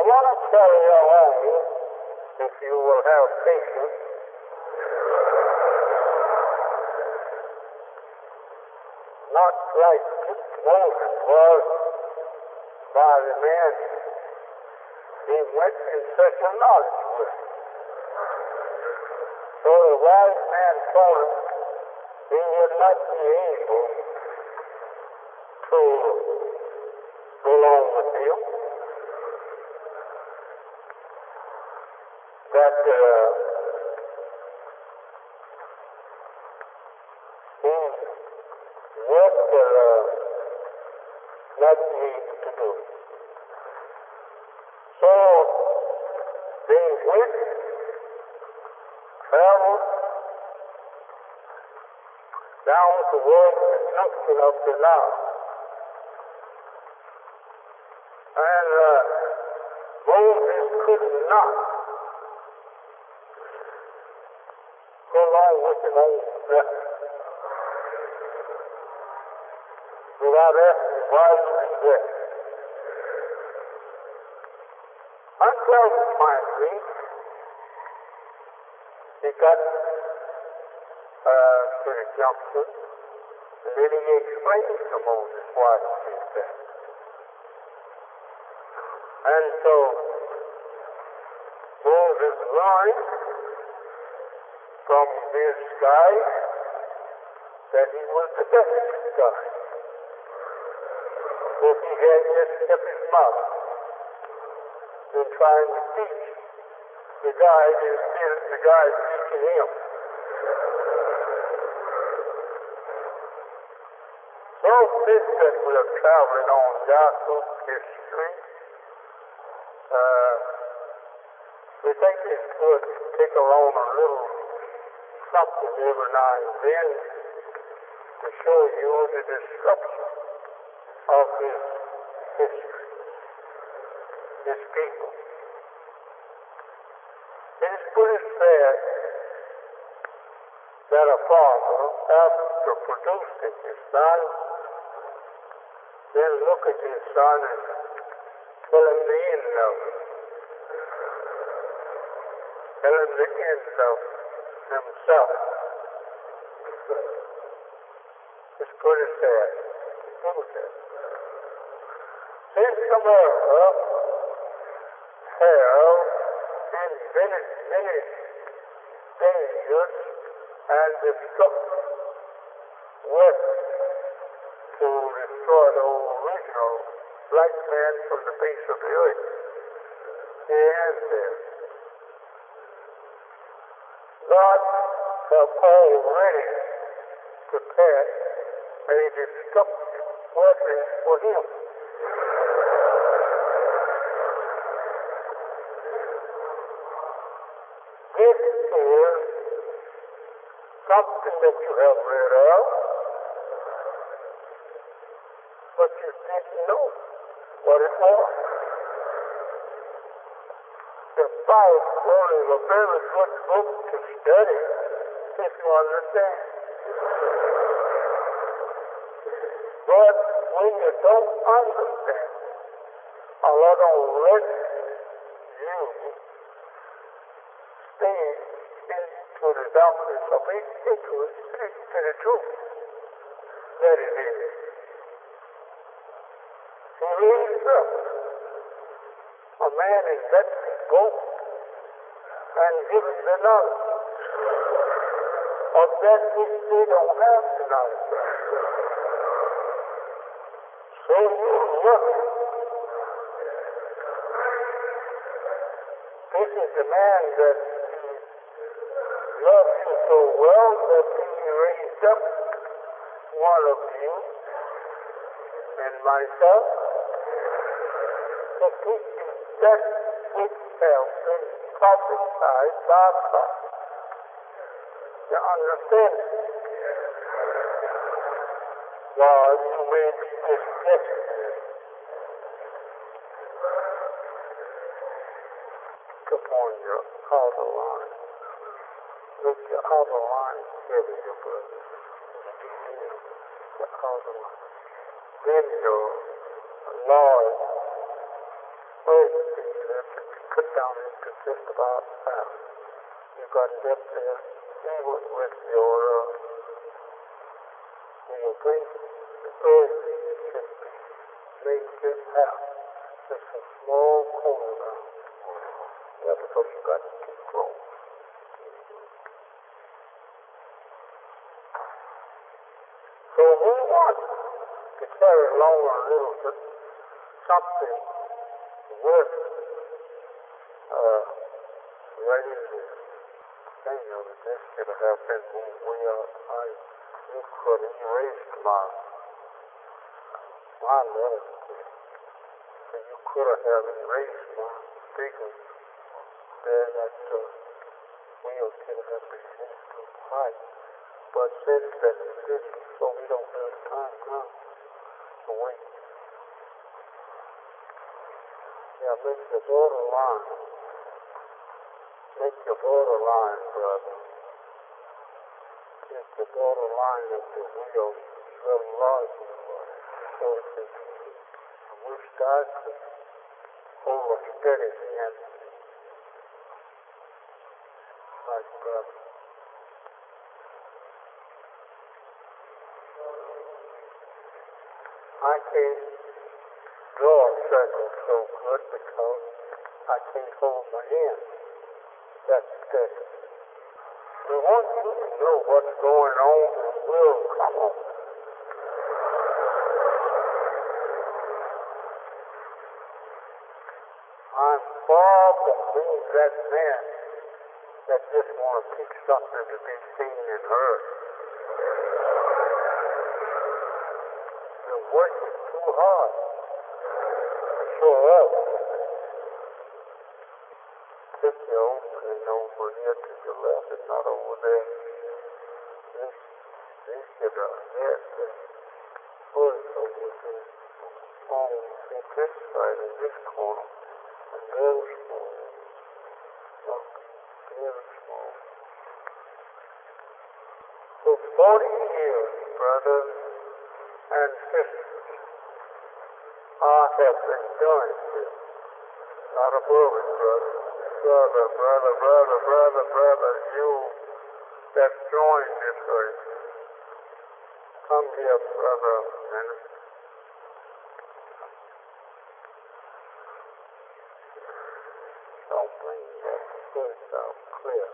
want to carry on, if you will have patience, not like Moses was by the man he went in such a knowledge with. So the wise man told him he would not be able to go along with him, that he would not be able to do it. So they went, traveled down towards the junction of the Nile. And Moses could not go along with him on that without asking why he was there. Until finally, he got to the junction, and then he explained to Moses why he did that. And so Moses learned from his guide that he was the best guide. If he had just kept his mouth in trying to teach the guide instead of the guide teaching him. So this that we are traveling on Joshua history, we think it's good to take along a little something every now and then to show you the disruption of his history, his people. It is pretty sad that a father, after producing his son, then look at his son and tell him the end of it. Tell him the end of himself. It's pretty sad to do that. Since America have invented many dangers and destructive weapons to destroy the original black man from the face of the earth, and God have already prepared a destructive weapon for him. This is something that you have read of, but you didn't know what it was. The Bible is a very good book to study if you understand. But when you don't understand, Allah don't let you stay into the darkness of ignorance to the truth that it is. He raises up a man in that boat and gives him the knowledge of that which they don't have the knowledge of. So you look. This is the man that loves you so well that he raised up one of you and myself to teach you that which has been prophesied by prophets. You understand it? While you may be disgusted. Upon your outer line. Make your outer line heavy, your brother. Your outer line. Then your large first piece that you put down into just about half. You got it up there, even with your drink. The first piece should be made just half. Just a small corner now. Yeah, because you got it too close. So we want to carry along a little bit something worth writing the thing of it. This could have happened when we are high. You could erase my letter. So you could have erased my figures there that wheel could have been sent too high. But since that it didn't, so we don't have time now to wait. Yeah, make the border line. Make the border line, brother. Make the border line of the wheel very large. So I wish God could hold a steady hand like brother. I can't draw a circle so good because I can't hold my hand. That's steady. We want you to know what's going on and will come on. I'm far from being that man that just want to pick something to be seen and heard. You're working too hard to show up. Pick your opening over here to your left and not over there. This should have this foot over here. Oh, see this side in this corner. And very small. Very small. For 40 years, brothers and sisters, I have been doing this. Not above it, brother. Brother, you that joined this earth. Come here, brother, and don't bring that foot out clear.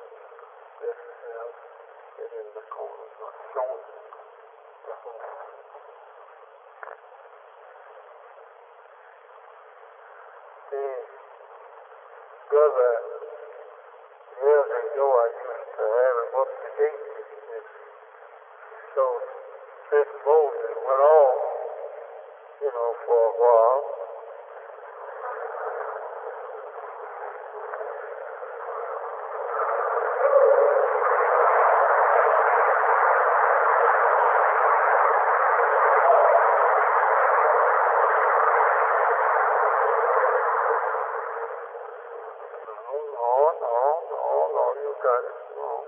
This house is in the corner, not showing the whole. See, brother, years ago I used to have it up to date. So this Moses went off, for a while. No, you got it wrong.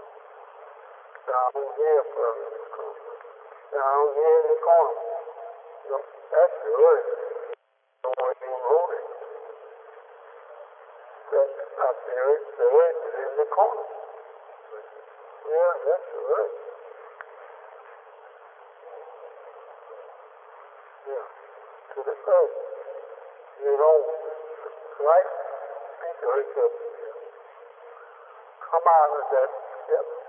Down here, brother. Down here in the corner. That's good. So when you hold it, that's up there, the earth is in the corner. Yeah, that's good. Yeah, to the earth. You don't right finger to come out of that,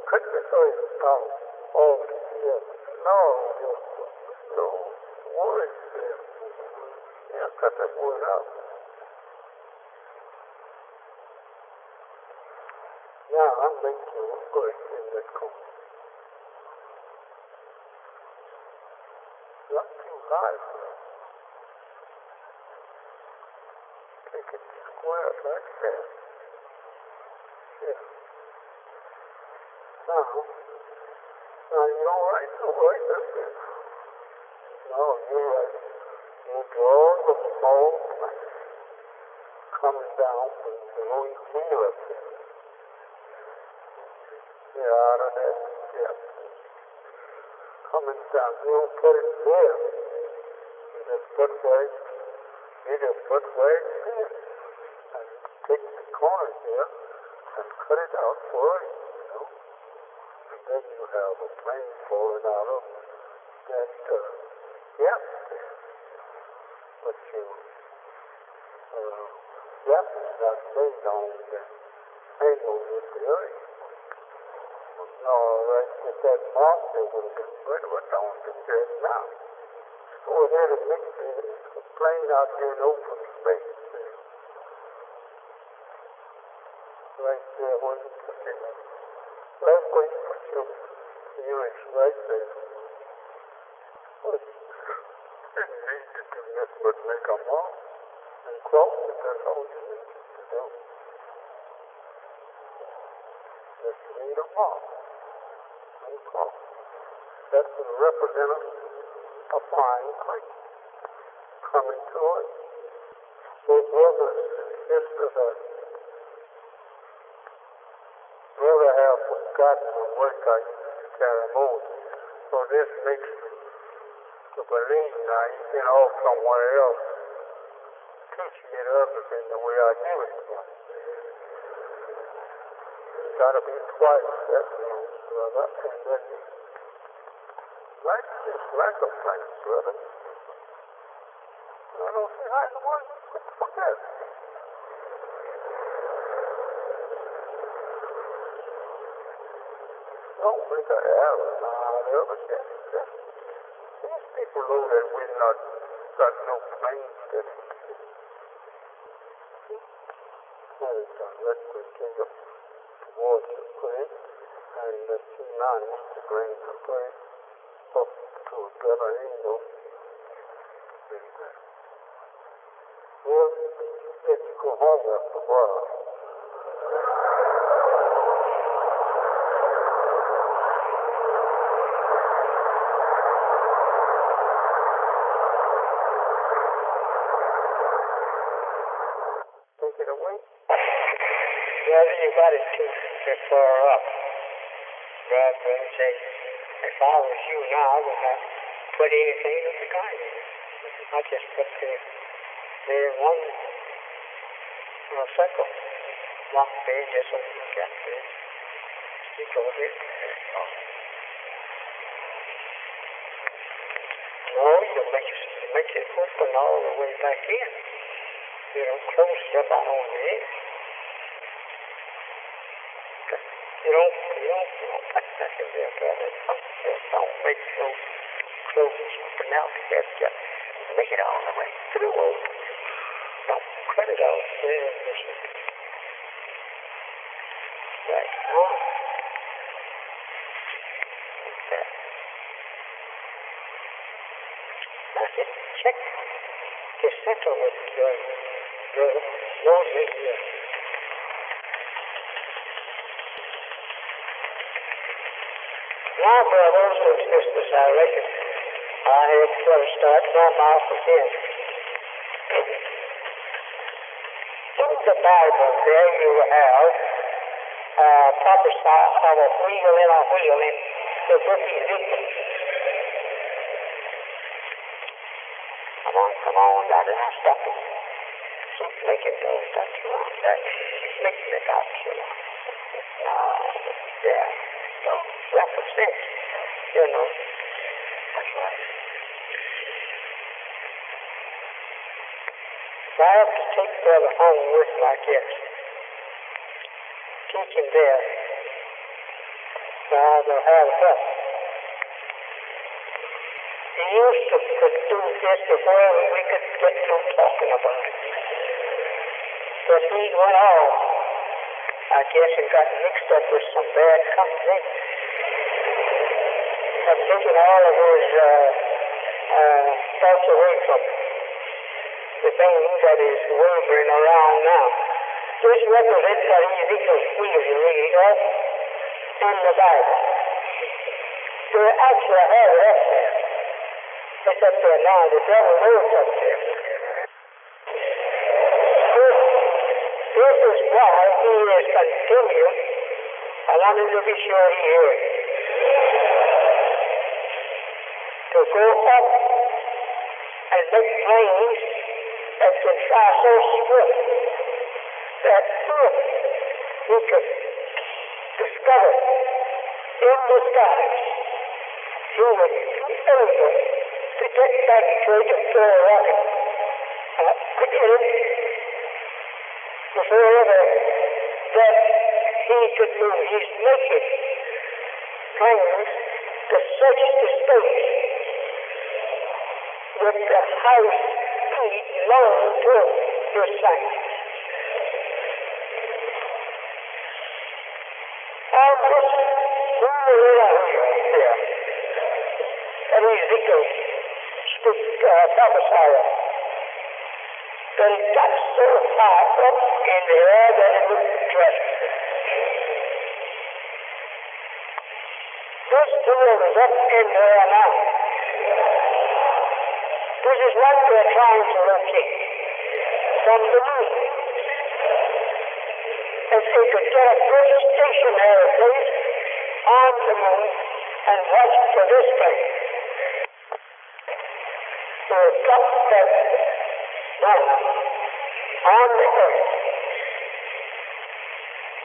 cut the earth out. Oh, yeah. No words there. Yeah, cut that word out. Now I'm making you earth in that corner. Not too high for it. Take it square like that. Yeah. Now you don't write the word up there. No, you're right. You draw the small plank coming down from the only heel up there. Yeah, out of that step. Coming down. You don't put it there. You just put where it's here. corner here and cut it out for it, you know. And then you have a plane falling out of that gap there. But you gap is not made on the angle with the earth. No, right with that mark there would have been better, but I don't think there is now. Go ahead and make the plane out here in open space. Right there where you put it. Right where you put your earrings, right there. But didn't need to do nothing but make a mark and cross it. That's all you need to do. Just need a mark and cross. That will represent a fine plane coming to it. So brothers and sisters, brother have forgotten the work I used to carry Moses. So this makes me to believe now he's been off somewhere else, teaching it others in the way I do it. It's got to be twice that long, brother, and then it's like a plane, brother. I don't see how in the world you could forget. Don't make an error now, ever get it. These people know that we're not got no planes that let's continue towards the plane, and let's see now need to bring the plane up to a better angle. Well, let you go home after a while. Take it away. Well, you got it too far up. God will say, if I was you now, I would not put anything of the kind in it. I just put the one circle. One page, just so you get this. You go here. No, you make it open all the way back in. You don't close it up out on the edge. You don't put nothing there, brother. Don't make no close open out the edge. Just make it all the way through. Don't cut it out there. Right on. Like that. That's it. Check. Just center with your nose in here. Now, brothers and sisters, I reckon I had better start my mouth again. In the Bible, there you have prophesy of a wheel in the book of Ezekiel. Come on, that is not stopping. Keep making those that you want. Keep making it out you want. Yeah. So, represent, you know. That's right. If I have to take brother home with my gifts, teach him there, I will have help. He used to do this before we could get through talking about it. But he went off, I guess, and got mixed up with some bad company. I've taken all of his thoughts away from the thing that is wavering around now. This represents what Ezekiel's wheel you read of in the Bible. They actually have it up there. It's up there now. The devil knows up there. This is why he is continuing. I wanted to be sure he heard. To go up and make planes that can fly so swift that if he could discover in the skies, he would be able to get back to it and throw a rocket in it before ever that he could move. He's making plans to search the space with the high speed known to his science. And this here, and Ezekiel prophesied of, that it got so high up in the air that it would dress. This tool is up in there now. This is what we're trying to locate from the moon. If they could get a good stationary place on the moon and watch for this thing, so it's got that one on the earth,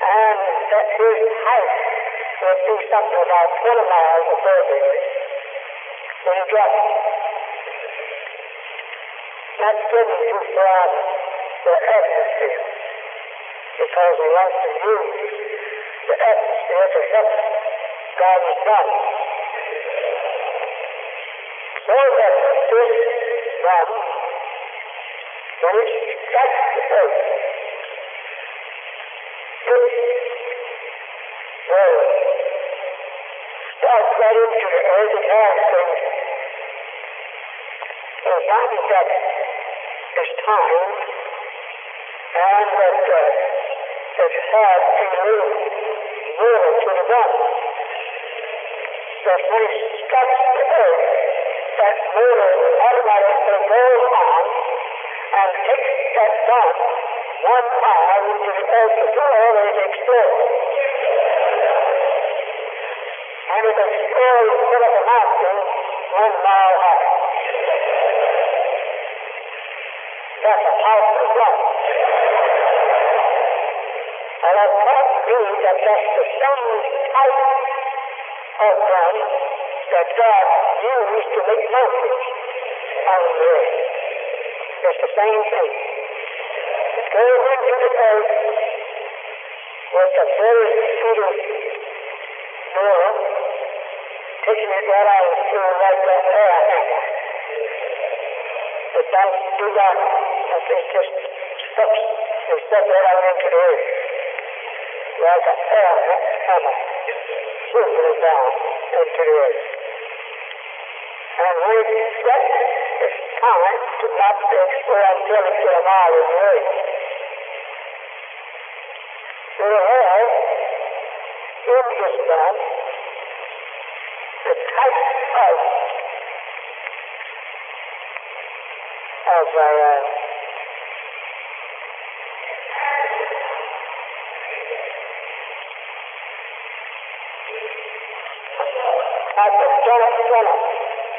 and that his height would be something about 20 miles above the earth when he dropped it. Not getting too far the atmosphere, because he wants to use the atmosphere to help God's Son. So that this one, when it strikes the earth, it will start right into the earth and has things. So finding that it's time, and that it had a little water to the bottom. That when it strikes the earth, that water automatically goes on and takes that dot 1 mile into the earth before it explodes. And it explodes instead of a mountain 1 mile high. That's a powerful gun. And I thought means that that's the same type of gun that God used to make mountains on the earth. It's the same thing. It goes into the earth with a very feeder water, taking it right out through like that air hammer. It doesn't do that. It just sucks and stuff right out into the earth. Like an air hammer, shooting it down into the earth. And when it gets its time to not explode until it's a mile in the earth. We have in this gun the type of tunnel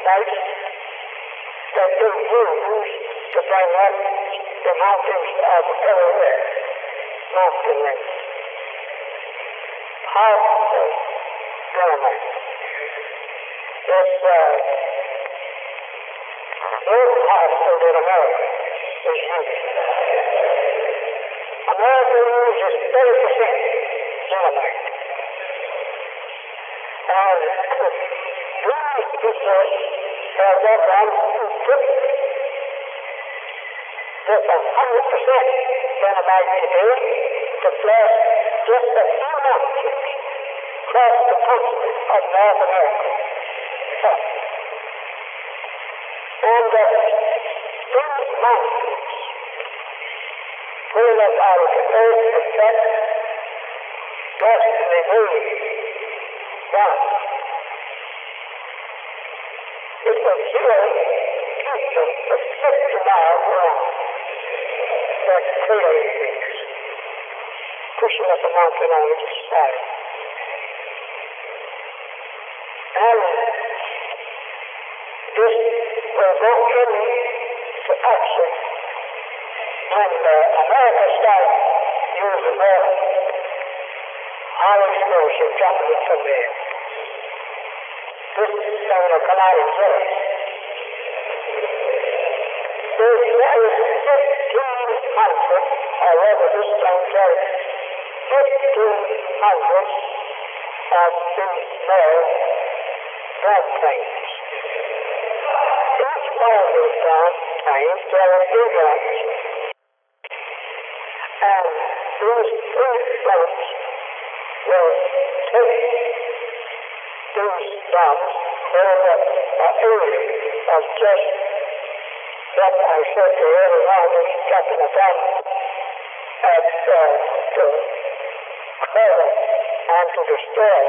sites that they use to bring up the mountains of everywhere, mountain range. Powerful dynamite. It's more powerful than America is used. America uses 30% dynamite. And these people have that one equipped with 100% dynamite today to blast just a few mountains across the continent of North America. And these mountains pull us out of the earth and that destiny moves down. It was 0 people for 50 miles around that clearly things, pushing up a mountain on each side. And this will go into action when America starts years ago, I experienced him dropping it from there. This thing will come out in Genesis. There is 1,500, or rather this thing carries 1,500 of these small gun things. Each one of these gun things carries 2 guns. And these 3 guns will take these guns over an area of just what I said to everyone that he's got in a gun at to cover and to destroy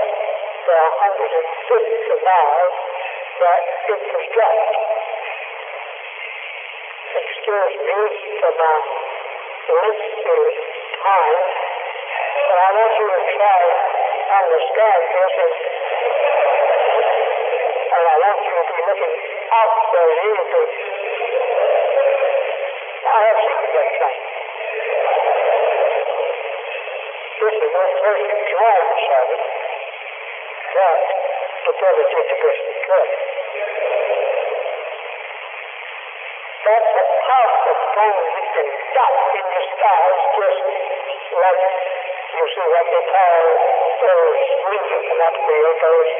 the 150 miles that it was dropped. Excuse me for my lengthy time, but I want you to try to understand this, and I want you to be looking out for it. I have seen that thing. This is the first glance of it that the brother did the best he could. That's a powerful thing that can stop in the skies, just like you see what they call those wings up there, those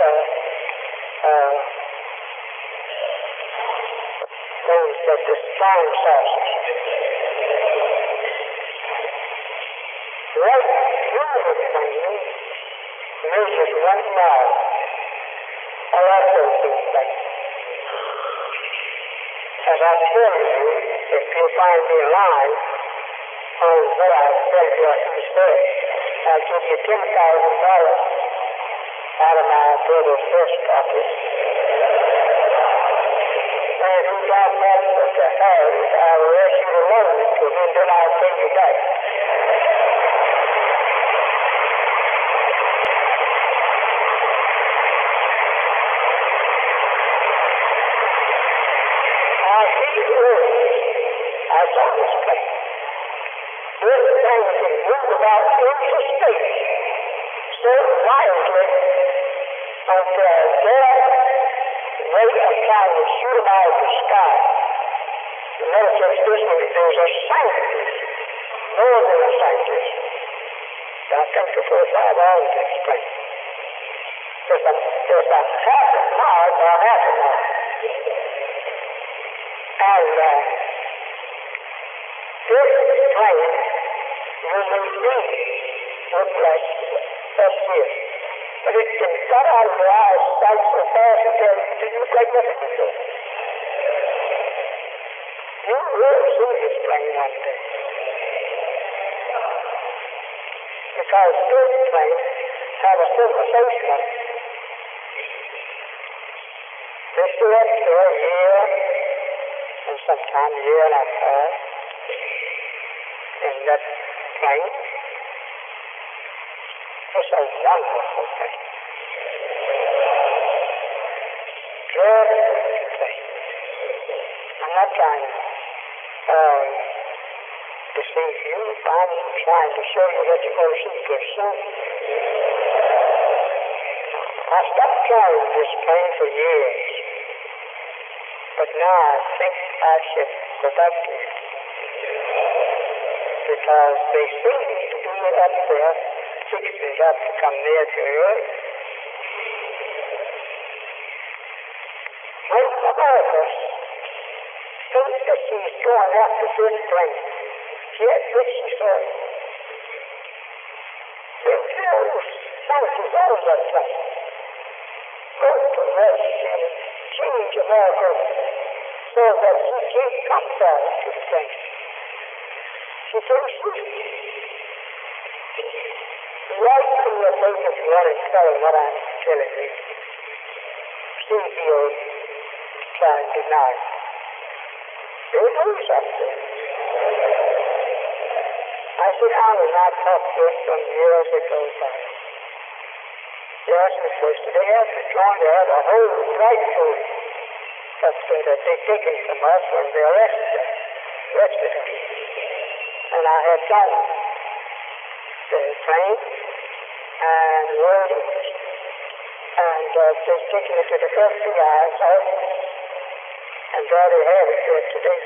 things that the flying saucers. Right through the thing measures 1 mile. I like those things. As I tell you, if you find me lying on what I've said to you today, I'll give you $10,000 out of my brother's first pocket. And if you got that to have, I'll arrest you to loan it to me, then I'll pay you back. I saw this plane. This thing can move about into space so wildly until their rate of time would shoot them out of the sky. The military system, there's a scientist, more than a scientist. I think the 4 or 5 hours to explain. There's a half a mile by half a mile. And this plane usually look like this. But it can cut out of your eyes sight so fast until you take nothing to it. You will see this plane one day. Because this plane had a civilization on it. They stood up for a year, and sometime a year and a half, in that plane. It's a wonderful thing. Dreadful thing. I'm not trying to deceive you. I'm trying to show you what you're going to see pretty soon. I stopped flying this plane for years. But now I think I should go back to it. Because they seem to do it up there, fixing it up to come near to Earth. When America thinks that she's going after this plane, yet which she saw. They tell scientists all of that plane. Go to rest and change America so that she can't come forward to the plane. She thinks right in your face if you want to tell him what I'm telling you. See if he'll try and deny it. He'll do something. I sit down and I talked to him some years ago. They asked me first, they have to join, they have a whole right to it. Something that they've taken from us when they arrested us. And I had done it. the plane and waiting, and just taking it to the FBI's office, and there they have it there today.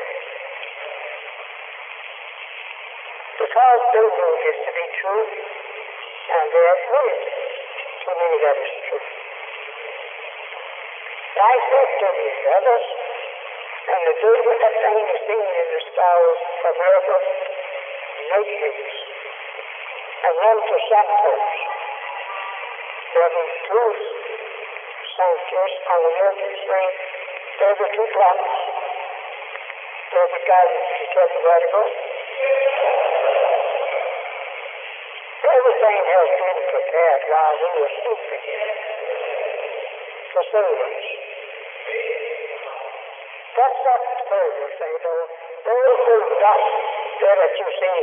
Because they know this to be true, and they have proved to me that is true. I said to these brothers, and the day when that thing is seen in the stars of America, nations, and run to Santos, there be two sanctuaries on the American screen. There's the two clocks. There's the guidance to tell the vertical. Everything has been prepared while we were sleeping to save us. That's not the Savior thing, though. Those who got there that you see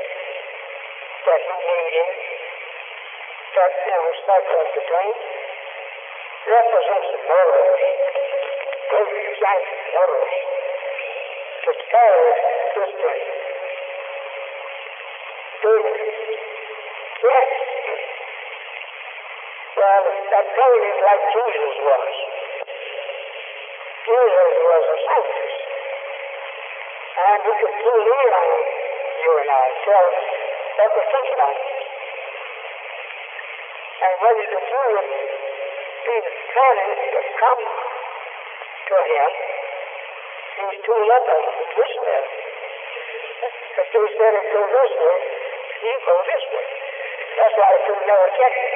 that he made him, that in the cycle of the dream, represents the murderers, great giant murderers, to carry this dream. Yes. Well, that dream is like Jesus was. Jesus was a scientist. And he could key in on you and I, tell us what we're thinking on. And what he could do is be planning to come to him. He's too late on this way. If they said it go this way, he go this way. That's why he could never check it.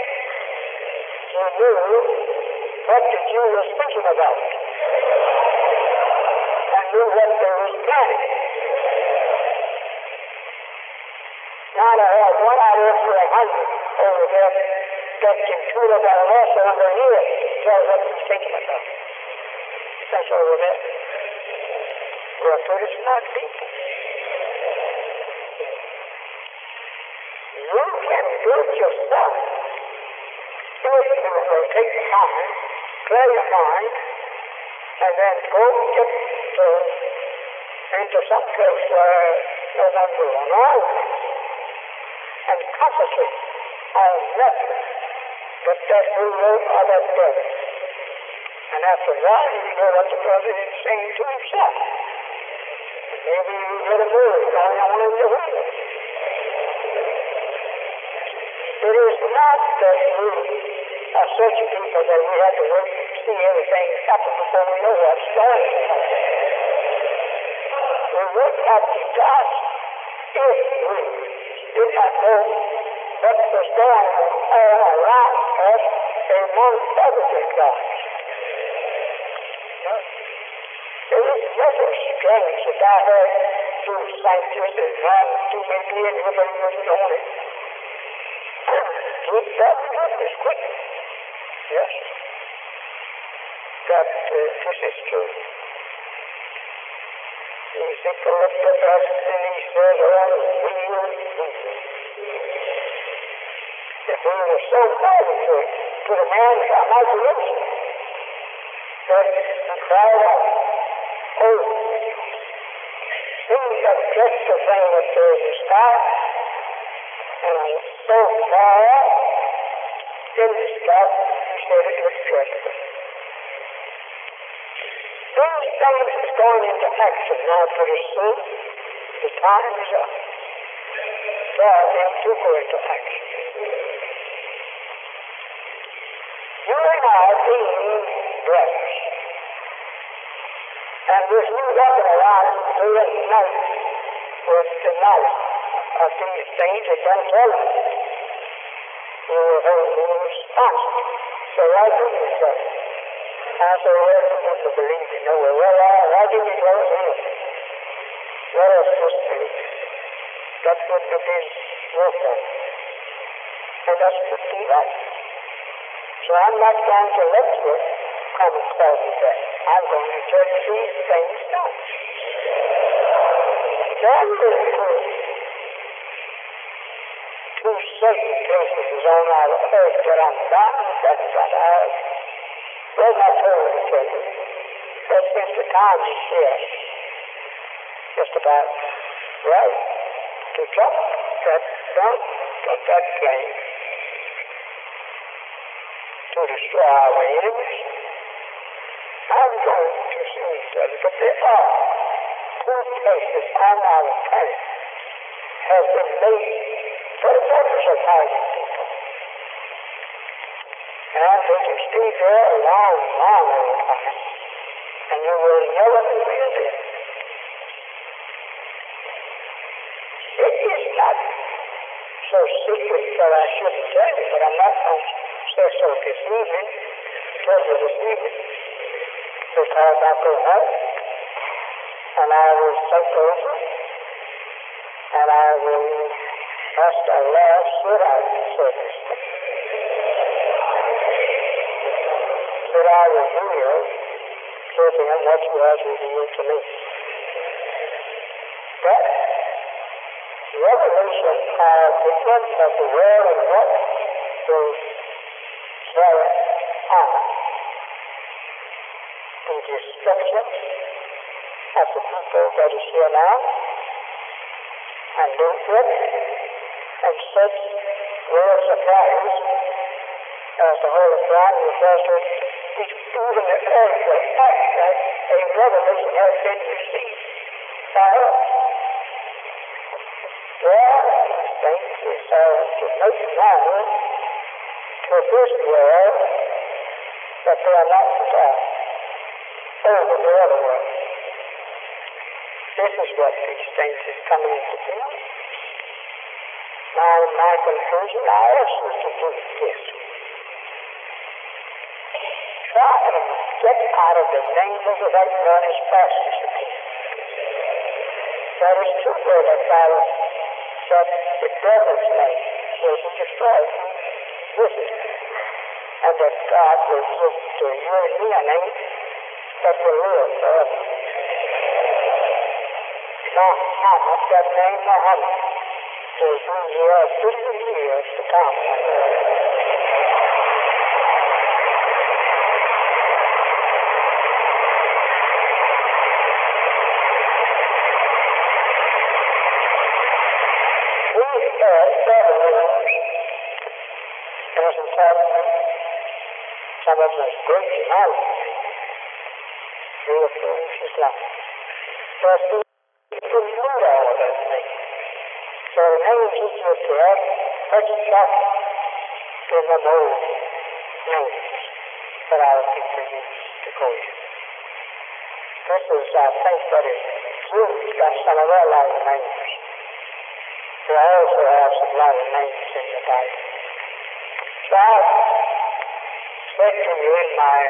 He knew what the Jew was thinking about. And knew what they was planning. Now I have one out of for 100 over there that can tune up on also under here, tells what he's thinking about. That's over there. Well, so it's not deep. You can do it yourself if you will take time, clear your mind, and then go get into some place where no one will around and concentrate on nothing but that who wrote or that brother. And after a while, you know what the brother is saying to himself. Maybe you get a word going on in the wheel. It is not that we are such people that we have to wait to see everything happen before we know what's going on. We look at the gods if we did not know what was going on all around us among other gods. It is never strange that I heard two sanctuaries and one too many and everybody wasn't on it. Keep that witness quick. Yes. That this is true. Ezekiel looked at us and he said, oh, we will lose it. If we were so guided to the man's imagination that he cried out, oh, seems that just the thing that there is a sky, and I'm so far out in the sky, he said it was dreadful. These things is going into action now pretty soon. The time is up. They are going to go into action. You and I being brothers, and there's no walking around day and night with the knowledge of these things that don't tell us. You will hold me responsible. So why do you say? I say, well, you have to believe you know it. Well, why didn't you tell us anything? What else was to be? That wouldn't have been worth it. And that's what be right. So I'm not going to let you come and call me back. I'm going to tell you these things now. That is true. Two certain places on our earth that I'm bound that I was not told to tell you. But since the time is here, just about right to jump. that front of that plane to destroy our enemies. I'm going to soon tell you, but there are two places on our planet have been made for the purpose of hiding people. And they can stay there a long, long time, and you will never be visited. It is not so secret that I shouldn't tell you, but I'm not going to say so this evening, because I go home, and I will think over, and I will ask the Lord, should I say this thing? Should I reveal to him what he has revealed to me? That revelation of the end of the world and what is carry on the destruction of the people that is here now, and do it and such words of praise as the Holy God refers to it, even the earth will act that a revelation has been received by us. There these things is to make known to this world that they are not forgotten over the other world. This is what these things is coming to do. Now, in my conclusion, I ask you to do this. Try and get out of the names of that man as fast as you can. That is too good a battle that the devil's name will be destroyed with it. And that God will give to you and me a name that will live forever. Muhammad, that name Muhammad, will be here a billion years to come. We have travelers, present travelers, some of us great knowledge, through the foolish life. But to know all of those things. So the name teaches to us such stuff in the old names that our people used to call you. This is, I think, that is Jews got some of their Latin names. They also have some Latin names in the Bible. So I said to you in my,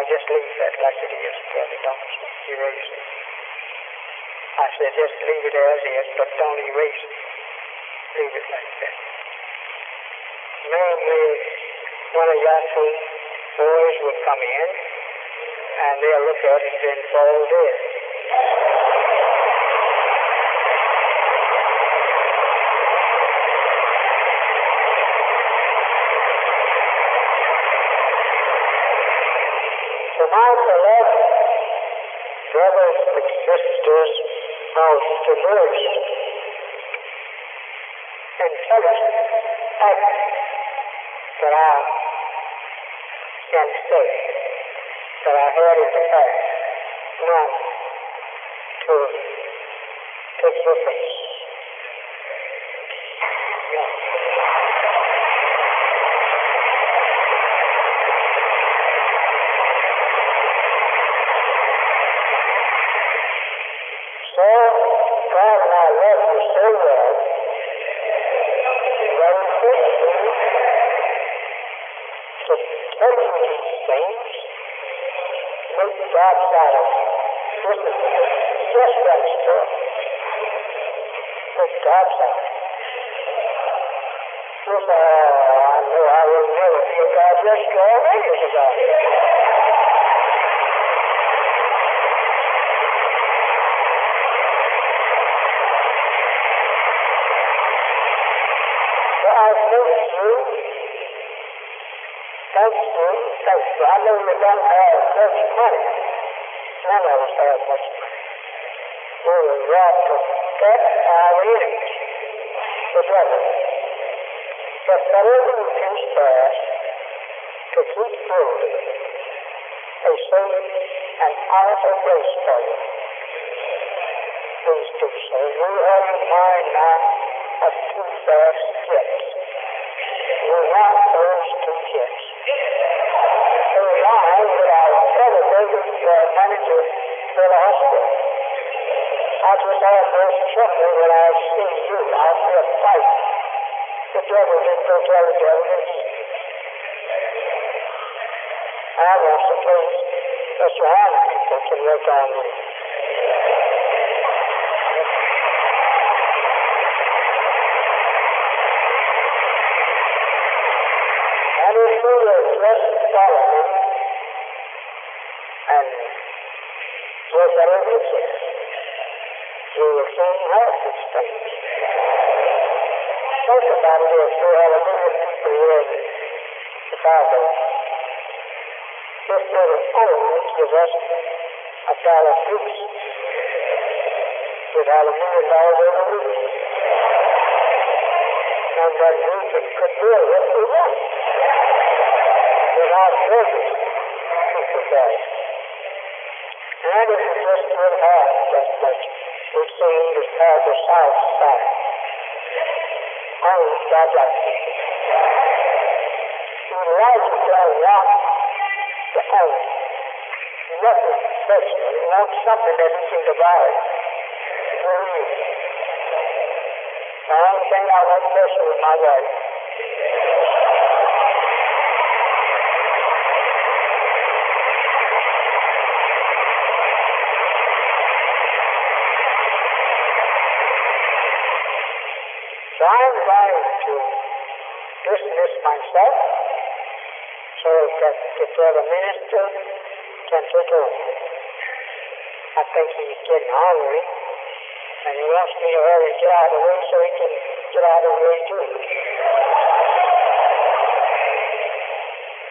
just leave that like it is, brother, don't erase it. I said, just leave it as is, but don't erase it. Leave it like that. Mainly, one of your two boys will come in, and they'll look at it and then fall dead. So my beloved brothers and sisters of diverse intelligent act that I can say that I had in the past, none to take your place. No. So, God and I love you so well, that we put you to tell you these things, make God silent. This is just that story. Make God silent. You say, oh, I know I will never be a God. Yes, you already is a God. Thank you. I know you don't have much money. None of us have much money. We were robbed to protect our enemies. the devil. But whatever you can spare to keep building a safe and powerful place for you, please do so. We have in mind now of two first kids. We want those two kids. So now that our brother David manager for the hospital, I just almost tremble when I see you out there fighting. The devil didn't go tell the devil to eat. I want to place that your own people can work on you. And if you will just follow him and do whatever he says, you will soon have these things. Think about it if you have a million people here in Chicago. This little phone gives us $1 piece. We'd have $1 million every week. And that music could build what we want. Without building people there. And if we just would have that much, we'd seem to have the south side. Only God like people. Elijah don't want to own nothing special. He wants something that he can divide. Believe. The only thing I want special is my wife. So I'm going to dismiss myself so that the brother minister can take over. I think he's getting hungry, and he wants me to hurry get out of the way so he can get out of the way too.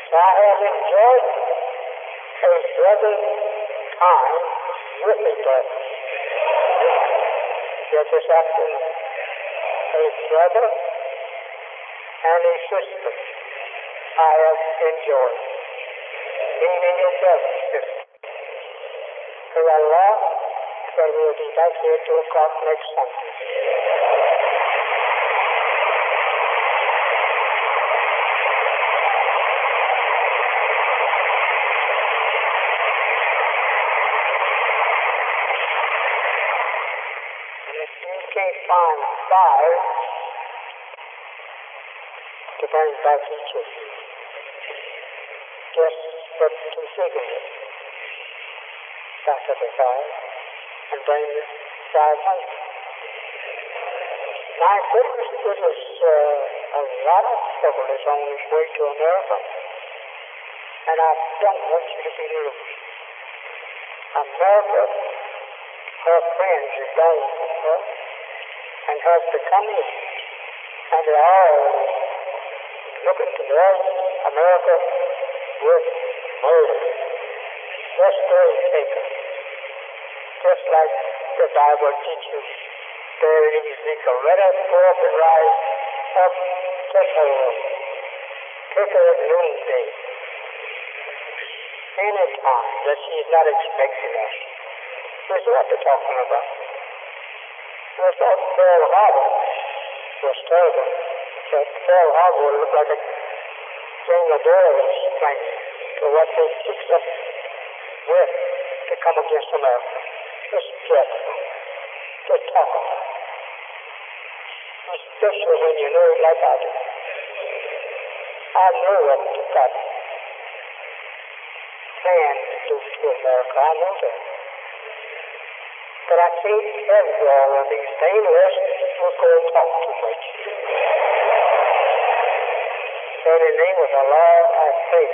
So I have enjoyed a brother time with the brother here this afternoon. A brother and a sister I have enjoyed being in your brother's sister. May Allah say we'll be back here 2 o'clock next Sunday. And if you can't find 5 to bring back each of you, just put 2 figures back of the 5 and bring 500. My goodness, it is a lot of trouble is on its way to America, and I don't want you to be loose. America, her friends are dying from her and has to come in, and they're all looking to America with murder. Just taken. Just like the Bible teaches, there it is Ezekiel. Let us go up and rise up, take her away. Take her at noonday. Any time that she is not expecting us. This is what they're talking about. We thought Pearl Harbor was terrible. That Pearl Harbor looked like a thing of doors plane to what they fixed up with to come against America. Just dreadful. Just talk about it. Especially when you know it like I do. I know what God planned to do to America. I know that. But I can't tell you all of these things unless we'll go and talk too much. So in the name of Allah, I pray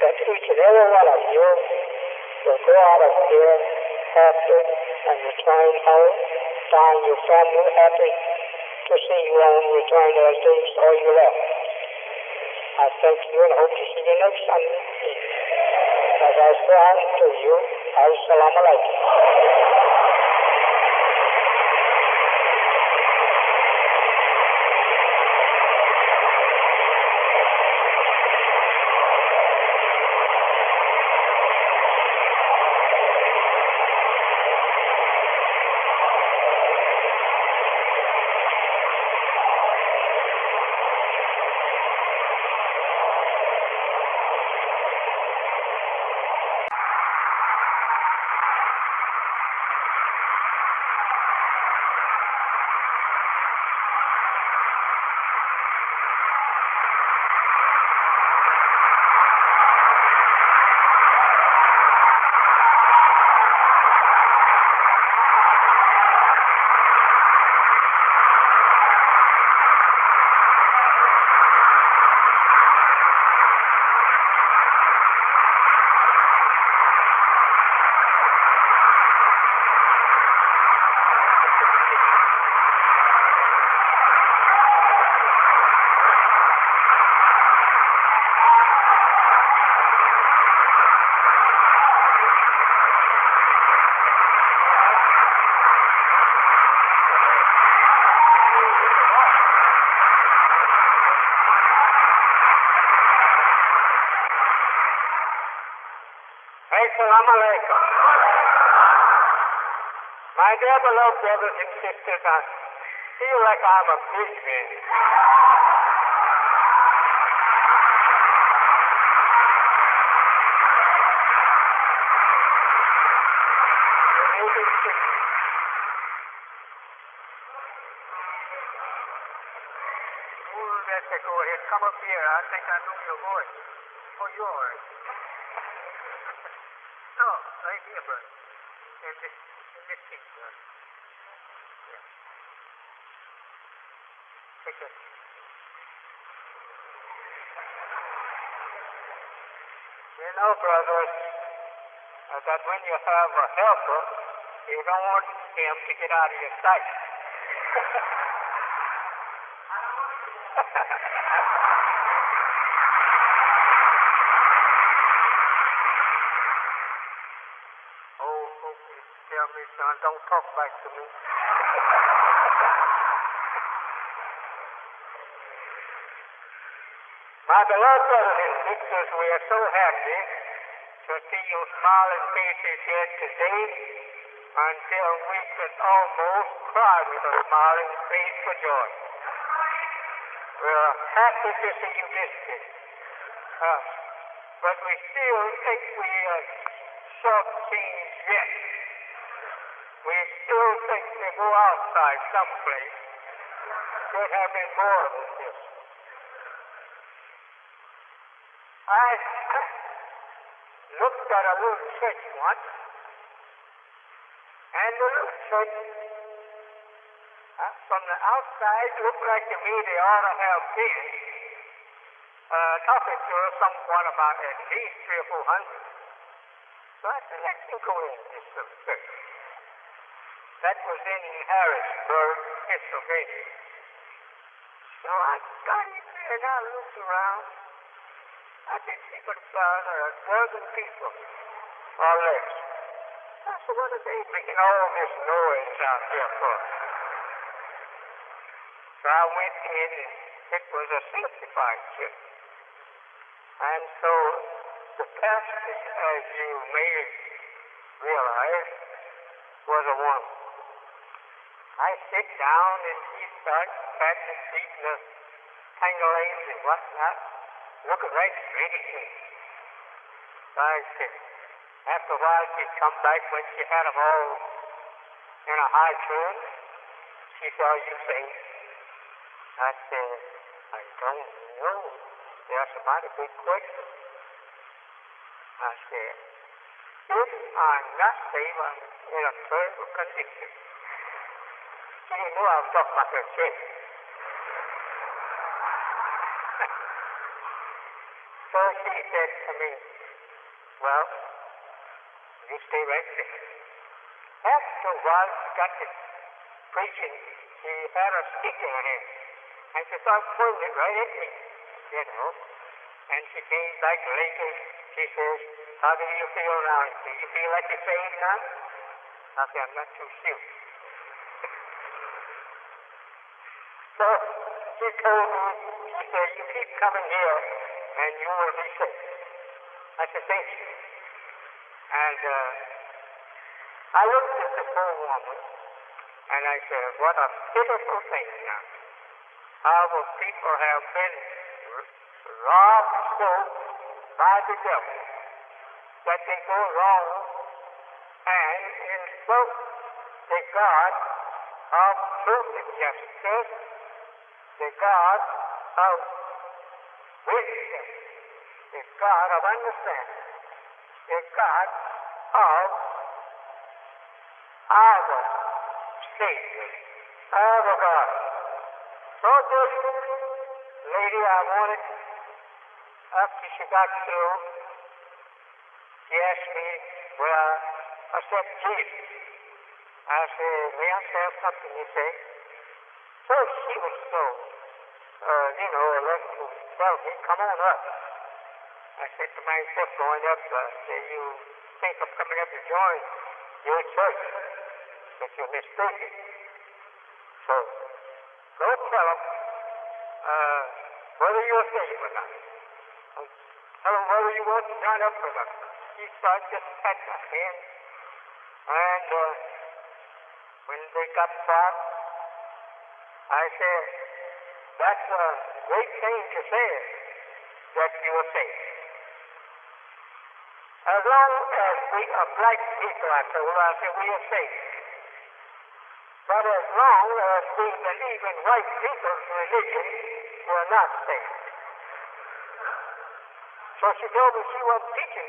that each and every one of you will go out of here happy and return home, find your family happy to see you on return as they saw you left. I thank you and hope to see you next Sunday. As I say unto you, Assalamu alaikum. Assalamu alaikum. My dear beloved brothers and sisters, I feel like I'm a big man. Go ahead, come up here. I think I know your voice. Or yours. No, right here, brother. In this seat, brother. Yeah. Take it. You know, brothers, that when you have a helper, you don't want him to get out of your sight. Old folks used to tell me, son, don't talk back to me. My beloved brothers and sisters, we are so happy to see your smiling faces here today until we could almost cry with a smiling face for joy. We're happy to see you this day. But we still think we are short things yet. We still think to go outside someplace could have been more than this. I looked at a little church once, and the little church from the outside looked like to me they ought to have been talking to us somewhat about at least 300 or 400. So I said, let's go in this little church. That was in Harrisburg, Pennsylvania. So I got in there and I looked around. I didn't see but about a dozen people or less. I said, what are they making all this noise out there for? So I went in, and it was a sanctified church. And so the pastor, as you may realize, was a woman. I sit down and she starts patting his feet and the tanglings and whatnot, looking right straight at me. So I said, after a while she'd come back when she had them all in a high tune. She said, are you saved? I said, I don't know. That's a mighty big question. I said, if I'm not saved, I'm in a terrible condition. She didn't know I was talking about her sin. So she said to me, well, you stay right there. After a while, she got to preaching. She had a stick in her hand. And she started pointing it right at me, you know. And she came back later. She says, how do you feel now? Do you feel like you're saved now? I said, I'm not too sure. So she told me, she said, you keep coming here and you will be saved. I said, thank you. And I looked at the poor woman and I said, what a pitiful thing now. How the people have been robbed so by the devil that they go wrong and insult the God of truth and justice, the God of wisdom, the God of understanding, the God of our Savior, our God. So this lady, I wanted, after she got through, she asked me, well, I said, Jesus. I said, may I have something you say? So she was so, letting me tell me, come on up. I said to myself, going up, I said, you think of coming up to join your church, but you're mistaken. So, go tell them whether you're saved or not. Tell them whether you want to join up with us. she started to pat my hand. And when they got far, I said, that's a great thing to say, that you are safe. As long as we are black people, I told her, I said, we are safe. But as long as we believe in white people's religion, we're not safe. So she told me she wasn't teaching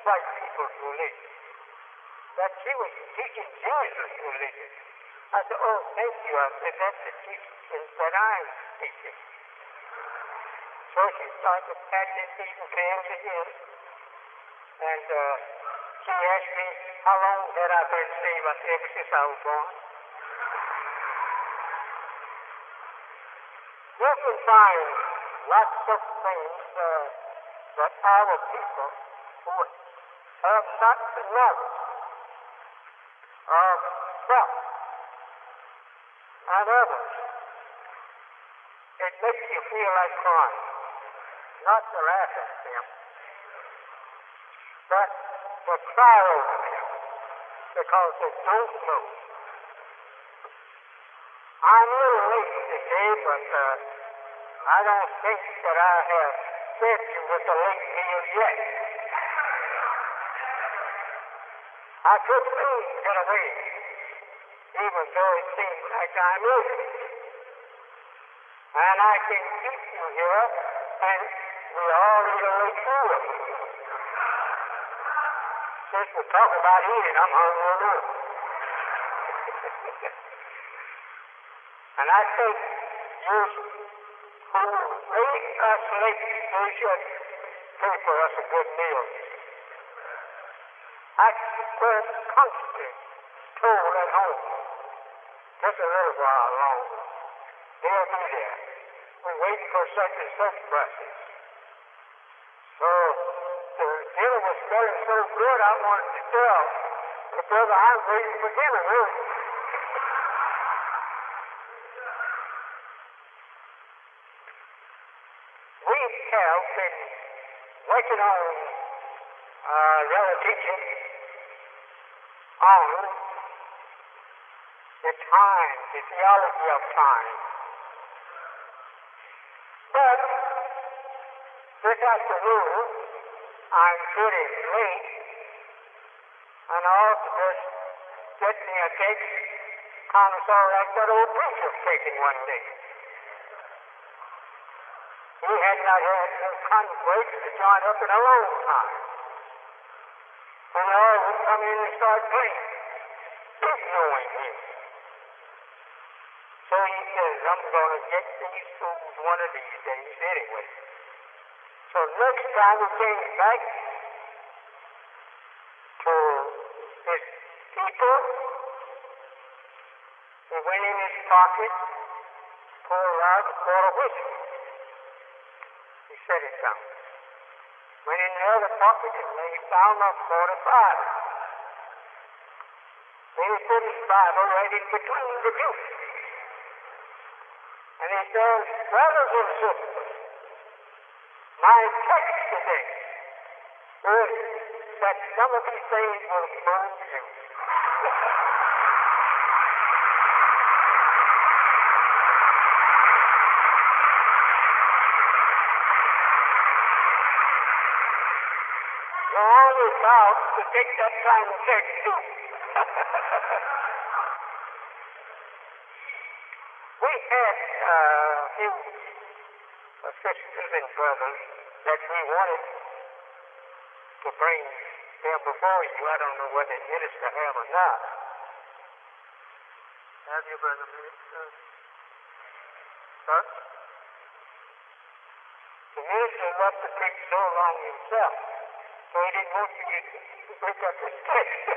white people's religion, that she was teaching Jesus' religion. I said, oh, thank you. I said, that's the teaching that I'm teaching. So she started patting people's hands again. And she asked me, how long had I been saved? I said, ever since I was born. You can find lots of things that our people who have not the knowledge of self and others, it makes you feel like crying. Not to laugh at them, but to cry over them, because they don't know. I'm a little late today, but I don't think that I have fed you with a late meal yet. I could soon get away, even though it seems like I'm losing. And I can keep you here, and we all need a late meal. Since we're talking about eating, I'm hungry now. And I think you who made us late, you should pay for us a good meal. I was constantly told at home, just a little while longer, they'll be there. We're waiting for such and such buses. So the dinner was smelling so good, I wanted to tell the brother, I'm waiting for dinner, really. We have been working on teaching on the time, the theology of time. But this afternoon, I'm getting late, and I also just get me a text, kind of sort of like that old preacher taking one day. He had not had no conference to join up in a long time. And they all would come in and start playing, ignoring him. So he says, I'm going to get these fools one of these days anyway. So next time he came back to his people, he went in his pocket, pulled out a quart of whiskey. He set it down. Went in the other pocket and he found a quart of Bible. Then he put his Bible right in between the two. And he says, brothers and sisters, my text today is that some of these things will burn you. You're always out to take that kind of text too. We had a few sisters and brothers that we wanted to bring them before you. I don't know whether the minister have or not. Have you, Brother Minister? Sir? The minister loved to preach so long himself, so he didn't want you to break up his text.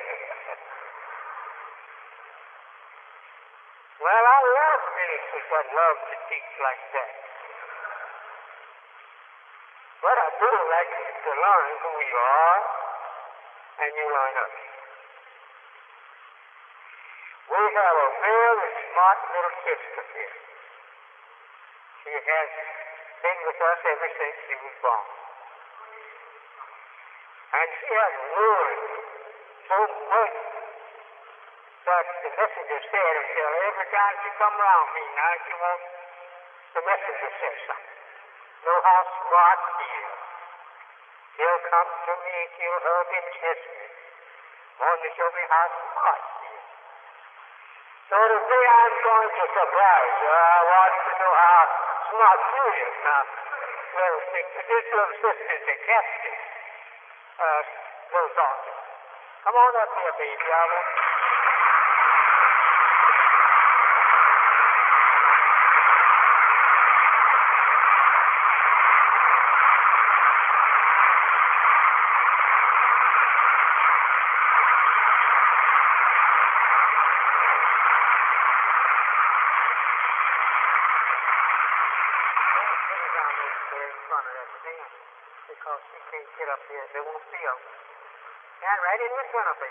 Well, I love ministers that love to teach like that. But I do like to learn who you are, and you learn us. We have a very smart little sister here. She has been with us ever since she was born. And she has ruined so much that the messenger said until every time she come around me now, she wants the messenger says something. Know how smart she is. She'll come to me and she'll hug and kiss me. Want to show me how smart she is. So today I'm going to surprise her. I want to know how smart she is. Now, well, this little sister is a captain. Little daughter. Come on up here, baby. I want because she can't get up here. They won't see her. Stand right in front of me.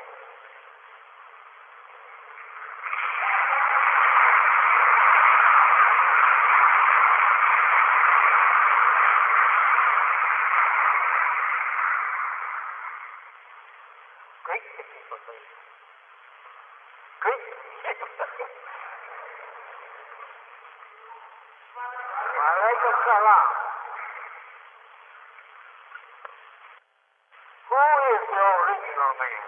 Great people, baby. Great people. Walaikum salam. Who is the original man?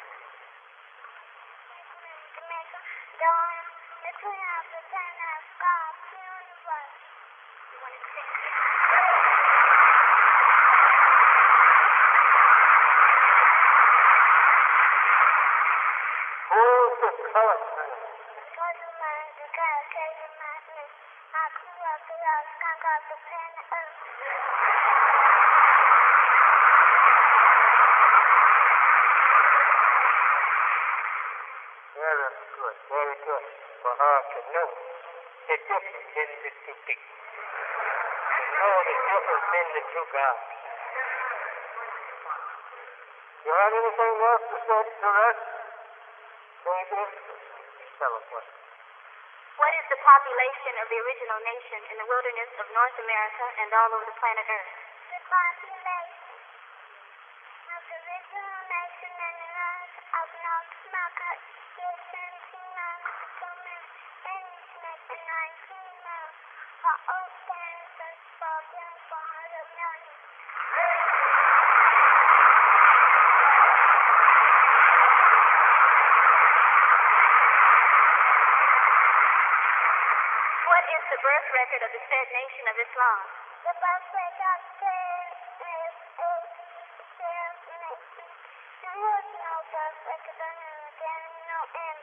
Who is the colored man? Very good, very good. For her to know the difference in the two people. To know the difference in the two gods. You have anything else to say to us? David? Tell us what. What is the population of the original nation in the wilderness of North America and all over the planet Earth? The population of the original nation in the north of North America is 17 million women and 19 million for all standards for 400 million. What is the birth record of the said nation of Islam? The birth rate of said is 8 nation. There is no birth record and there is no end.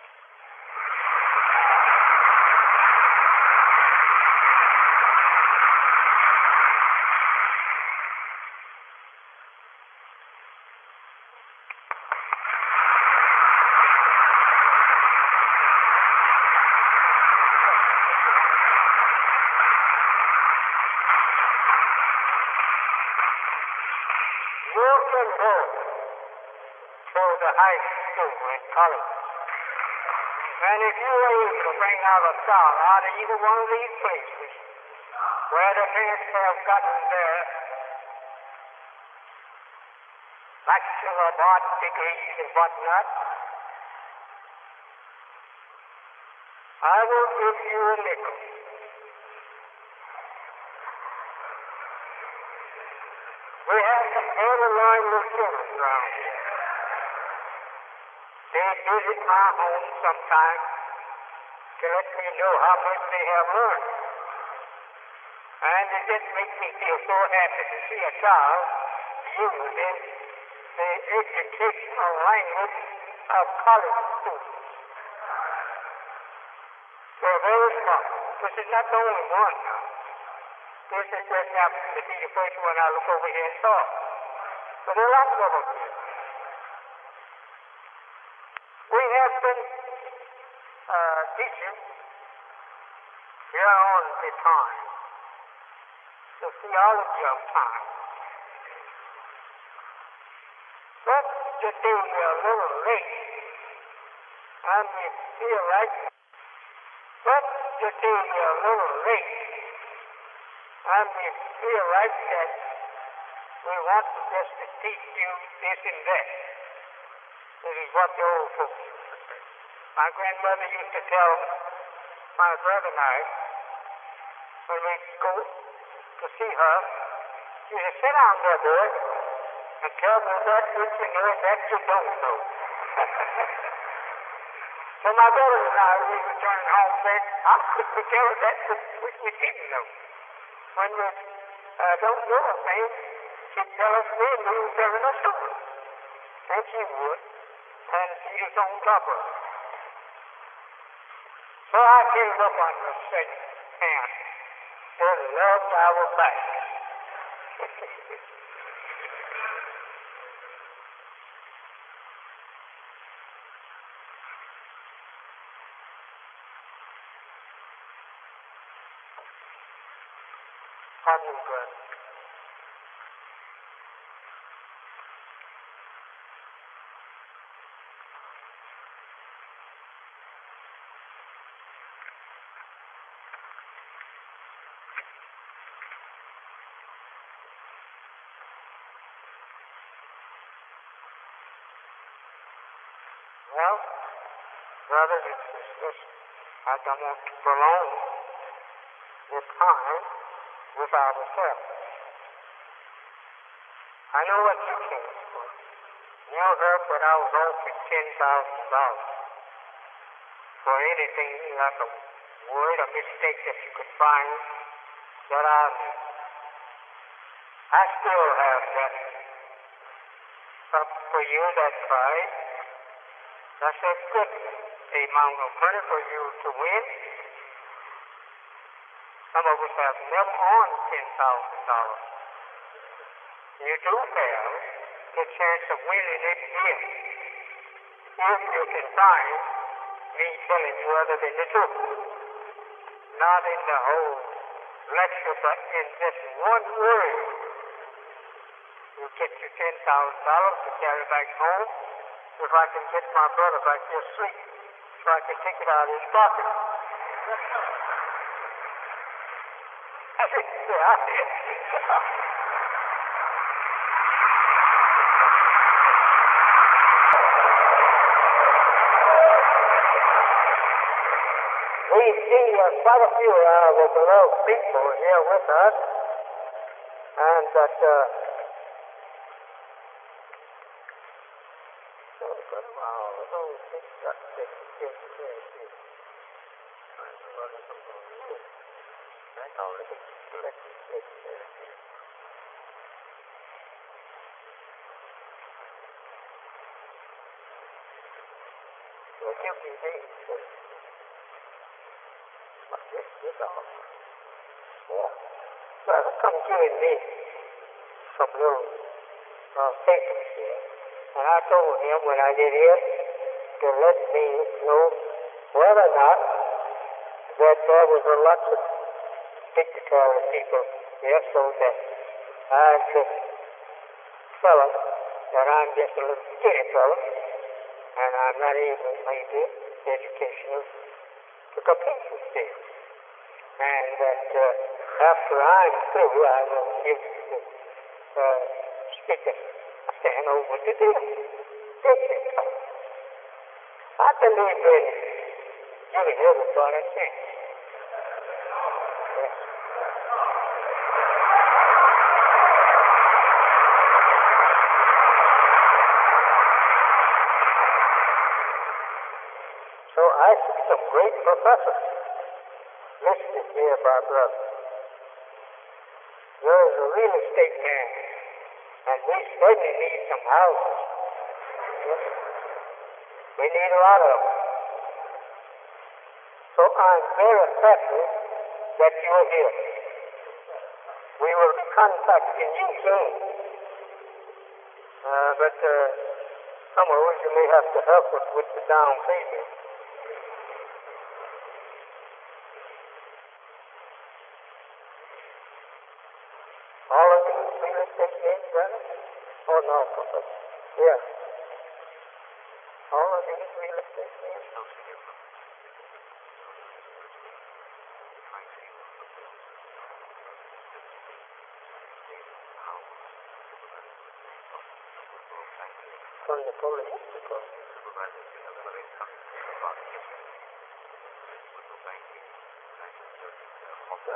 You can go to the high school and college. And if you were able to bring out a child out of either one of these places where the parents have gotten their bachelor of art degrees and whatnot, I will give you a nickel. We have some borderline lieutenants around here. They visit my home sometimes to let me know how much they have learned. And it just makes me feel so happy to see a child using the educational language of college students. They're very smart. This is not the only one now. This is just happens to be the first one I look over here and saw. But there are lots of them here. We have been teaching here on the time, the theology of time. But today we're a little late, and we feel like, but today we're a little late, and we feel like that We want just to teach you this and that. This is what the old folks used to say. My grandmother used to tell my brother and I, when we'd go to see her, she said, sit down there, boy, and tell me that which you know and that you don't know. So my brother and I, we were returning home, said, how could we tell that which we didn't know? When we don't know a thing, she'd tell us then we were telling us story. And she would, and she was on top of it. So I gave up on her second hand and loved our back. Pardon me, brother. Well, brothers and sisters, I don't want to prolong this time without a service. I know what you came for. You heard that I was offered $10,000 for anything like a word or mistake that you could find that I made. I still have that up for you, that prize. That's a good amount of money for you to win. Some of us have never earned $10,000. You do have the chance of winning it if you can find me telling you other than the truth. Not in the whole lecture, but in just one word. You get your $10,000 to carry back home. If I can get my brother back here asleep, so I can take it out of his pocket. I said, yeah, I did. We see quite a few of the beloved people here with us, and that come join me some little papers here. And I told him when I get here to let me know whether or not that there was a lot of dignitary people here, so that I could tell them that I'm just a little skinny fellow and I'm not able, maybe, educational to compete with them. And that after I'm through, I will give the speaker stand over to them. I believe in giving everybody a chance. Yes. So I see some great professors listening here, my brother. You're a real estate man, and we certainly need some houses. Yes. We need a lot of them. So I'm very happy that you're here. We will be contacting you soon. But some of us, you may have to help us with the down payment. All of these real estate names, brother? Oh, no, Professor. Yeah. All of these real estate names? police because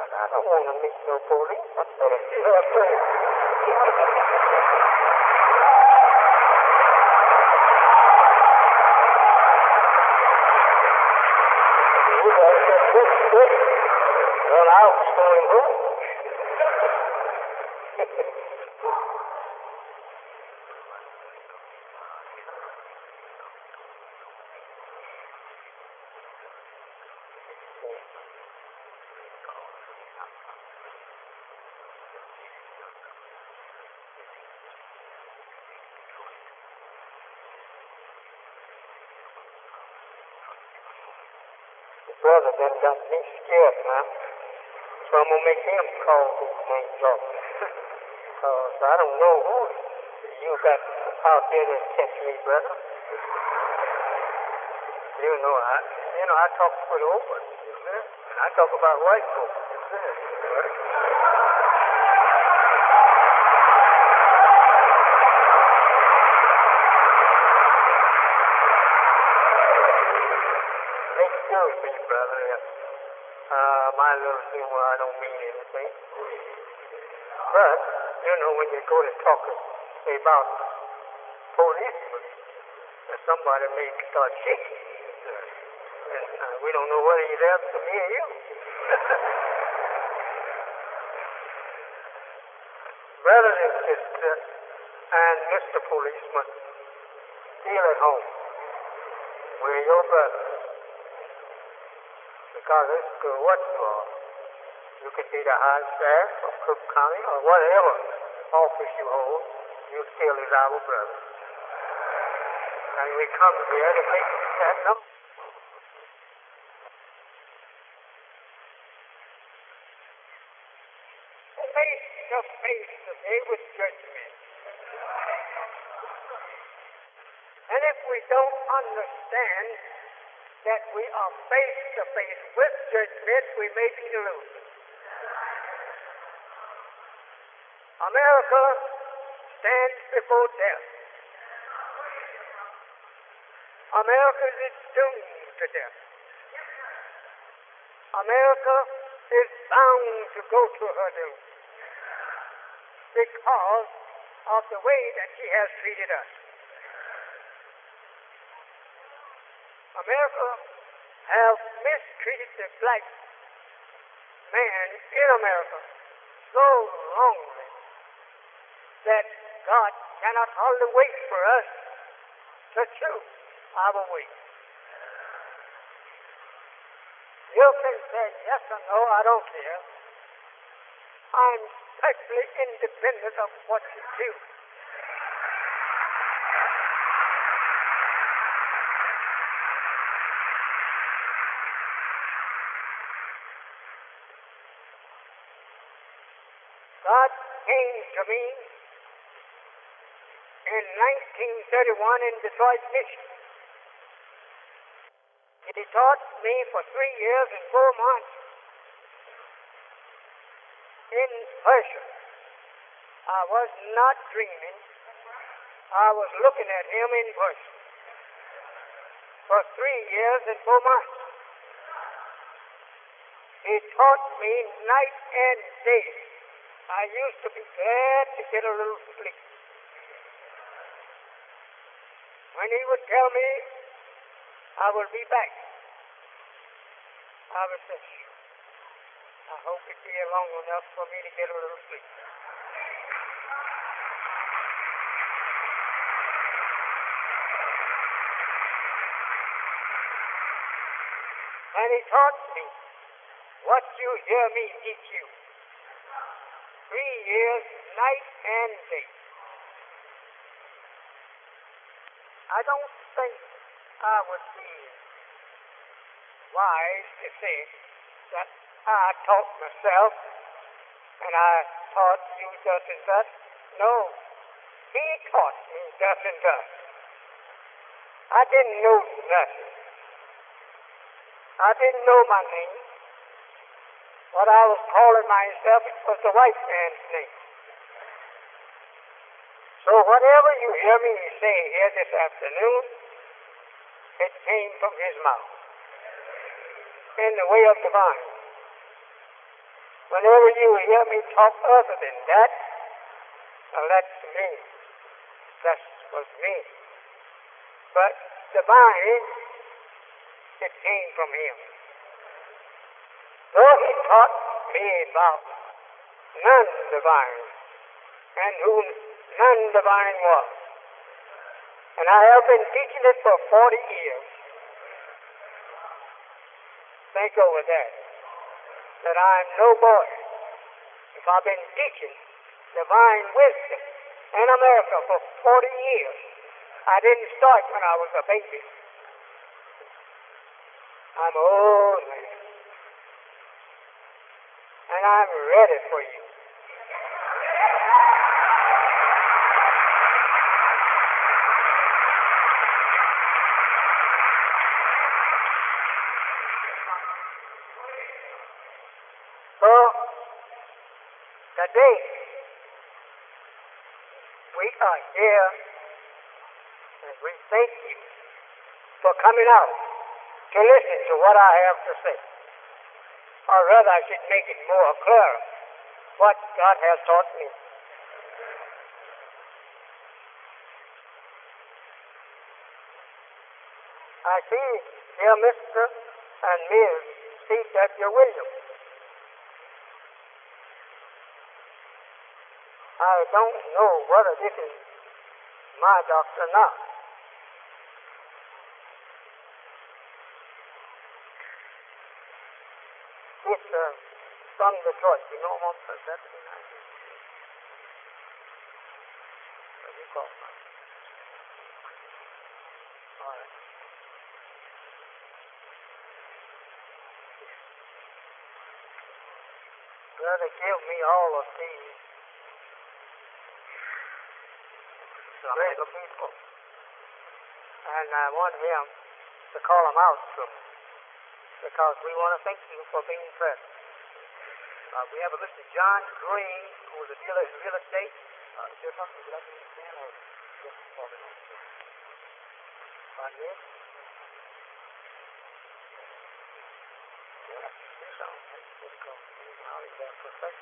I don't want to meet no police. I'm going to see her first. We better get this quick. Well, I was going home. Brother done got me scared now. So I'm going to make him call these names off. Because I don't know who you got out there that catch me, brother. I talk with open. And I talk about white folks. Excuse me, brother. My little humor, I don't mean anything. But, when you go to talk about policemen, somebody may start shaking. And we don't know whether he's after me or you. Brothers and sisters, and Mr. Policeman, feel at home. We're your brothers. Because it's good what you are. You can be the high sheriff of Cook County or whatever office you hold, you still is our brother. And we come here to make that number. Face today with judgment. And if we don't understand that we are face to face with judgment, we may be deluded. America stands before death. America is doomed to death. America is bound to go to her doom because of the way that she has treated us. America has mistreated the black man in America so wrongly that God cannot hardly wait for us to choose our way. You can say yes or no, I don't care. I'm totally independent of what you do. God came to me in 1931 in Detroit, Michigan. He taught me for 3 years and 4 months in person. I was not dreaming. I was looking at him in person for 3 years and 4 months. He taught me night and day. I used to be glad to get a little sleep. When he would tell me, I will be back, I would say, I hope it be long enough for me to get a little sleep. And he taught me what you hear me teach you. 3 years, night and day. I don't think I would be wise to say that I taught myself and I taught you thus and thus. No, he taught me thus and thus. I didn't know nothing. I didn't know my name. What I was calling myself was the white man's name. So whatever you hear me say here this afternoon, it came from his mouth in the way of divine. Whenever you hear me talk other than that, that's me. That was me. But divine, it came from him. Though he taught me about none divine, and who none divine was. And I have been teaching it for 40 years. Think over that. That I'm no boy. If I've been teaching divine wisdom in America for 40 years, I didn't start when I was a baby. I'm an old man. And I'm ready for you. So, today, we are here, and we thank you for coming out to listen to what I have to say. Or rather, I should make it more clear what God has taught me. I see dear Mr. and Ms. C.W. Williams. I don't know whether this is my doctor or not. It's from Detroit. You know what I'm saying? What do you call it? All right. Well, they give me all of these great people. And I want him to call them out to me, because we want to thank you for being present. We have a Mr. John Green, who is a dealer in real estate. Is there something you'd like me to stand or just for me? On this? Yeah, this on. That's difficult. Now he's got perfect.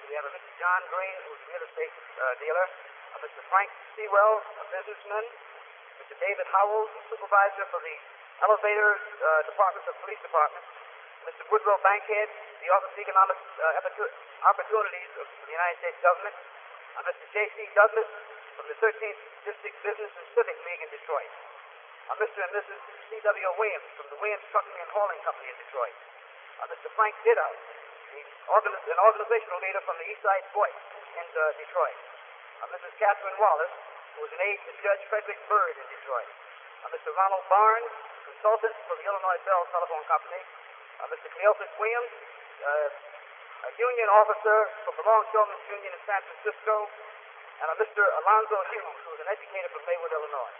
We have a Mr. John Green, who is a real estate dealer. Mr. Frank Sewell, a businessman. Mr. David Howells, supervisor for the elevator department of the police department. Mr. Woodrow Bankhead, the Office of Economic Opportunities of the United States government. Mr. J.C. Douglas from the 13th District Business and Civic League in Detroit. Mr. and Mrs. C.W. Williams from the Williams Trucking and Hauling Company in Detroit. Mr. Frank Dittow, an organizational leader from the East Side Voice in Detroit. Mrs. Catherine Wallace, who was an aide to Judge Frederick Byrd in Detroit. Mr. Ronald Barnes, consultant for the Illinois Bell Telephone Company. Mr. Cleophas Williams, a union officer for the Longshoremen's Union in San Francisco. And Mr. Alonzo Hughes, who was an educator from Maywood, Illinois.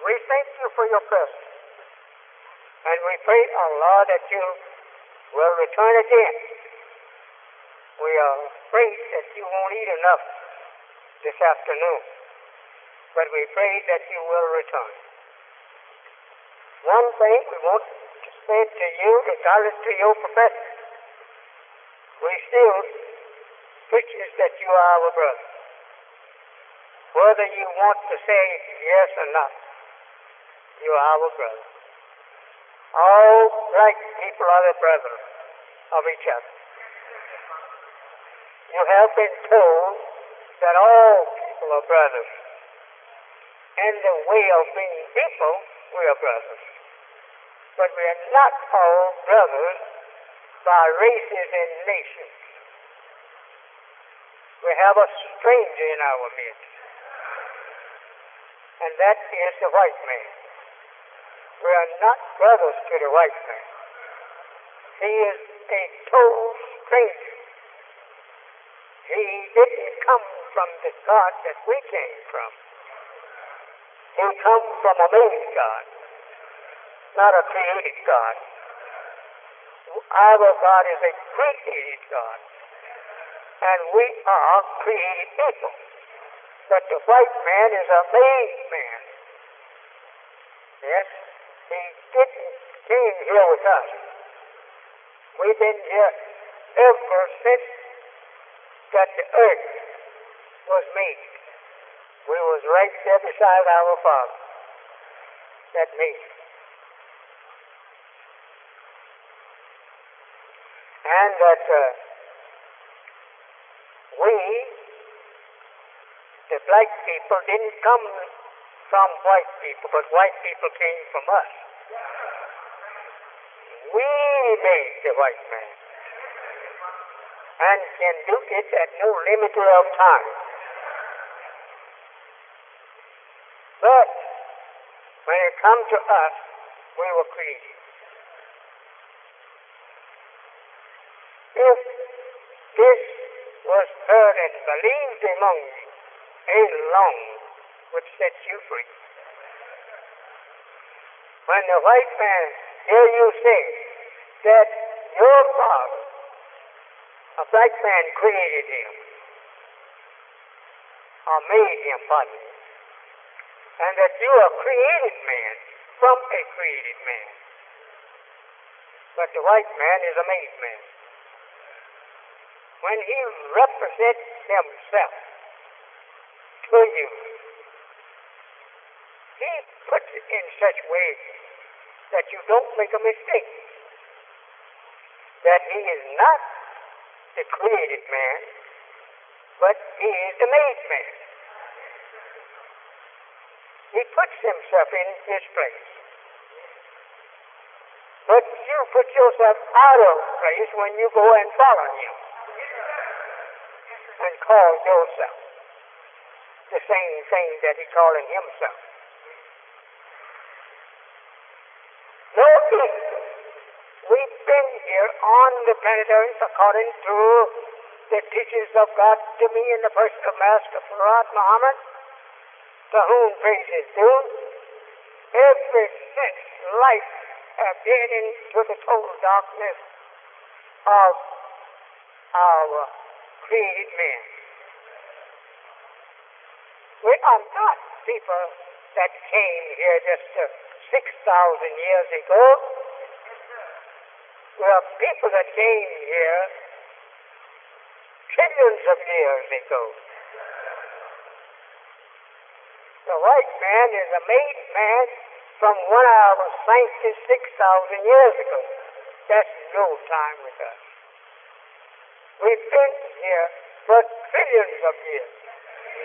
We thank you for your presence, and we pray, our Lord, that you will return again. We are afraid that you won't eat enough this afternoon, but we pray that you will return. One thing we want to say to you, regardless to your profession, we still preach is that you are our brother. Whether you want to say yes or not, you are our brother. All black people are the brethren of each other. You have been told that all people are brothers. In the way of being people, we are brothers. But we are not all brothers by races and nations. We have a stranger in our midst, and that is the white man. We are not brothers to the white man. He is a total stranger. He didn't come from the God that we came from. He comes from a made God, not a created God. Our God is a created God, and we are created people. But the white man is a made man. Yes, he didn't came here with us. We've been here ever since that the earth was made. We was right there beside our Father that made it. And that we, the black people, didn't come from white people, but white people came from us. We made the white man and can do it at no limit of time. But when it comes to us, we were created. If this was heard and believed among you, a law would set you free. When the white man hear you say that your father, a black man, created him, or made him, pardon, and that you are a created man from a created man, but the white man is a made man. When he represents himself to you, he puts it in such way that you don't make a mistake, that he is not the created man, but he is the made man. He puts himself in his place. But you put yourself out of place when you go and follow him and call yourself the same thing that he's calling himself. No, we've been here on the planet Earth according to the teachings of God to me in the person of Master Farad Muhammad, to whom praise is due, ever since life has been into the total darkness of our created man. We are not people that came here just 6,000 years ago. We are people that came here trillions of years ago. The white man is a made man from when I was sanctioned 6,000 years ago. That's no time with us. We've been here for trillions of years.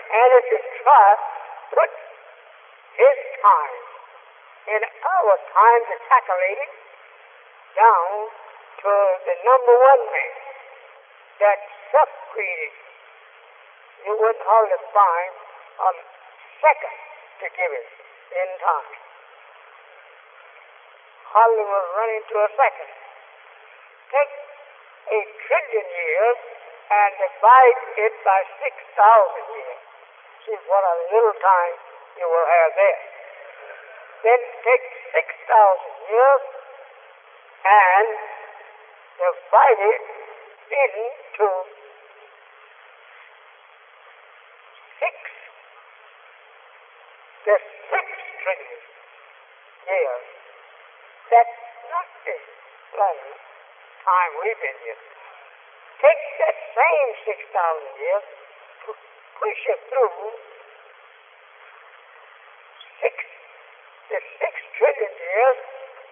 And if you try to put his time and our time to calculate it down to the number one man that self-created, you wouldn't hardly find a second to give it in time. Hardly will run into a second. Take 1,000,000,000,000 years and divide it by 6,000 years. See what a little time you will have there. Then take 6,000 years and divide it into 6. The 6 trillion years. That's not a long time we've been here. Take that same 6,000 years, push it through the 6 trillion years,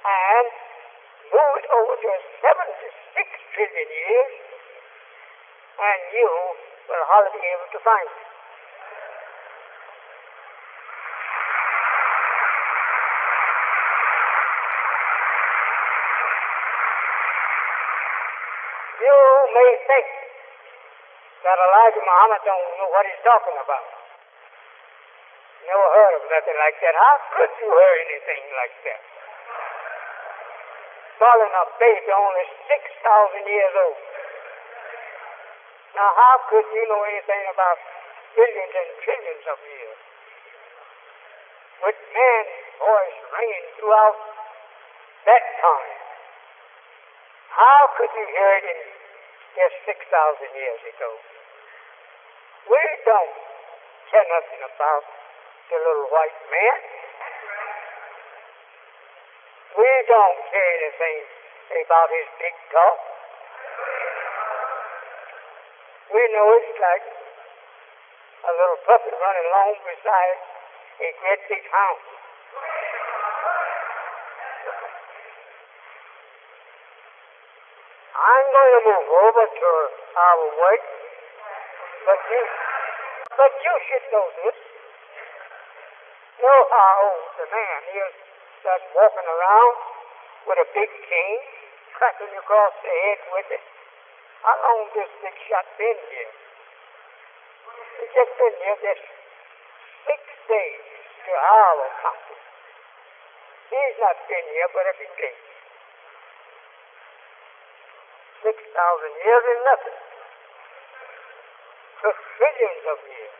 and move it over to 76 trillion years, and you will hardly be able to find it. You may think that Elijah Muhammad don't know what he's talking about. Never heard of nothing like that. How could you hear anything like that? Calling a baby only 6,000 years old. Now, how could you know anything about billions and trillions of years? With man's voice ringing throughout that time, how could you hear it in just 6,000 years ago? We don't care nothing about the little white man. We don't care anything about his big talk. We know it's like a little puppy running along beside a great big hound. I'm going to move over to our work, but you should know this. Know how old the man is that's walking around with a big cane, cracking across the head with it. How long this big shot been here? He's just been here just 6 days to our country. He's not been here but a few days. 6,000 years is nothing. To trillions of years.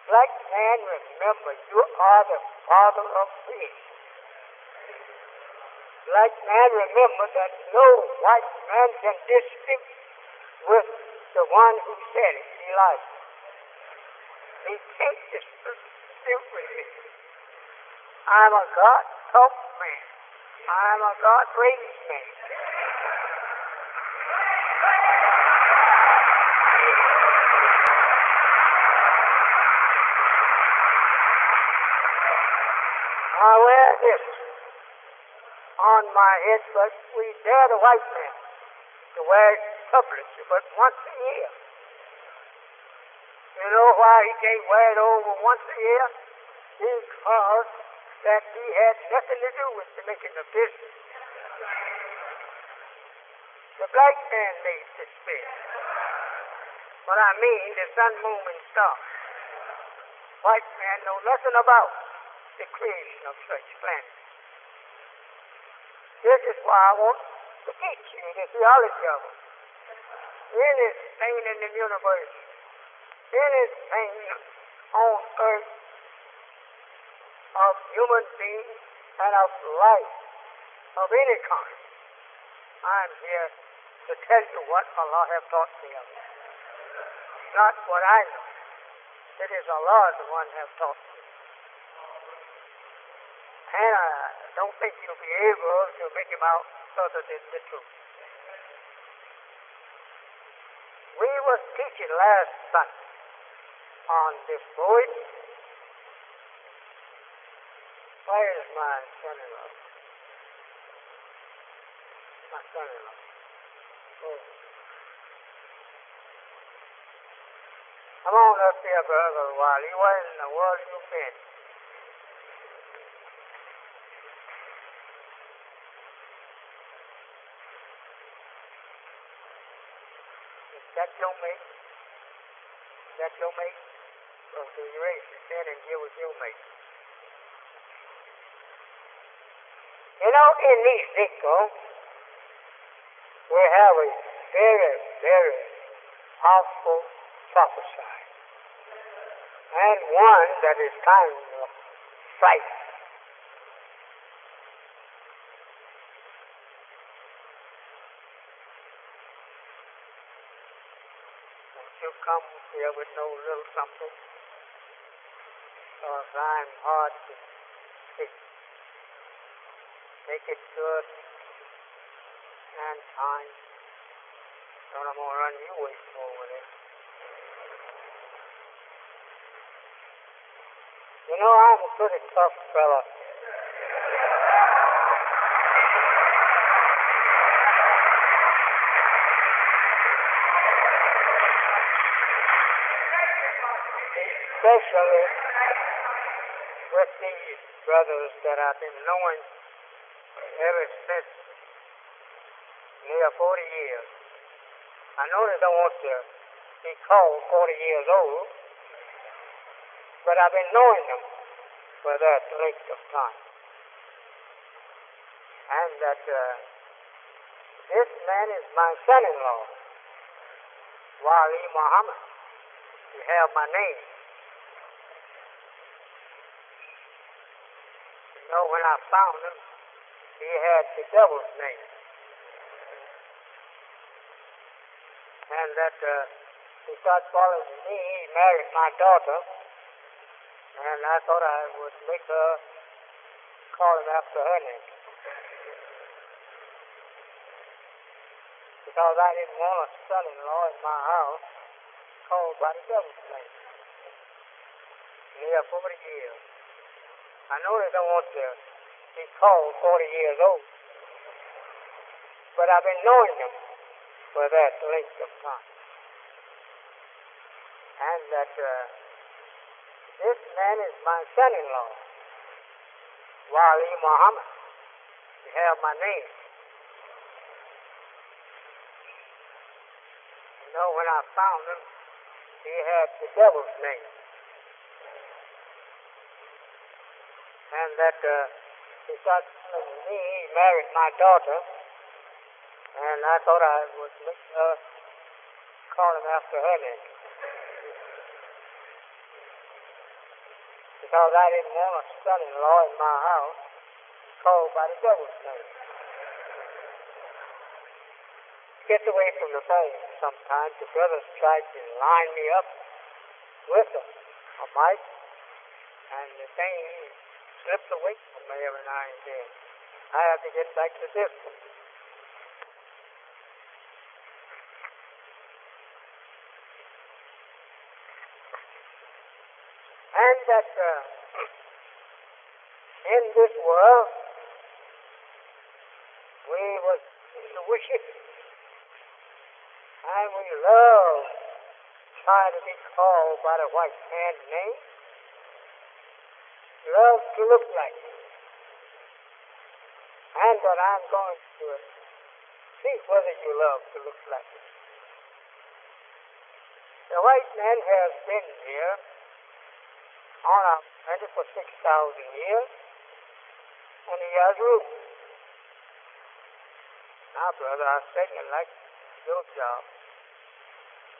Black man, remember, you are the father of creation. Black man, remember that no white man can dispute with the one who said it, Elijah. He can't dispute with me. I'm a God-talk man. I'm a God-praised man. I wear this on my head, but we dare the white man to wear it publicly, but once a year. You know why he can't wear it over once a year? Because that he had nothing to do with the making of business. The black man made this bed. But I mean the sun, moon, and stars. White man know nothing about the creation of such planets. This is why I want to teach you the theology of them. Anything in the universe, anything on earth of human beings and of life of any kind, I'm here to tell you what Allah has taught me of it. Not what I know. It is Allah the one has taught me. And I don't think you'll be able to make him out other than the truth. We were teaching last Sunday on this poet. Where is my son-in-law? My son-in-law. Oh. Come on up here, brother, while you were in the world you've been. Is that your mate? Is that your mate? Well, so you raise your hand and here with your mate. You know, in Ezekiel, we have a very, very powerful prophecy. And one that is kind of frightening. Don't you come here with no little something, because I'm hard to speak. Make it good and kind. Don't I'm going to run you away from over there. You know, I'm a pretty tough fella. Especially with these brothers that I've been knowing ever since near 40 years. I know they don't want to be called 40 years old, but I've been knowing them for that length of time. And that this man is my son-in-law. Wali Muhammad. You have my name. You know, when I found him, he had the devil's name. And that he started calling me. He married my daughter, and I thought I would make her call him after her name. Because I didn't want a son-in-law in my house called by the devil's name. Here 40 years. I know they don't want to be called 40 years old, but I've been knowing them for that length of time. And that this man is my son-in-law, Wali Muhammad. You have my name. You know, when I found him, he had the devil's name. And that he started telling me. He married my daughter, and I thought I would make her call him after her name. Because I didn't want a son-in-law in my house called by the devil's name. Gets away from the phone sometimes. The brothers try to line me up with a mic, and the thing slips away from me every now and then. I have to get back to this one. And that in this world, we was to worship, and we love trying to be called by the white man's name. Love to look like it. And that I'm going to see whether you love to look like it. The white man has been here on our planet for 6,000 years, and he has ruled. Now, brother, I certainly like your job.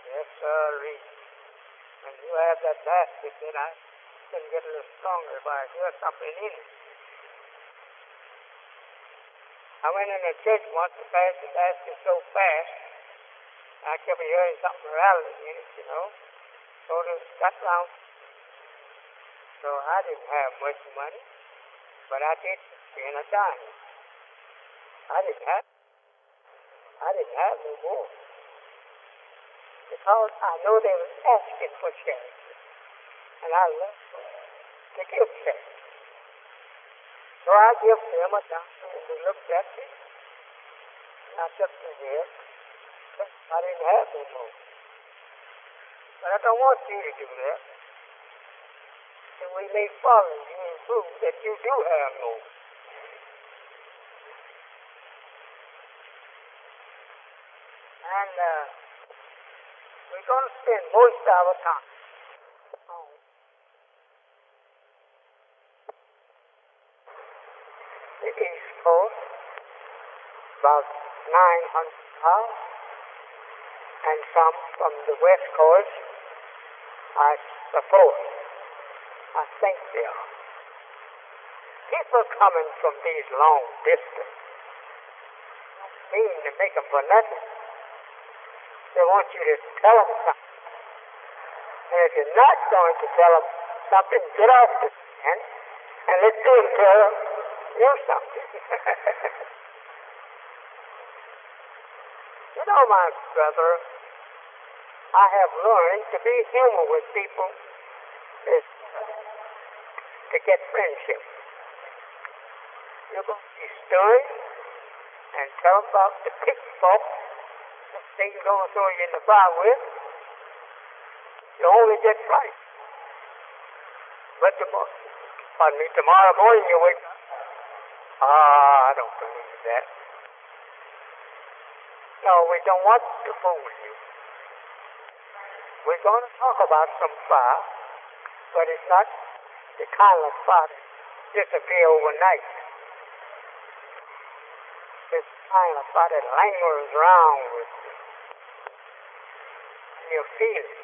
Yes, sir. And you have that basket, then I can get a little stronger if I hear something in it. I went in a church once to pass the basket so fast, I kept hearing something rattling in it, you know. So it got down. So I didn't have much money, but I did spend a dime. I didn't have no more. Because I know they were asking for charity. And I love to give charity. So I give them a dime, and they looked at me. And I took the head. I didn't have no more. But I don't want you to do that. And we may follow you and prove that you do have more. And we're going to spend most of our time on the East Coast, about 900 miles, and some from the West Coast, I suppose. I think they are. People coming from these long distances mean to make them for nothing. They want you to tell them something. And if you're not going to tell them something, get off the stand and let them tell you something. You know, my brother, I have learned to be human with people is to get friendship. You're going to be stern and tell them about the pitfalls that things going to throw you in the fire with. You only get fright. But tomorrow morning you wake up. I don't believe that. No, we don't want to fool you. We're going to talk about some fire, but it's not the kind of fire that disappear overnight. It's the kind of fire that lingers around with you. you feel it.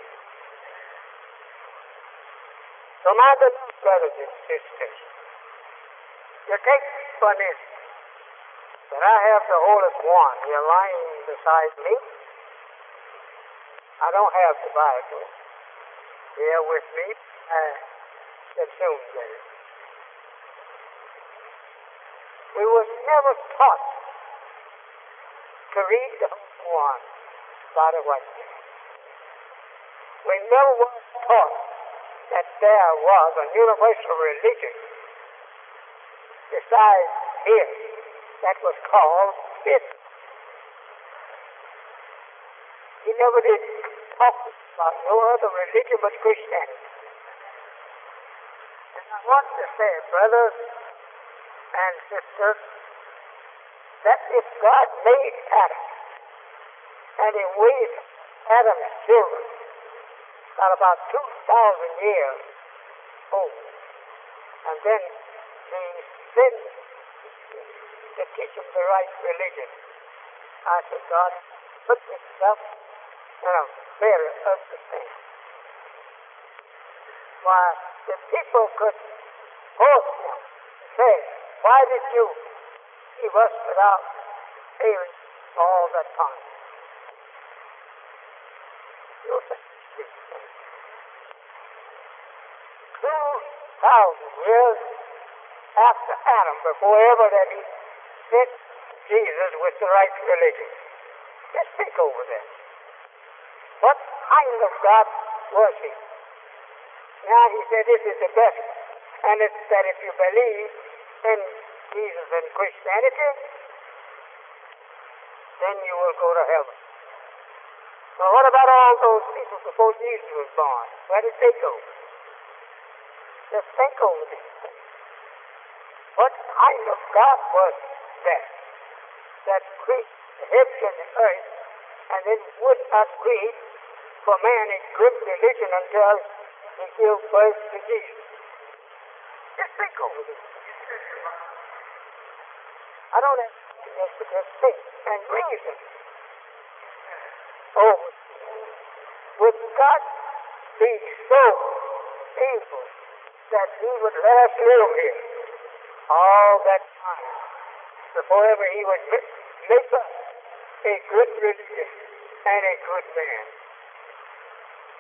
So my beloved brothers and sisters, you take for instance that I have the oldest one here lying beside me. I don't have the Bible here with me. I shall soon get it. We was never taught to read the whole one by the white man. We never was taught that there was a universal religion besides his that was called Islam. He never did talk about no other religion but Christianity. And I want to say, brothers and sisters, that if God made Adam, and he raised Adam's children got about 2,000 years old, and then he sent to teach them the right religion, I said, God put himself in a very ugly thing. Why, the people could force him to say, why did you leave us without hearing all that time? You think 2,000 years after Adam, before ever that he sent Jesus with the right religion. Just think over that. What kind of God was he? Now he said this is the best, and it's that if you believe in Jesus and Christianity, then you will go to heaven. Well, what about all those people before Jesus was born? Where did they go? Just think over these things. What kind of God was that? That created the heavens and the earth, and then would not create for man a good religion until he gave birth to Jesus. Just think over this. I don't have to just think and reason. Oh, would God be so evil that he would let us live here all that time before ever he would make us a good religion and a good man?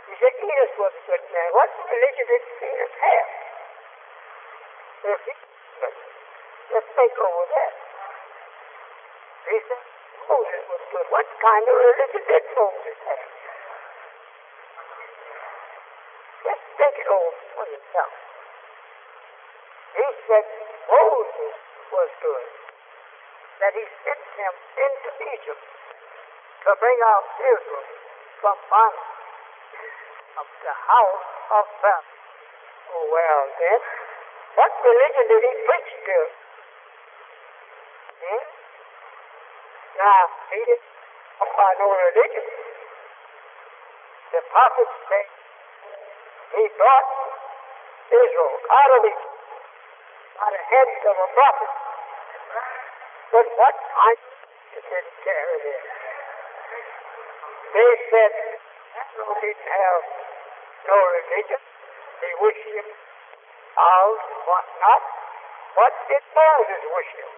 He said Enos was a good man. What religion did Enos have? If he just think over that. He said Moses was good. What kind of religion did Moses have? Just think it over for yourself. He said Moses was good, that he sent him into Egypt to bring out Israel from bondage of the house of Pharaoh. Oh, well, then, what religion did he preach to? Now, he didn't talk about no religion. The prophet said he brought Israel out of Egypt by the hands of a prophet. But what kind did he carry there? They said Pharaoh didn't have no religion. He worshipped cows and whatnot. What did Moses worship?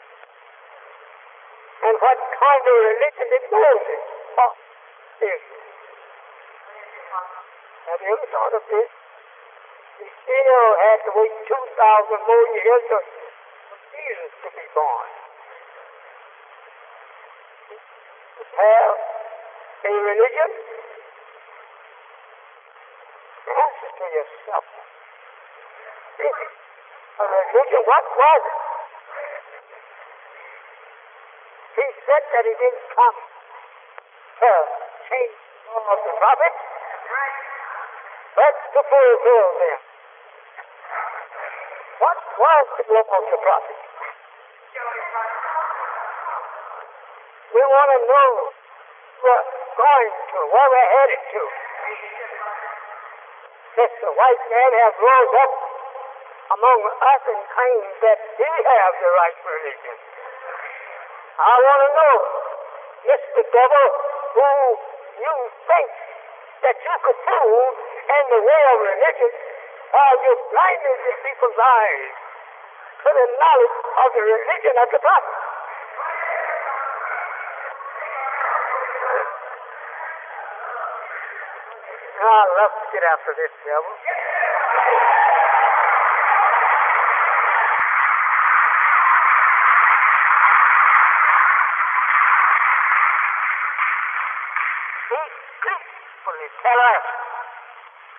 And what kind of religion did Moses taught Israel? Have you ever thought of this? He still had to wait 2,000 more years for Jesus to be born. Have a religion? Answer to yourself. A religion, what was it? He said that he didn't come to change the law of the prophet, but to fulfill them. What was the law of the prophet? We want to know where we're going to, where we're headed to. Since the white man has rose up among us and claims that he has the right religion, I want to know, Mr. Devil, who you think that you could prove in the way of religion, you blinded the people's eyes to the knowledge of the religion of the prophet. I love to get after this devil. He peacefully tell us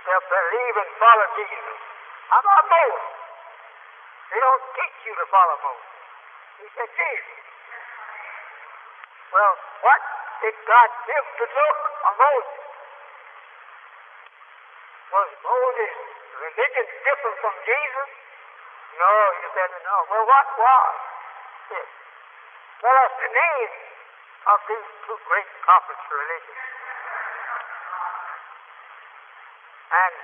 to believe and follow Jesus. How about Moses? They don't teach you to follow Moses. He said Jesus. Well, what did God give to look on Moses? Was Moses' religion different from Jesus? No, you said no. Well, what was? Yes. Tell us the name of these two great prophets' religions. And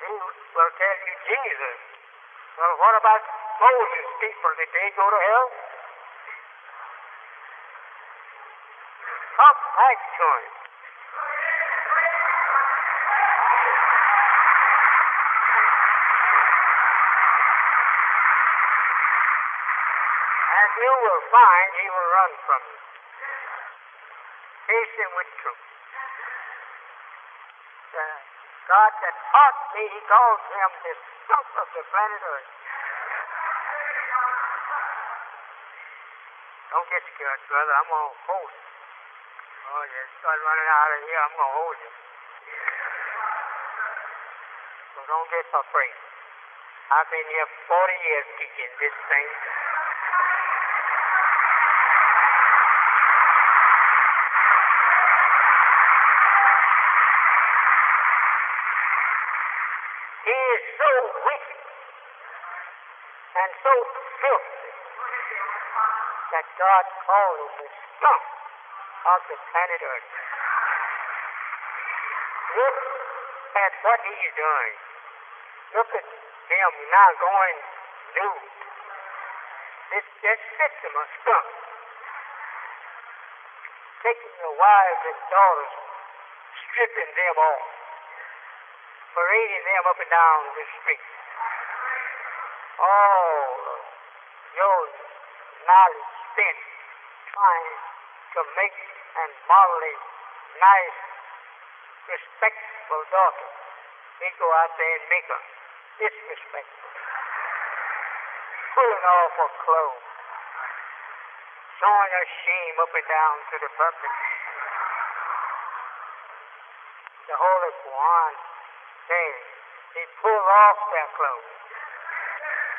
he will tell you Jesus. Well, what about Moses' people? Did they go to hell? Come back to him. And you will find he will run from you. Face him with truth. God that taught me, he calls him the skunk of the planet Earth. Don't get scared, brother. I'm going to hold you. Oh, you start running out of here, I'm going to hold you. So don't get afraid. I've been here 40 years teaching this thing. He is so wicked and so filthy that God called him the skunk of the planet Earth. Look at what he's doing. Look at him now going nude. This system of skunk. Taking the wives and daughters, stripping them off, parading them up and down the street. All your knowledge spent trying to make and model a nice, respectful daughter. They go out there and make her disrespectful. Pulling off her clothes. Showing her shame up and down to the public. The Holy Quran says they pull off their clothes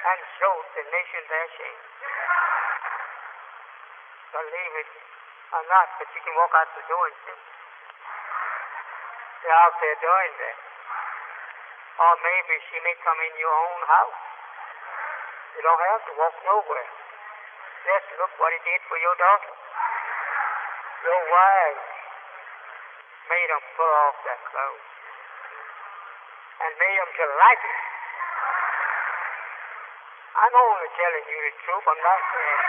and show the nation their shame. Believe it or not, but you can walk out the door and see. They're out there doing that. Or maybe she may come in your own house. You don't have to walk nowhere. Just look what he did for your daughter. Your wives made them pull off their clothes and made them to like it. I'm only telling you the truth. I'm not saying.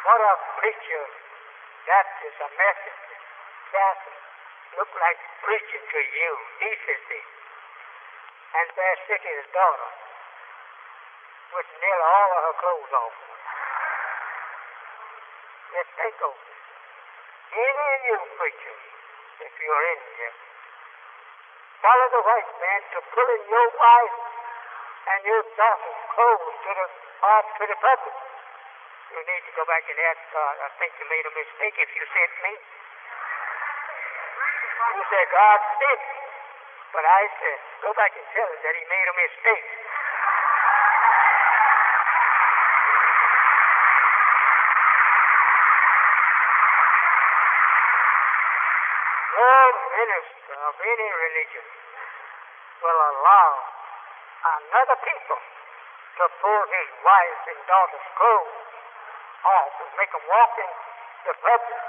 What a preacher that is, a message. Catholic look like preaching to you decency. And there sitting his daughter with nearly all of her clothes off. Just think of it. Any of you preachers, if you're in here, follow the white man to pulling your wife and your daughter's clothes to the public. You need to go back and ask God. I think you made a mistake if you sent me. You said God sent me. But I said, go back and tell him that he made a mistake. No minister of any religion will allow another people to pull his wife and daughter's clothes off and make them walk in the public.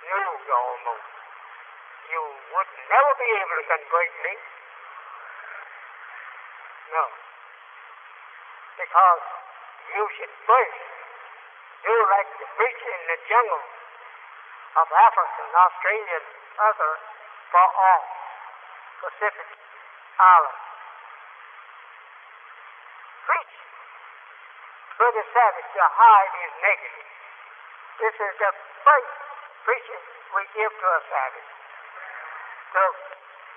Nude almost. You would never be able to convert me. No. because you should first do like the preacher in the jungle of Africa and Australia and other for all Pacific Islands. Preach for the savage to hide his nakedness. This is the first preaching we give to a savage, to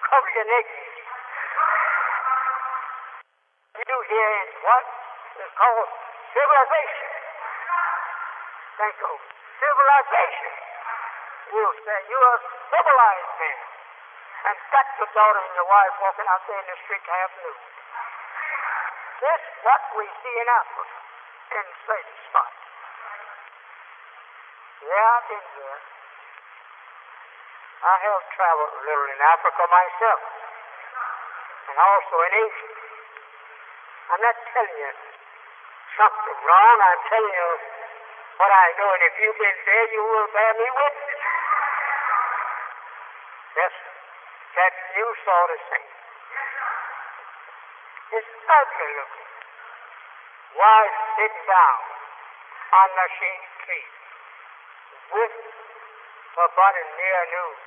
cover your nakedness. You hear in what is called civilization. Think of civilization. You say you're a civilized man, and got your daughter and your wife walking out there in the street half nude. This is what we see in Africa, in certain spots. Yeah, I've been there. I have traveled a little in Africa myself, and also in Asia. I'm not telling you something wrong. I'm telling you what I know, and if you've been there, you will bear me witness. Yes, that you saw the same. It's ugly looking. Why sit down on the shade tree with a body near nude,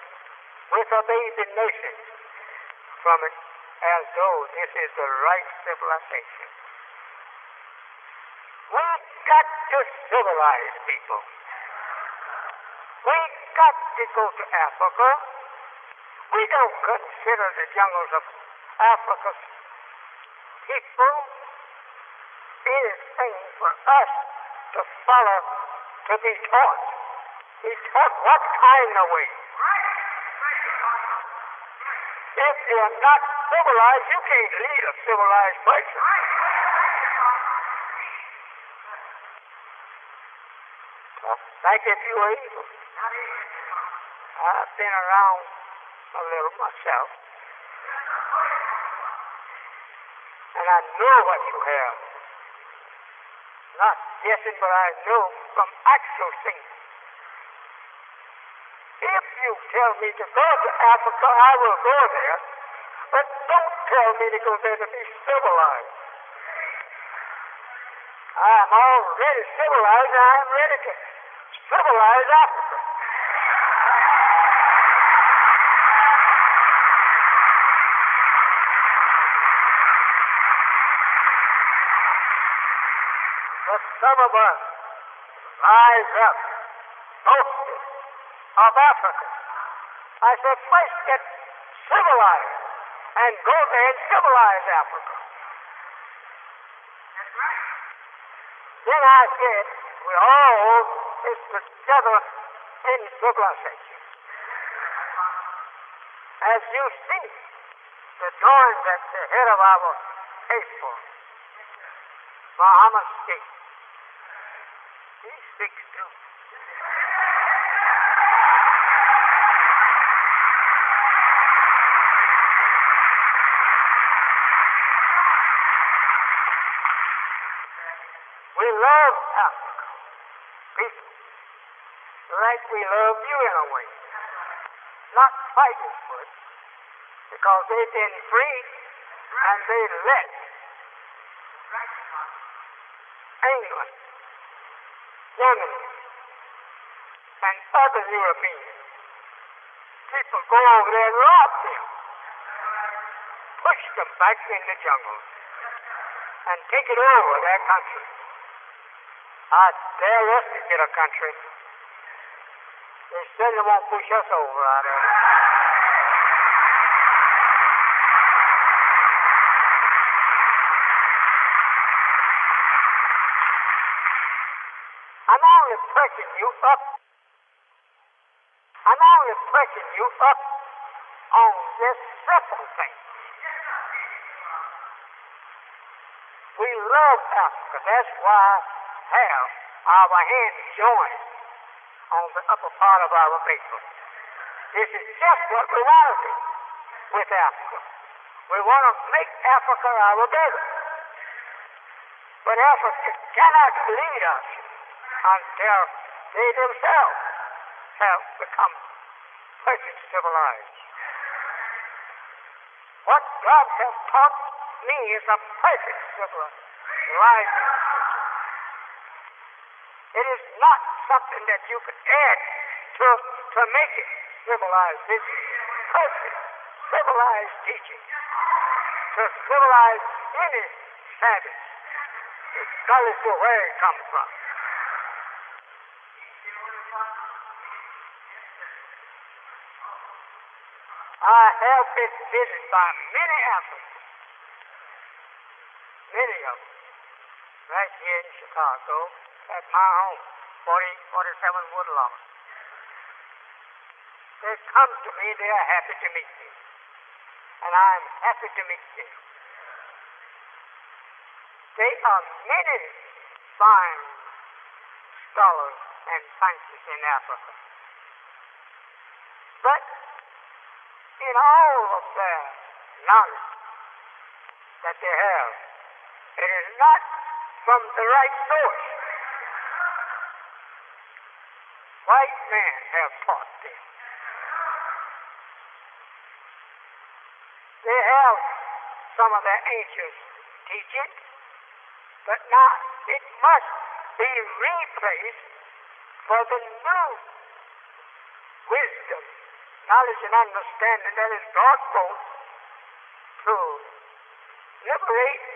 with a baby nursing from it, as though this is the right civilization? We've got to civilize people. We've got to go to Africa. We don't consider the jungles of Africa's people anything for us to follow, to be taught. Be taught what kind of way? If you're not civilized, you can't lead a civilized person. Like if you were evil. I've been around a little myself, and I know what you have. Not guessing, but I know from actual things. If you tell me to go to Africa, I will go there, but don't tell me to go there to be civilized. I am already civilized, and I am ready to civilize Africa. But some of us rise up, boasting of Africa. I said, first get civilized and go there and civilize Africa. Then I said, we all is together in civilization. As you see, the drawings at the head of our table, Muhammad speaks. He speaks too. We love Africa, people, like we love you in a way. Not fighting for it, because they've been free and they let England, Germany, and other European people go over there and rob them, push them back in the jungle, and take it over their country. I dare us to get a country. They certainly won't push us over out there. I'm only pressing you up. I'm only pressing you up on this simple thing. We love Africa. That's why I have our hands joined on the upper part of our paper. This is just what we want to do with Africa. We want to make Africa our better. But Africa cannot lead us until they themselves have become perfect civilized. What God has taught me is a perfect civilization. rising. It is not something that you could add to make it civilized. It's perfect, civilized teaching. To civilize any savage, regardless of where it comes from. I have been visited by many Africans, many of them, right here in Chicago, at my home, 4047 Woodlawn. They come to me, they are happy to meet me, and I'm happy to meet them. There are many fine scholars and scientists in Africa, but in all of their knowledge that they have, it is not from the right source. White men have taught them. They have some of their ancient teachings, but now it must be replaced for the new wisdom, knowledge, and understanding that is brought forth to liberate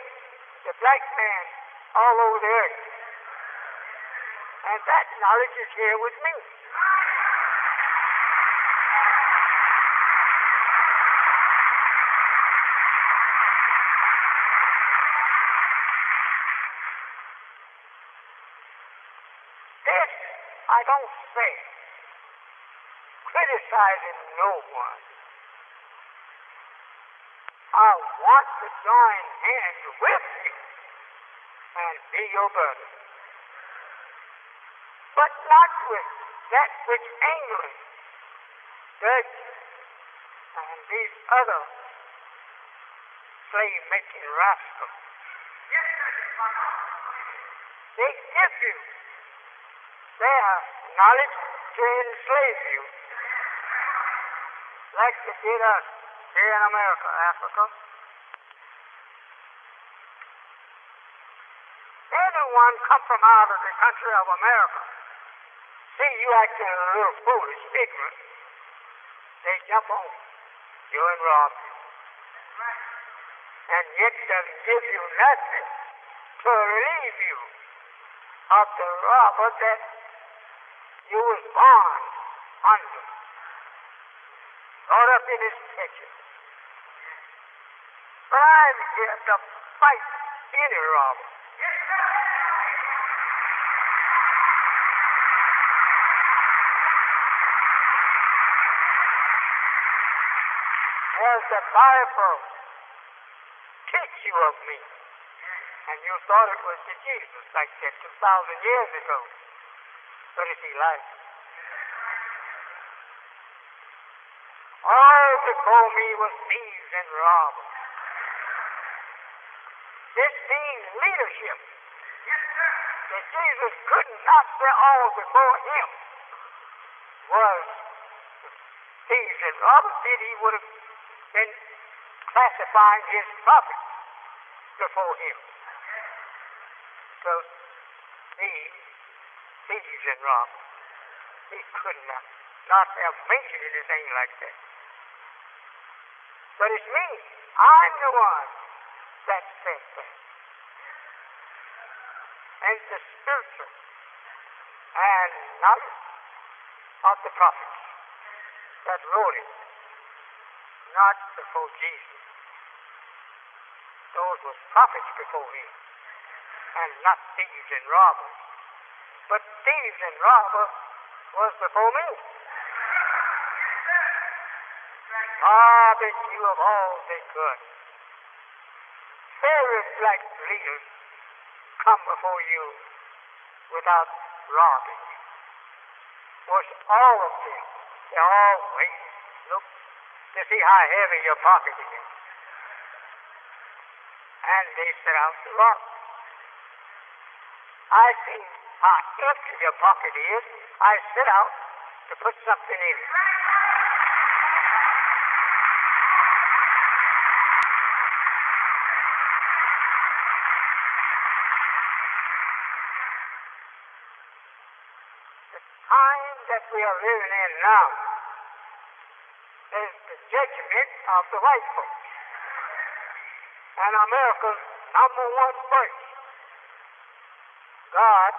the black man all over the earth. And that knowledge is here with me. This I don't say criticizing no one. I want to join hands with you and be your brother. But not with that which England, Dutch, and these other slave-making rascals. They give you their knowledge to enslave you, like they did us here in America, Africa. Anyone come from out of the country of America, see you acting a little foolish, ignorant, they jump on you and rob you. And yet they'll give you nothing to relieve you of the robber that you was born under, brought up in his kitchen. But I'm here to fight any robber. As the Bible teach you of me, and you thought it was to Jesus, like that 2,000 years ago. But is he like? All before me was thieves and robbers. This being leadership, that Jesus could not say all before him was thieves and robbers, then he would have been classifying his prophets before him. So, thieves and robbers. He could not have mentioned anything like that. But it's me. I'm the one that said that. And the spiritual and knowledge of the prophets that wrote it, not before Jesus. Those were prophets before him, and not thieves and robbers. But thieves and robbers was before me. Robbing you of all they could. Very black leaders come before you without robbing you. Was all of them. They all wait, look to see how heavy your pocket is. And they set out to rob. I see how empty your pocket is. I set out to put something in it. The time that we are living in now is the judgment of the white folks. And America's number one verse. God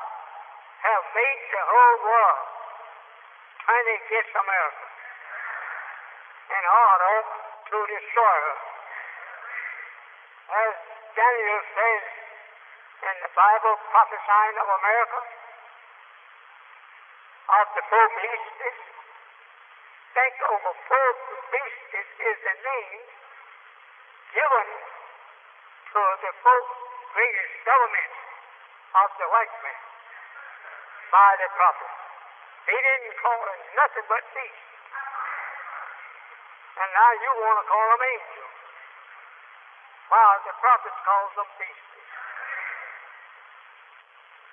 have made the whole world turn against America in order to destroy her. As Daniel says in the Bible prophesying of America, of the four beasts, think over four beasts is the name given to the four greatest governments of the white man by the prophet. He didn't call them nothing but beasts. And now you want to call them angels, while the prophet calls them beasts.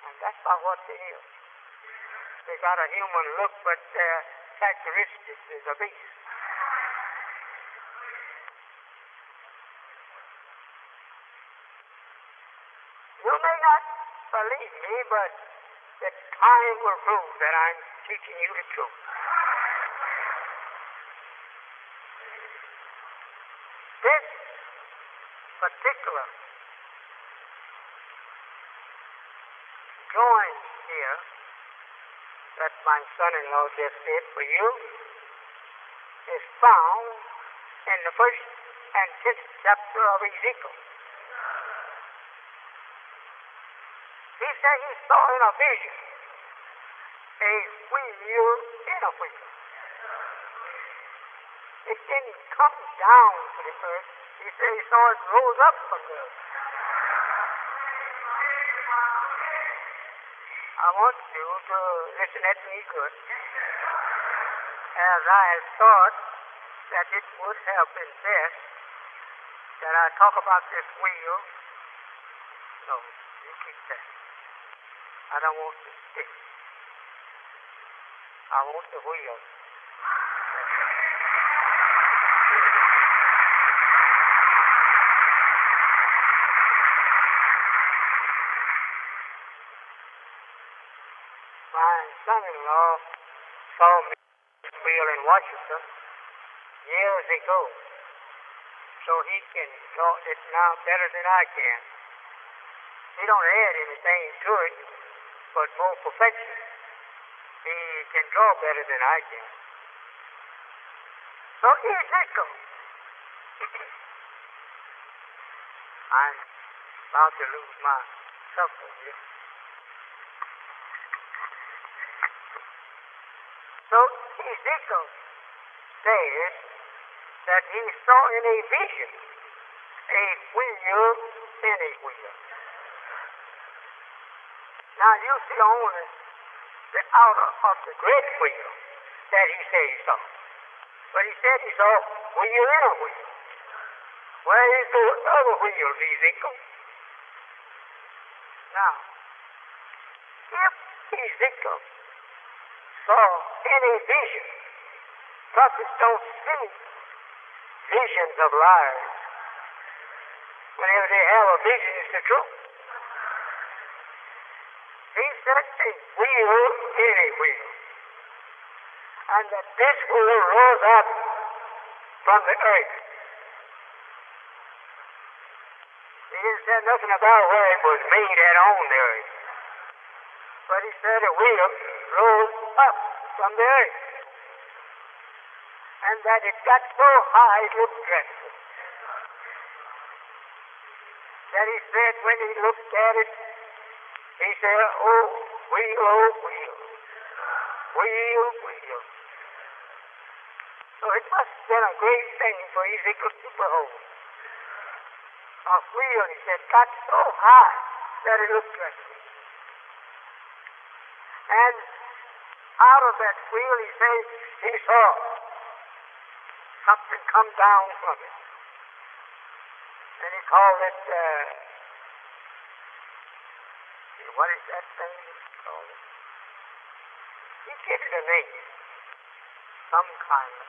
And that's not what they is. They got a human look, but their characteristics is a beast. You may not believe me, but the time will prove that I'm teaching you the truth. This particular drawing here that my son-in-law just did for you is found in the 1st and 10th chapter of Ezekiel. He said he saw in a vision a wheel in a wheel. It didn't come down to the earth. He said he saw it rose up from the earth. I want you to listen at me good, as I have thought that it would have been best that I talk about this wheel. No, you keep that. I don't want the stick. I want the wheel. My son-in-law saw me wheel in Washington years ago, so he can draw it now better than I can. He don't add anything to it, but more perfection. He can draw better than I can. So Ezekiel, I'm about to lose my substance here. So Ezekiel says that he saw in a vision a wheel in a wheel. Now you see only the outer of the great wheel that he said he saw. But he said he saw wheel in a wheel. Where is the other wheels, Ezekiel? Now, if Ezekiel saw any vision, prophets don't see visions of liars. Whenever they have a vision, it's the truth. He said a wheel in a wheel, and that this wheel rose up from the earth. He didn't say nothing about where it was made at on the earth, but he said a wheel rose up from the earth, and that it got so high it looked dreadful. That he said when he looked at it, he said, oh, wheel, wheel, wheel, wheel. So it must have been a great thing for Ezekiel to behold. A wheel, he said, got so high that it looked dreadful. And out of that wheel, he said, he saw something come down from it. And he called it, what is that thing called? He gave it a name. Some kind of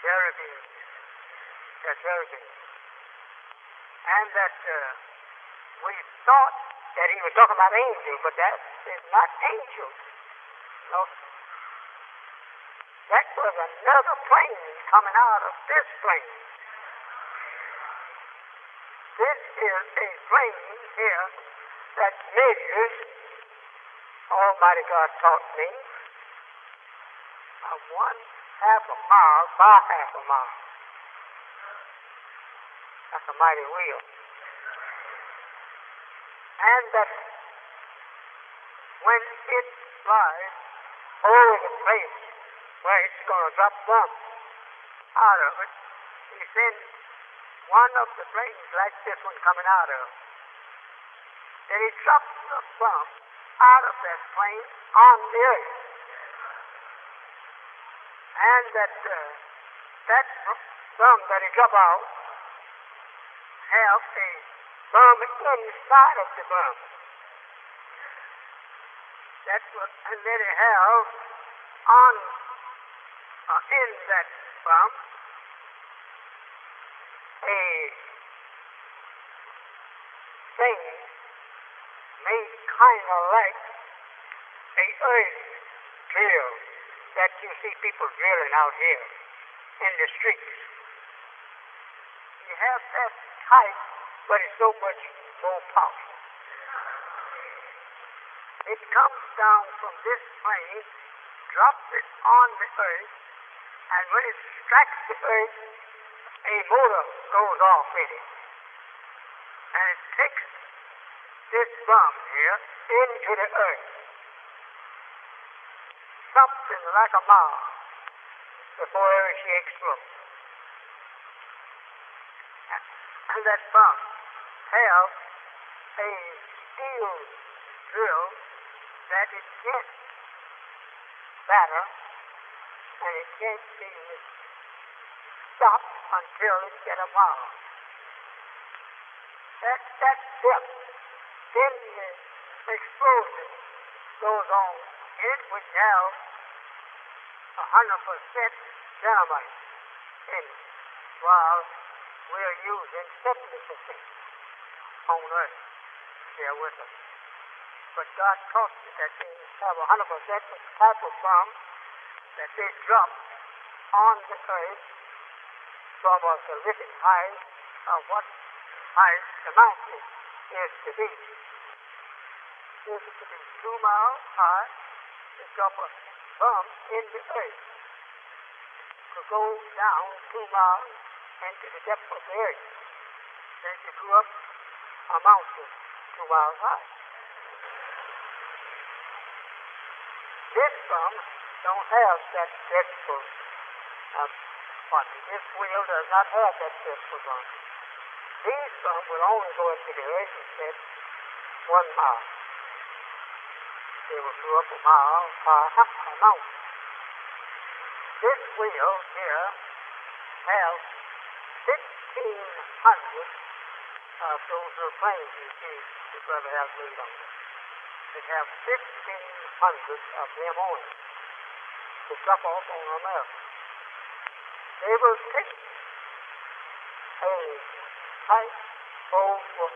cherubim. Yeah, cherubim. And that we thought that he was talking about angels, but that is not angels. No. That was another plane coming out of this plane. This is a plane here that measures, Almighty God taught me, 1/2 a mile by 1/2 a mile. That's a mighty wheel. And that when it flies over the place where it's going to drop bombs out of it, he sends one of the planes like this one coming out of. Then he drops the bomb out of that plane on the earth. And that bomb that he dropped out have a bomb inside of the bomb. And then it have on in that bomb a thing made kind of like a earth drill that you see people drilling out here in the streets. You have that type, but it's so much more powerful. It comes down from this plane, drops it on the earth, and when it strikes the earth, a motor goes off in it. And it takes this bomb here into the earth. Something like a mile before she explodes. And that bomb has a steel drill that it can't batter and it can't be stopped until it gets a mile. That depth in the explosion goes on in it, which has 100% dynamite in it, while we're using 70% on earth here with us. But God taught me that they have 100% of the type of bomb that they drop on the earth from a terrific height of what height the mountain is to be. If it to be 2 miles high, they drop a bomb in the earth to go down 2 miles into the depth of the earth. Then you go up a mountain 2 miles high. This bomb don't have that dreadful quantity. This wheel does not have that dreadful bomb. These bombs will only go into the earth instead 1 mile. They will go up a mile high a mountain. This wheel here has 1,500 of those little planes you see the brother has laid on them. They have 1,500 of them on it to drop off on America. They will take a type over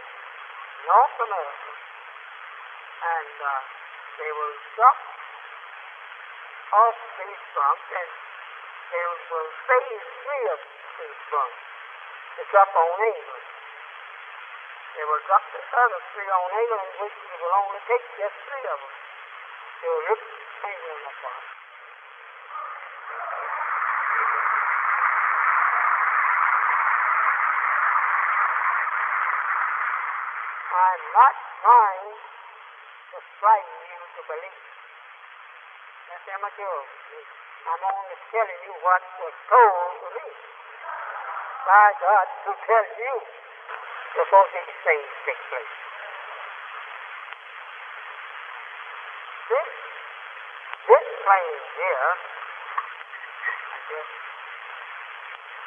North America and they will drop off these bombs and they will phase 3 of these bombs to drop on England. They will drop the other 3 on England, which you will only take just 3 of them. They will rip England apart. I'm not trying to frighten you to believe. That's immature. I'm only telling you what was told to me by God to tell you before these things take place. This plane here,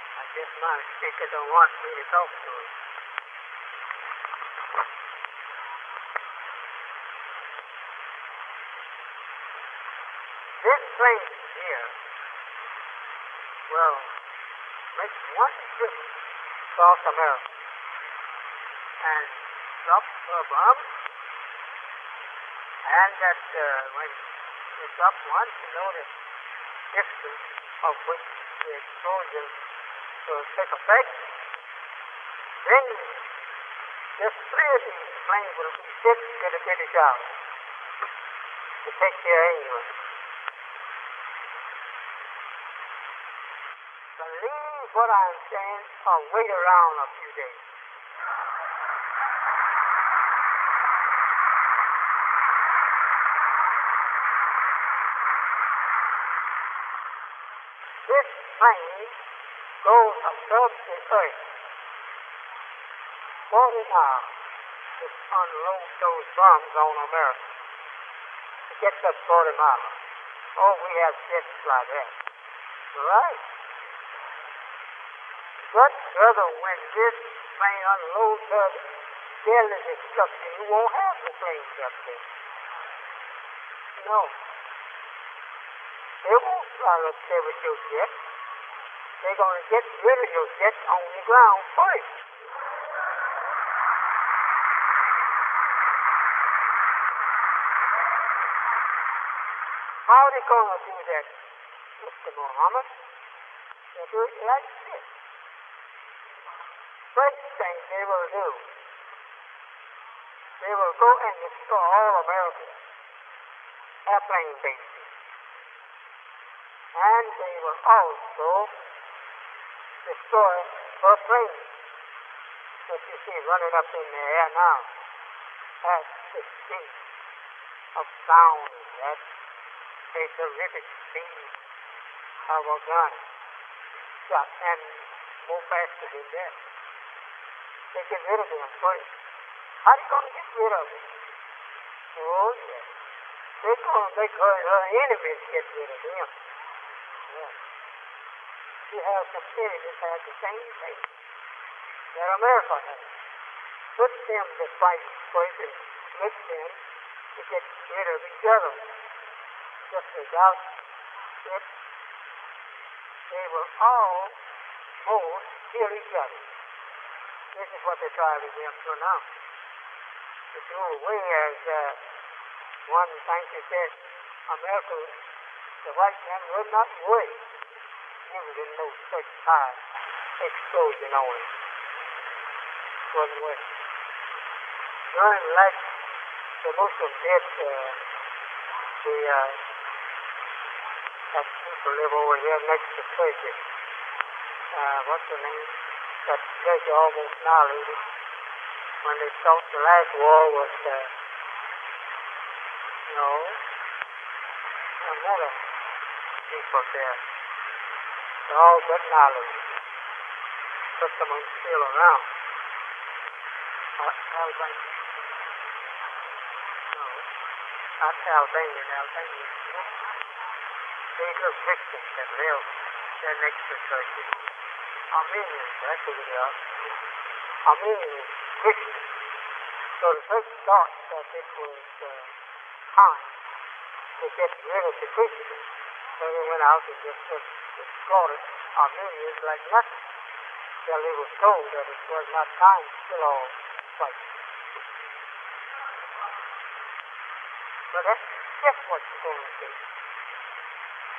I guess my speaker don't want me to talk to it. This plane here will make 1 trip across America and drop a bomb And that when it's up once, you know the distance of which the explosion will take effect, then the spreading flame will be set to the British Army to take care of England. Believe what I'm saying or wait around a few days. This plane goes above the earth 40 miles to unload those bombs on America. It gets up 40 miles. Oh, we have jets like that. All right? But, brother, when this plane unloads her deadly destruction, you won't have the planes up there. No. They won't fly up there with your jets. They're going to get rid of your jets on the ground first. How are they going to do that, Mr. Muhammad? They'll do it like this. First thing they will do, they will go and destroy all American airplane bases. And they will also destroy her planes that you see running up in the air now at the speed of sound. That's a terrific speed of a gun. Shot and more faster than that. They get rid of them first. How are you going to get rid of them? Oh, yeah. They're going to make her enemies get rid of them. Yeah. She has some enemies that have the same thing that America has. Put them to fight first and make them to get rid of each other. Just without it, they will almost kill each other. This is what they try to do up to now. To do away as one thinker said, America, the white man would not worry. Never did no such high explosion on it. Wasn't worth it. Knowing like the Muslim did, that people live over here next to Turkey. What's the name? That Turkey almost annihilated when they thought the last war was, another people there. They all got annihilated. But someone's still around. Albania. No, not Albania. Albania. These are Christians that live there next to Turkey. Armenians, that's who they are. Armenians, Christians. So the Turks thought that it was time to get rid of the Christians. So they went out and just slaughtered Armenians like nothing. Till they were told that it was not time to kill all fight. But that's just what you're going to do.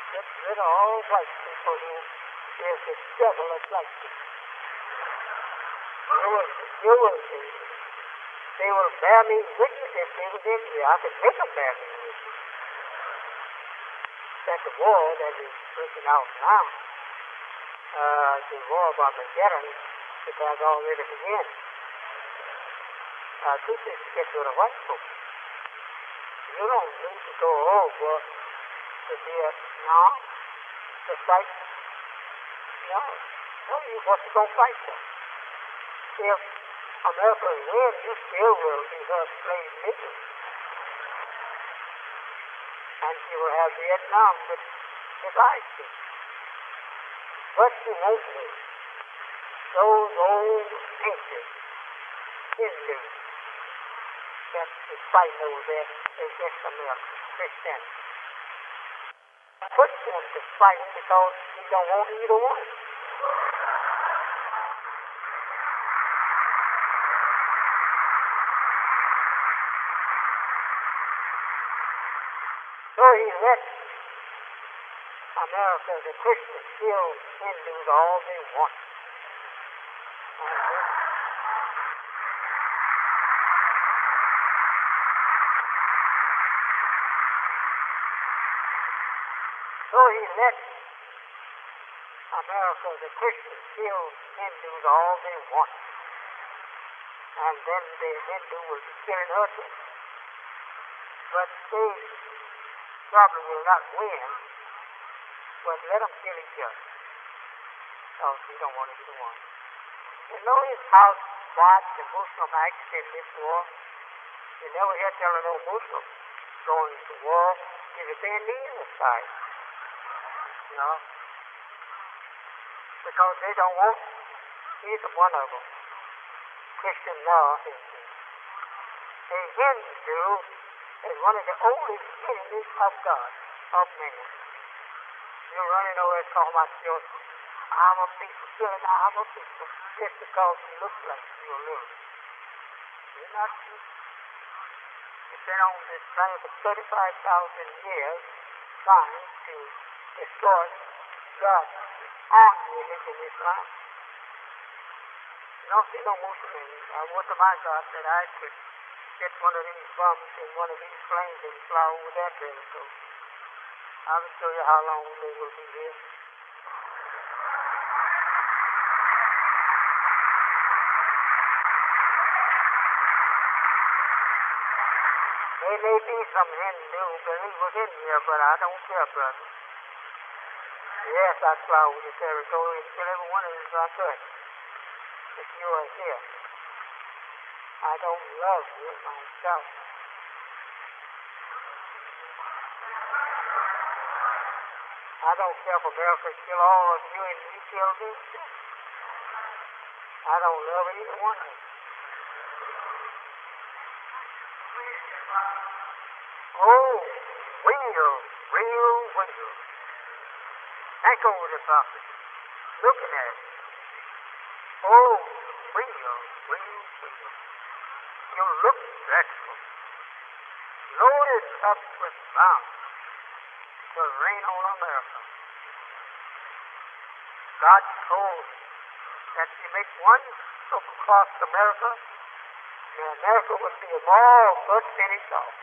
Get rid of all white people who is the devil of white people. You will see. They will bear me witness if they was in here. I could make them bear me witness. That the war that is breaking out now, the war of Armageddon, it has already begun. This is to get rid of white folks. You don't need to go over to Vietnam to fight. No. What you going to fight for? If America wins, you still will be her slave mistress. And she will have Vietnam with ISIS. But she won't win. Those old ancient Hindus that is fighting over there against America, Christianity. Put them to fight because we don't want either one. So he let America, the Christians, kill Hindus all they want. So he let America, the Christians, kill Hindus all they want. And then the Hindu will be killing us. But they probably will not win. But let them kill each other. Because we don't want to be the one. You notice how wide the Muslim acts in this war? You never hear telling no Muslim going to war to defend either side. You know? Because they don't want either one of them. Christian nor Hindu. A Hindu is one of the oldest enemies of God, of man. You're running over and talking about yourself. I'm a people, killing I'm a people, just because you look like you're little. You're not you. You've been on this planet for 35,000 years trying to destroy God's image in this land. You don't see no Muslim. I went to my God that I could get one of these bombs in one of these planes and fly over that telescope. I will show you how long they will be here. There may be some Hindu believers in here, but I don't care, brother. Yes, I'd fly over the territory and kill every one of them if I could. If you are here. I don't love you myself. I don't care if America kill all of you and you kill me. I don't love either one of you. Oh, real. Think over the prophet. Looking at it. Oh, real. You look dreadful. Loaded up with bombs to rain on America. God told that you make one look across America, and America would be all but finished off.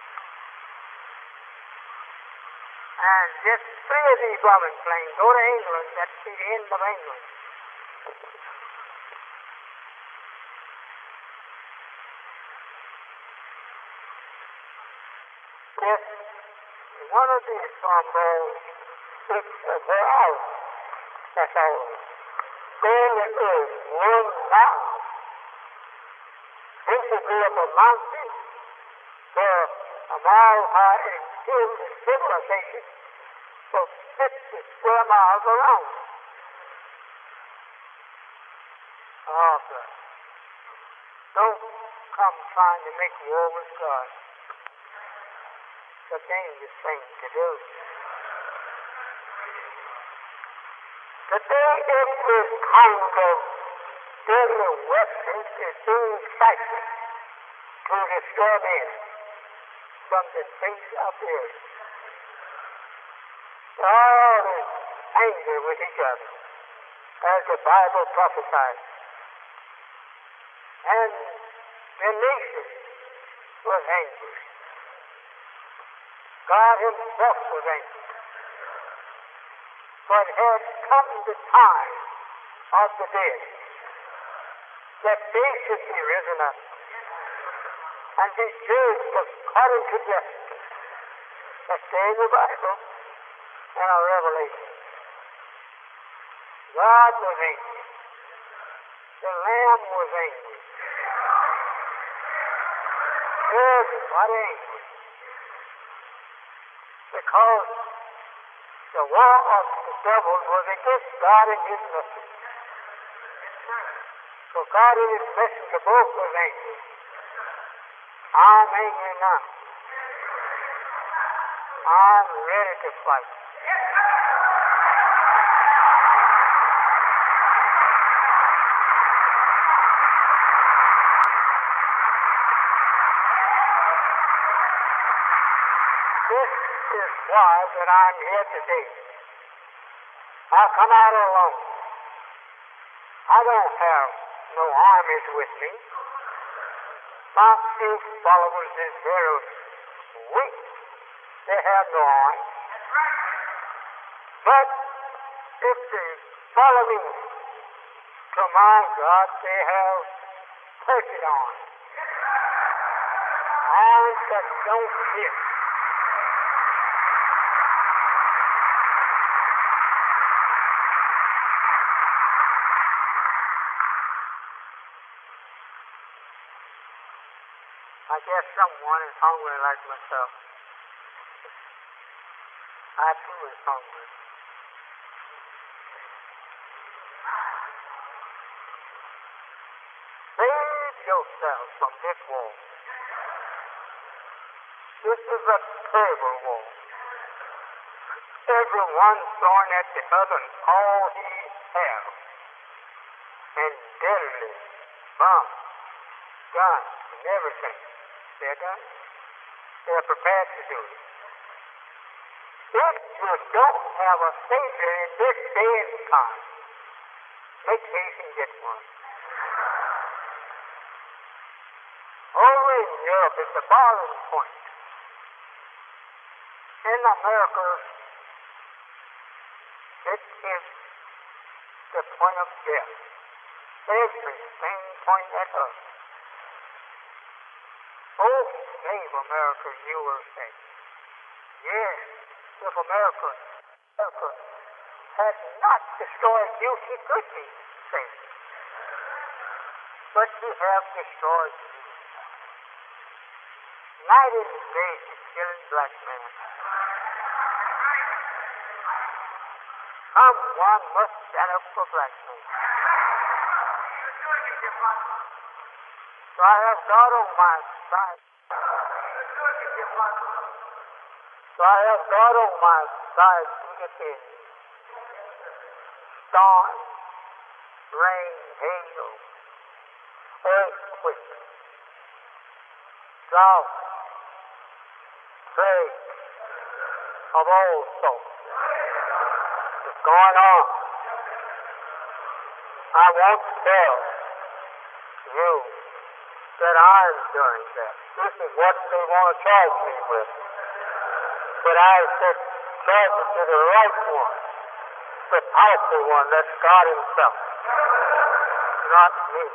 And just 3 of these bombing planes go to England, that's the end of England. If one of these bombs hits her out, that's all. There is 1 mile. This would be up a mountain where a mile high and huge civilization for 50 square miles around. Oh, God. Don't come trying to make war with God. It's a dangerous thing to do. Today, every kind of deadly weapon is being cited to destroy men from the face of the earth. All is angry with each other, as the Bible prophesies. And the nation was angry. God himself was angry. But it had come the time of the dead that they should be risen up and be judged according to justice. That's in the Bible and our Revelation. God was angry. The Lamb was angry. Everybody angry. Because the war of the devil was against God and his message. So God and his messenger both was angry. I'm angry now. I'm ready to fight. This is why that I'm here today. I come out alone. I don't have no armies with me. My few followers is very weak. They have no army. But if they follow me to my God, they have perfect arms. Arms that don't fear. I guess someone is hungry like myself. I too is hungry. Save yourself from this war. This is a terrible war. Everyone throwing at the other all he has. And deadly bombs, guns, and everything. They're done. They're prepared to do it. If you don't have a Savior in this day and time, make haste and get one. Over in Europe is the boiling point. In America, it is the point of death. Everything point at us. Oh, save America, you will say. Yes, if America had not destroyed you, she could be saved. But she has destroyed you. Night and day she's killing black men. Someone must stand up for black men. So I have God on my side. So I have God on my side to defend me. Storm, rain, hail, earthquake, drought, plague of all sorts is going on. I won't tell you that I'm doing that. This is what they want to charge me with. But I said, charge it to the right one, the powerful one, that's God Himself, not me.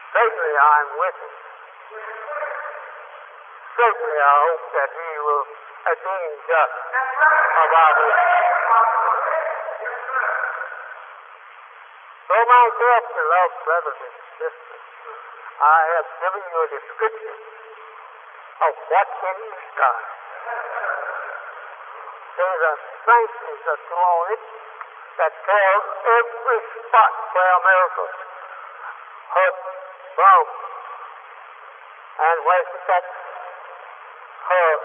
Certainly I'm with Him. Certainly I hope that He will attain just about it. So my dear beloved brothers and sisters, I have given you a description of what's in the sky. There's a signature on it that tells every spot where America hurt from and where she got hurt.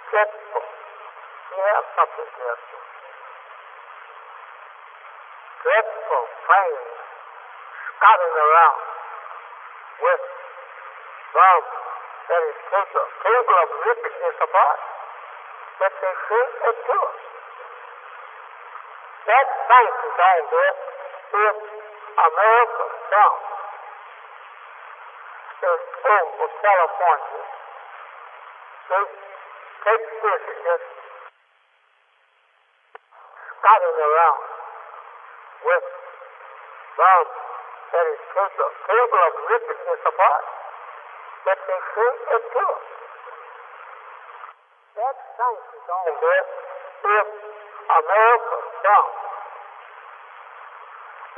Dreadful. We have something dreadful. Dreadful planes scattered around with bombs that is capable of ripping us apart. But they think it to us. That science is all there. If America comes over California, they take this and just scattered around with bombs that is capable of ripping us apart. But they think it to us. That science is all there. If America comes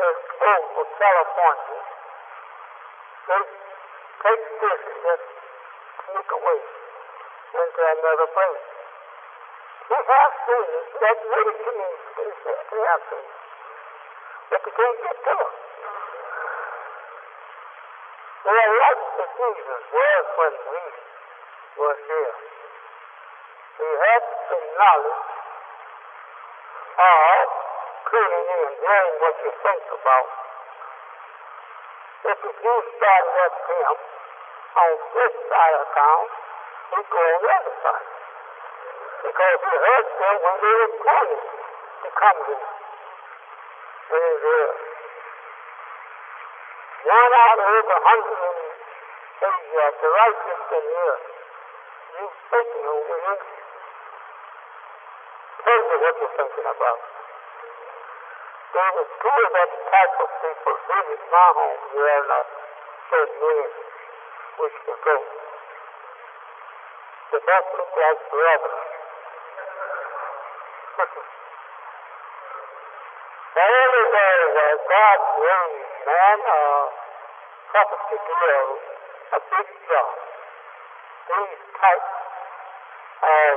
over California, they take this and just sneak away into another place. We have things that really communicate. We have things. But they can't get to us. We are like the Jesus was when we were here. We had the knowledge of tuning in, hearing what you think about. If you start with Him on this side of town, He'd go on the other side. Because he heard them when they were planning to come to him in his ear. One out of every 180 of the righteous can hear. You've thinking over here. Tell me what you're thinking about. There was two of that type of people visit my home here, not certain men which to go. They both look like brothers. Everywhere where God raised man prophet to do a big job. These types of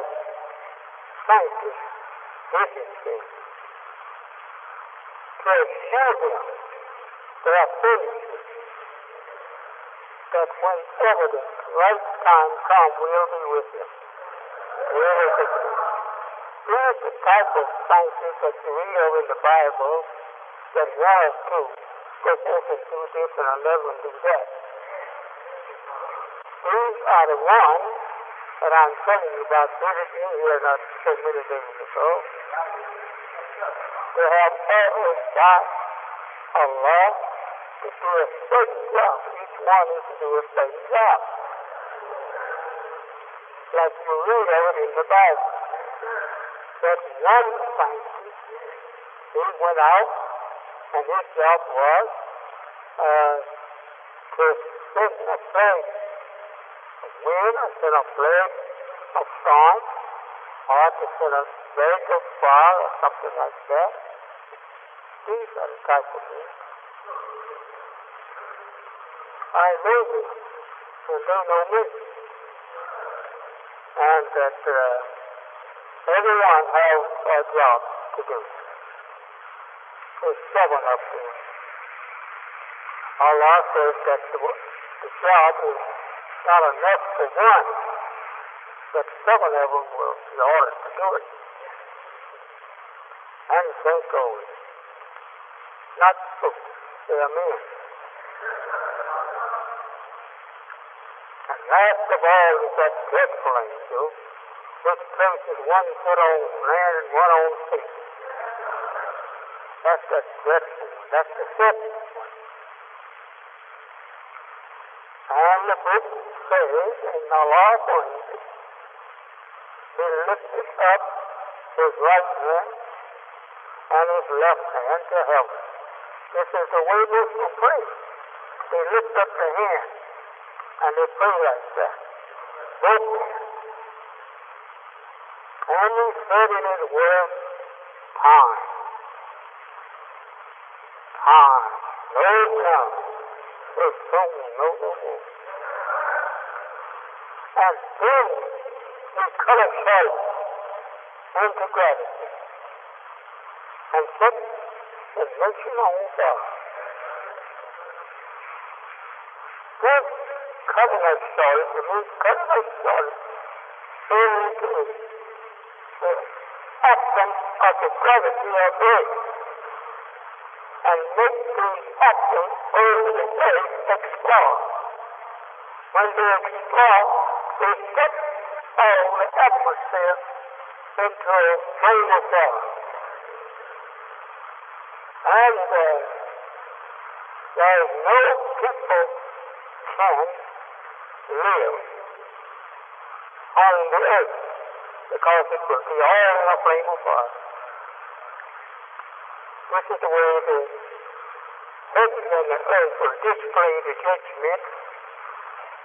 scientists visit him to assure him their finished that whenever the right time comes, we'll be with him. We'll be with him. Here's the type of scientists that you read of in the Bible that one or two go forth and do this and another and do that. These are the ones that I'm telling you about visiting here not so many days ago. They have always got a law to do a certain job. Each one is to do a certain job. Like you read of it in the Bible. That one scientist, he went out and his job was to send a plague of wind, or send a plague of storm, or to send a plague of fire or something like that. These are the type of things. I know them, and they know me. And that everyone has a job to do. There's 7 of them. Allah says that the job is not enough for one, but 7 of them will be ordered to do it. And the same goes. Not so. They are men. And last of all is that dreadful angel, which places one foot on land and one on sea. That's that dreadful one. That's the 7th one. And the book says, in the law when he lifted up his right hand and his left hand to heaven. This is the way Muslims pray. They lift up their hand and they pray like that. Both hands. And he said in his word, time. Time. No time. There's no more. And then he cut a short into gravity and set the nation on fire. This cutting us short, it means cutting us short into the absence of the gravity of earth and make these atoms over the earth explode. When they explode, they set all the atmosphere into a flame of fire. And there is no people can live on the earth because it will be all in a flame of fire. This is the way the heaven and the earth will display the judgment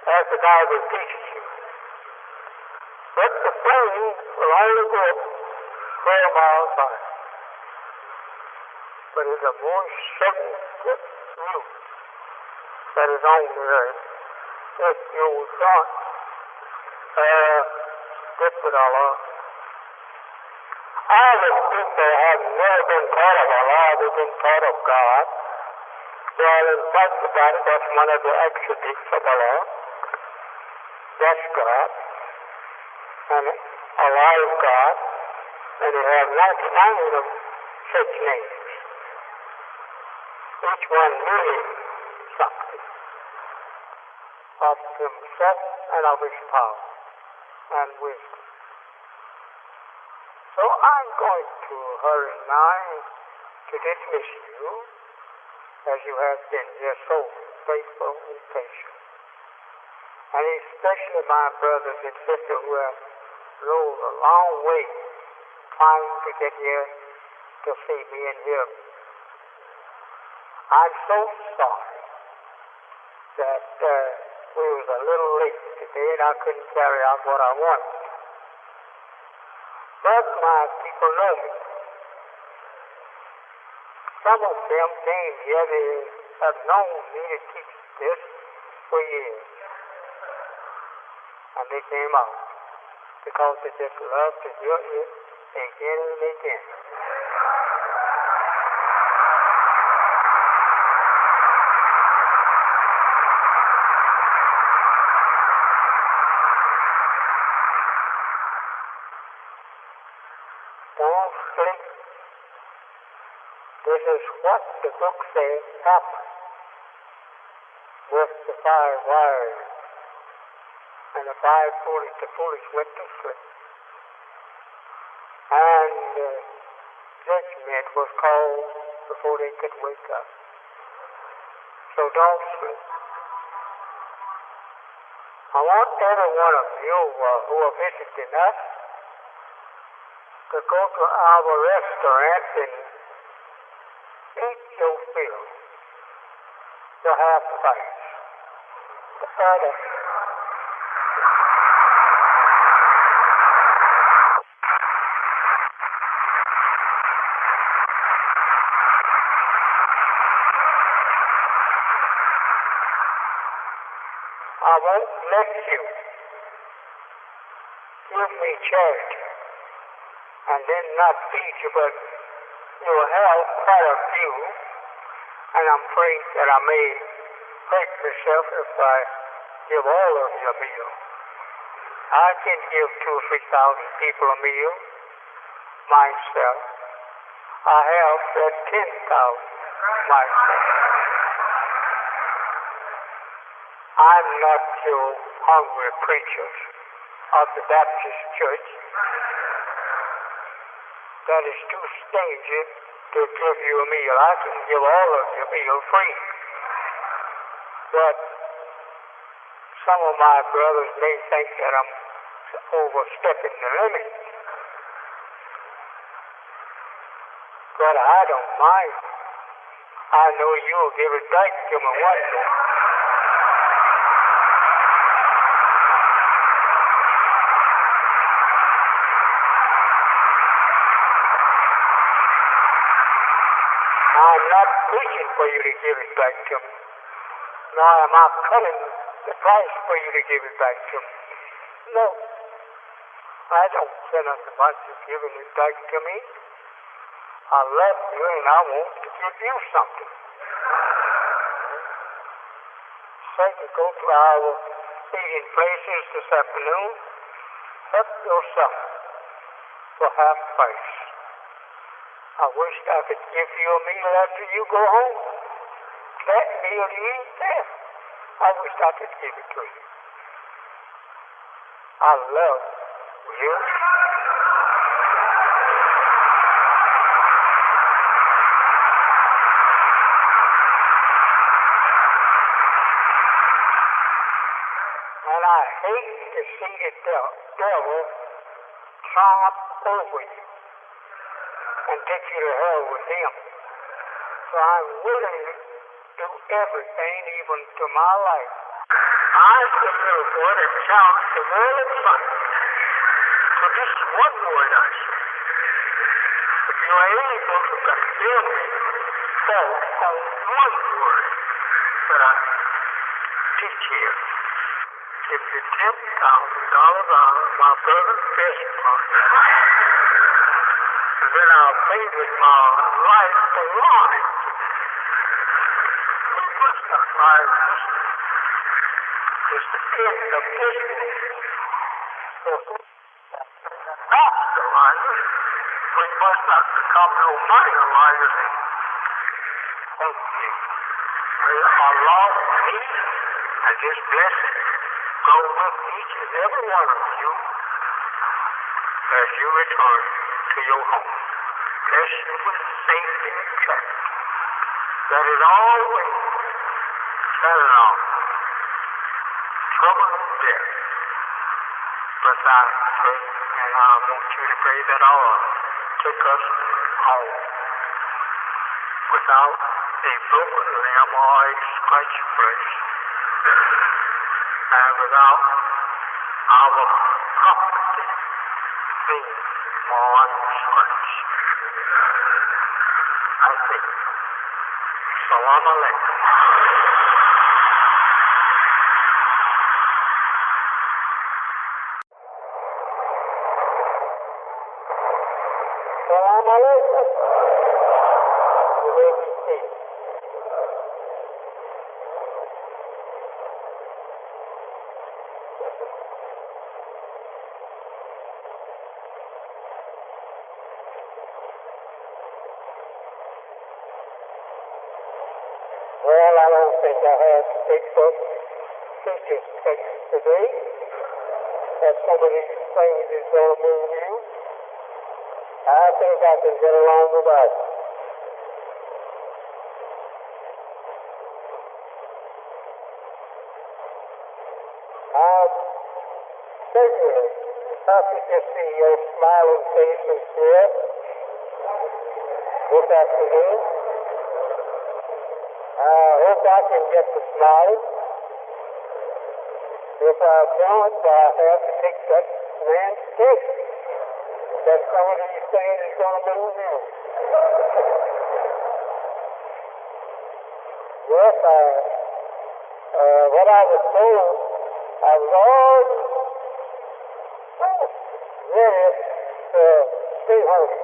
as the Bible teaches you. But the flame will only go 12 miles high. But it's a more certain truth that is on the earth if you will not get with Allah. All the people have never been taught of Allah, they've been taught of God. Well, in fact about it, that's one of the attributes of Allah. That's God. And Allah is God. And they have 99 of such names. Each one meaning something of himself and of his power. and wisdom. So I'm going to hurry now to dismiss you, as you have been here so faithful and patient. And especially my brothers and sisters who have rode a long way trying to get here to see me and hear me. I'm so sorry that we was a little late today and I couldn't carry out what I wanted. But my people know me. Some of them came here, they have known me to teach this for years. And they came out because they just love to hear it again and again. Don't sleep. This is what the book says happened with the 5 wise and the 5 foolish. The foolish went to sleep. And judgment was called before they could wake up. So don't sleep. I want every one of you who are visiting us to go to our restaurant and eat your fill. The half price. The other. I won't let you give me charity and then not feed you, but you will have quite a few, and I'm afraid that I may hurt myself if I give all of you a meal. I can give 2,000 or 3,000 people a meal myself. I have fed 10,000 myself. I'm not your hungry preachers of the Baptist Church. That is too stingy to give you a meal. I can give all of you a meal free. But some of my brothers may think that I'm overstepping the limit. But I don't mind. I know you'll give it back to me one day. I'm not preaching for you to give it back to me. Nor am I cutting the price for you to give it back to me. No. I don't care nothing about you giving it back to me. I love you and I want to give you something. So you go to our eating places this afternoon. Help yourself for half price. I wish I could give you a meal after you go home. That meal you eat there. I wish I could give it to you. I love you. And I hate to see the devil trump over you and take you to hell with him. So I'm willing to do everything, even to my life. I'm the little boy that counts the world of fun. So this is one word I say. If you are able to condemn me, focus on one word that I teach here. If you $10,000 out of my brother's business partner, then I'll pay with my life for life. We must not lie. It's the end of business. So, after life, we must not become no money liars and Allah, peace, and His blessing go with each and every one of you. as you return to your home. Bless you with safety and trust. That is always better on trouble and death. But I pray, and I want you to pray that Allah take us home without a broken limb or a scratched flesh, and without our property being on scratch. I think. Salam alaikum. Salam alaikum. You may be seated. Well, I don't think I have to take the teacher's text today, that some of these things is going to move you. I think I can get along without it. I'm certainly happy to see your smiling faces here this afternoon. I hope I can get the smiling. If I don't, I have to take that man's stick. That some of these things is going to move you. Yes, what I was told, I was always ready to stay home.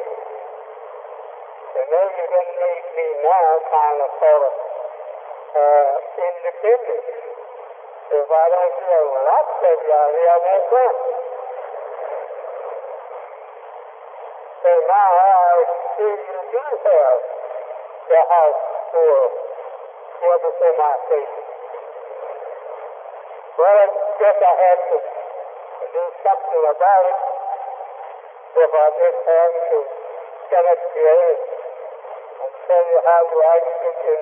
And though you didn't need me now, kind of sort of independent. If I don't feel a lot steady out here, I won't come. So now I see you do have the house for everything I say. Well, I guess I had to do something about it if I just had to stand up here and tell you how you acted in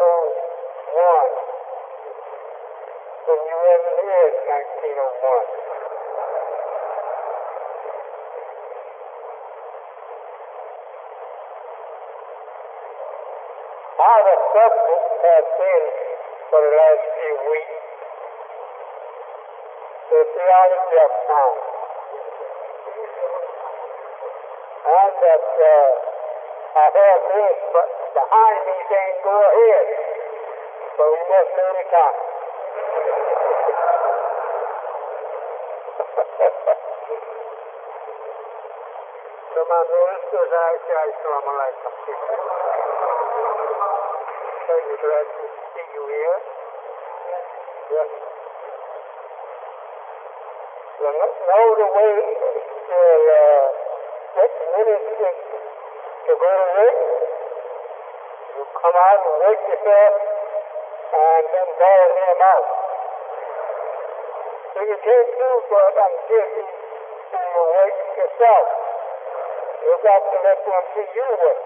1901 when you wasn't here in 1901. How the subject has been for the last few weeks, the theology of sound. And that I have this, but behind me saying, go ahead. So we must do the time. So my ministers, I say, Assalamu alaikum. Very glad to see you here. Yes. You know the way to get ministers to go to work? You come out and work yourself and then bail them out. So you can't do what I'm giving you work yourself. You've got to let them see you work.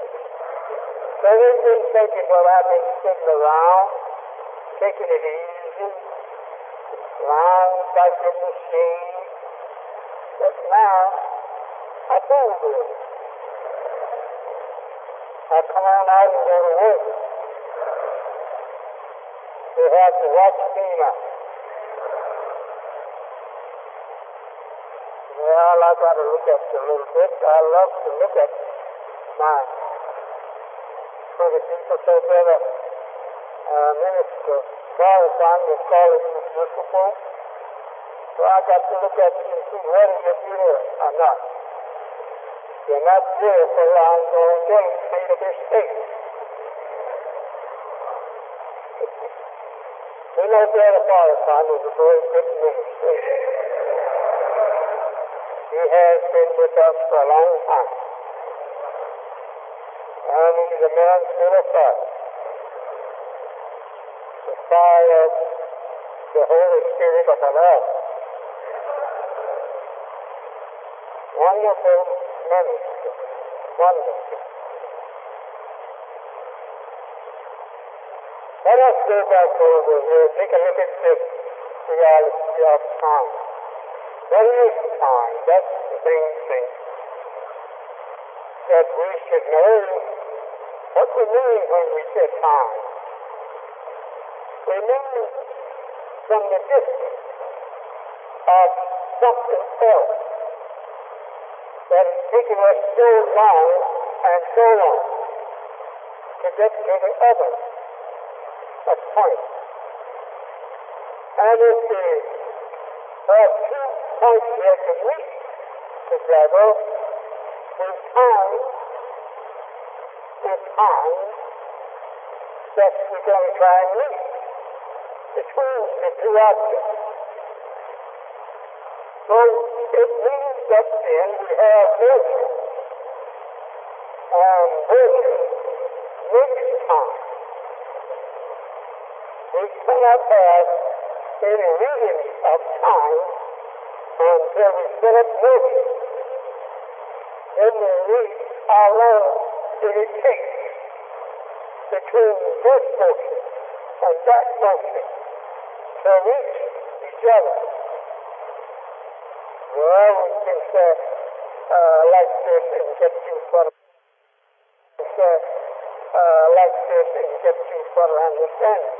So they've been thinking, well, I've been sitting around, taking it easy, lying back in the shade. But now, I told them, I come on out and go to work. You have to watch me now. Well, I got to look at you a little bit. I love to look at mine. So the people say, brother, Minister Farrakhan was calling you beautiful. So I got to look at you and see whether you're beautiful or not. You're not beautiful, I'm going to made a mistake. We know Brother Farrakhan was a very good minister. He has been with us for a long time. And he's a man full of fire. The fire of the Holy Spirit of Allah. Wonderful ministry. Wonderful. Let us go back over here and take a look at this reality of time. What is time? That's the main thing that we should know. What we mean when we say time? We mean from the distance of something else that has taken us so long and so long to get to the other point. And if the 2 points here to meet together, the time that we're going to try and meet between the two objects. So it means that then we have motion, and motion makes time. We cannot have any reading of time until we set up motion. Then we read how long did it take between this motion and that motion to reach each other. Well, we can say like this and get you further. Say like this and get you further understanding.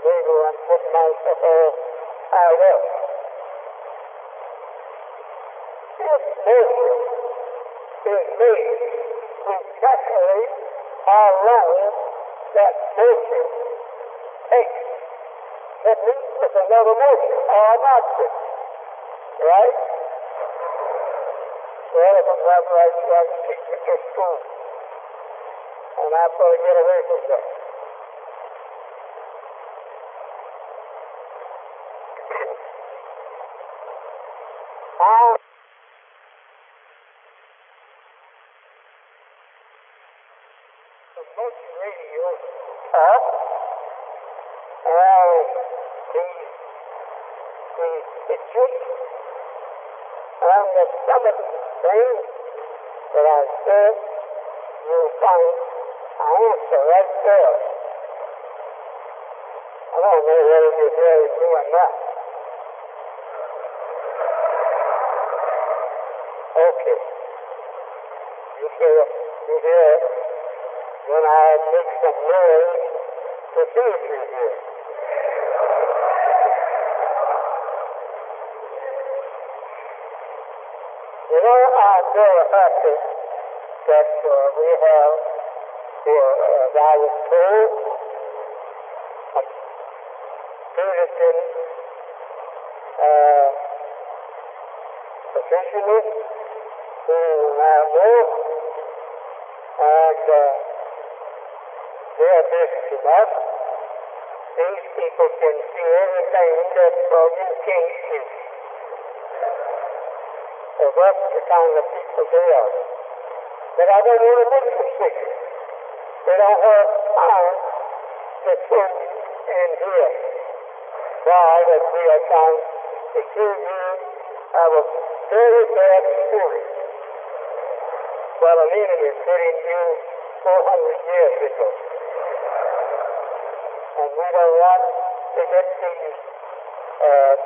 Maybe I'm putting myself all tied up. If motion is made, we calculate how long that motion takes to meet with another motion or an object. Right? Well, if I'm not right, so I can teach it to school. And I've got to get away from that. Most radio talk, and the pictures, and the some of the things that I said, you'll find an answer right there. I don't know whether you're really doing that. Okay. You hear it. When I make some noise to see if you're here. You know, I'm very happy that we have, as I was told, a Puritan professionals who now know, and they are best enough. These people can see everything that you can't see. So that's the kind of people they are. But I don't want to make them sick. They don't have time to sit and hear. Why? That we are trying to give you have a very bad spirit. Well, an enemy put in you 400 years ago. And we don't want to get these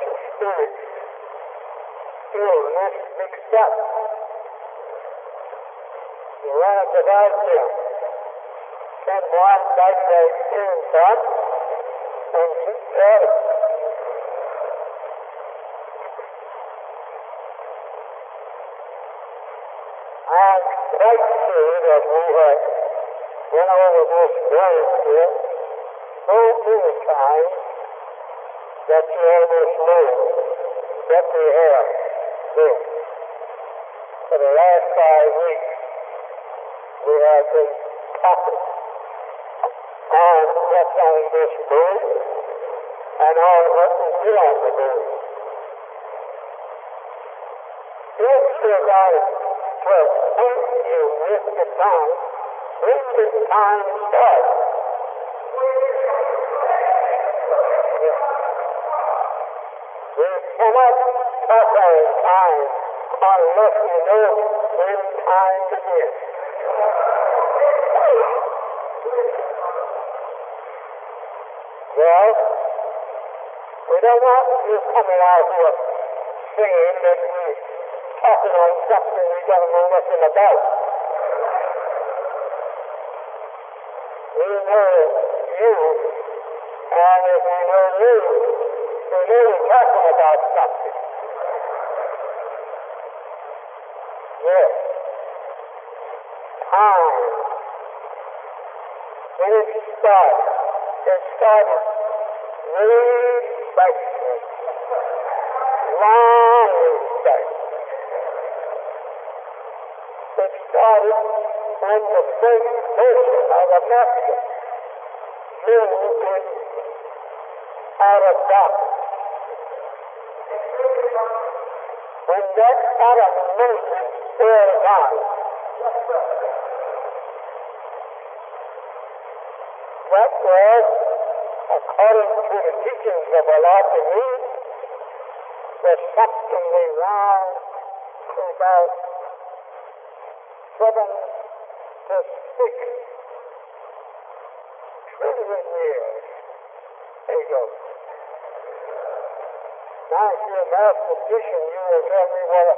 two spirits illness mixed up. You want to divide them. Send one like the inside and keep the other. I'm quite sure that we have went over this word here so many times that you almost know what we have here. For the last 5 weeks, we have been talking on what's on this moon and on what we do on the moon. If you're going to think you miss the time, when did time start? We cannot talk on time unless we know when time begins. Well, we don't want you coming out here saying that we're talking on something we don't know nothing about. We know you, and if we know you, we know we're talking about something. Yes. Time. When it started way back, long back. It started when the first version of a message moved it out of darkness. When that out of movement fell down, that was, according to the teachings of Allah to me, was something around about 7 to 6 trillion years ago. Now, if you're a mathematician, you will tell me what a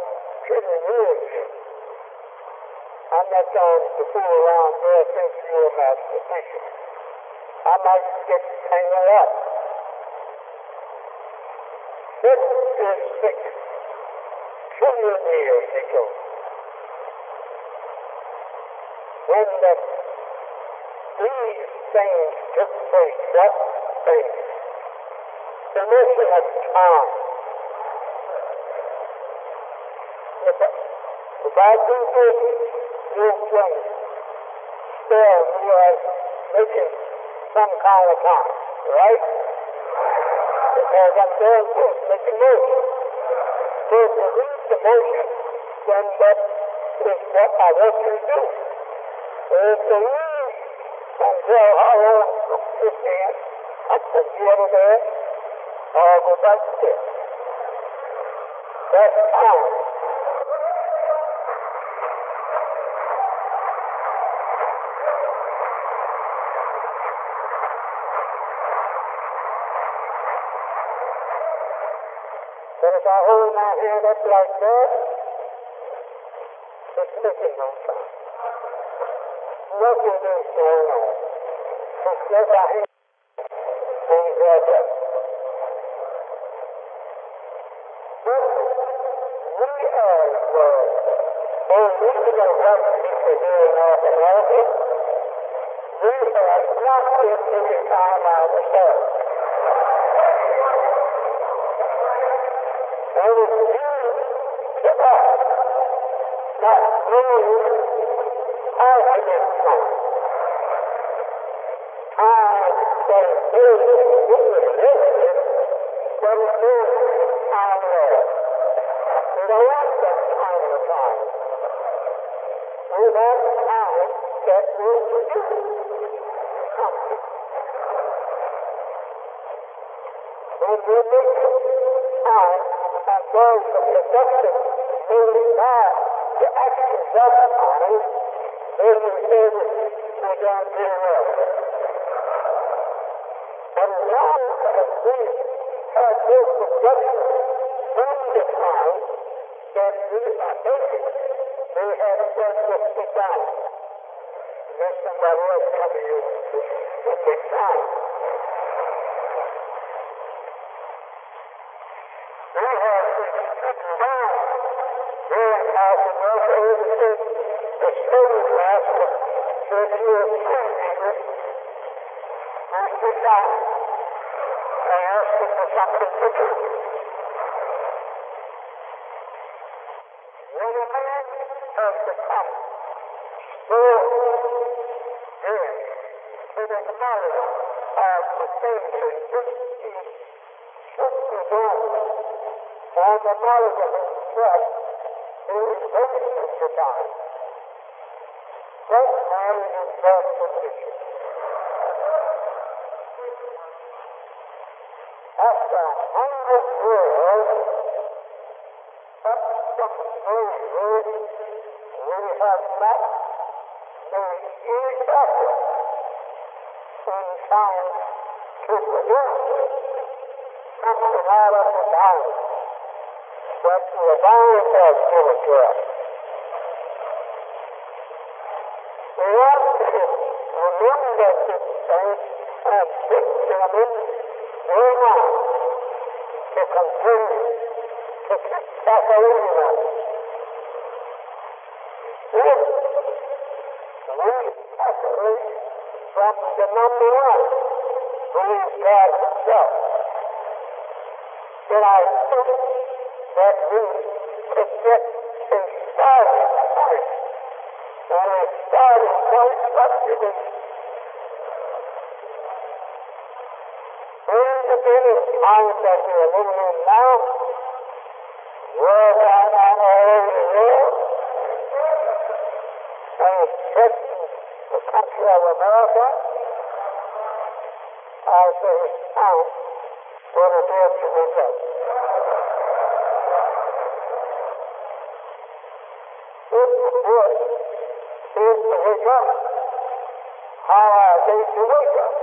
trillion years is. I'm not going to fool around there since you're a mathematician. I might get tangled up. 56 trillion years ago. When these things took place, what things? The notion of time. If I do this, you'll change. Still, you are making some kind of time, right? Because I'm doing this, making motion. So if you read the motion, then that is what I want you to do. If you read until how long this hand, up to the other there, I'll go back to this. That's time. But if I hold my hand up like that, it's making no time. Nothing is going on. It's just a hand things like that. But we as those original white people here in North America, we have not been taking time out of that. And it's due to us not knowing how to get time. Time that is very limited, but it's not time there. We don't want that kind of time. We want time that will produce something. When we make time and goes to production, moving back to action just time, then we say we're going to do well. But as long as we have this production from the time that we are making, we have just to sit down. Let somebody else come to you and take time. We have to sit down. Here in House of Mercy, the slave master said you are free, Peter. Now sit down and ask him for something to do. When a man has become so dead to the knowledge of the things in which he should be doing, and the knowledge of himself, he is wasting the time. That man is in bad condition. After 100 years, up to slavery, we have not made any effort in trying to produce something out of the Bible that the Bible has given to us. We have to remember this thing and fix them in their mind to continue to keep separating us. If we separate from the number one, who is God himself, then I think that we could get a starting point. And a starting point must be in the beginning times that we are living in now, worldwide and all over the world, and especially the country of America, as a response for the death of the dead. This book is to wake up. How are they to wake up?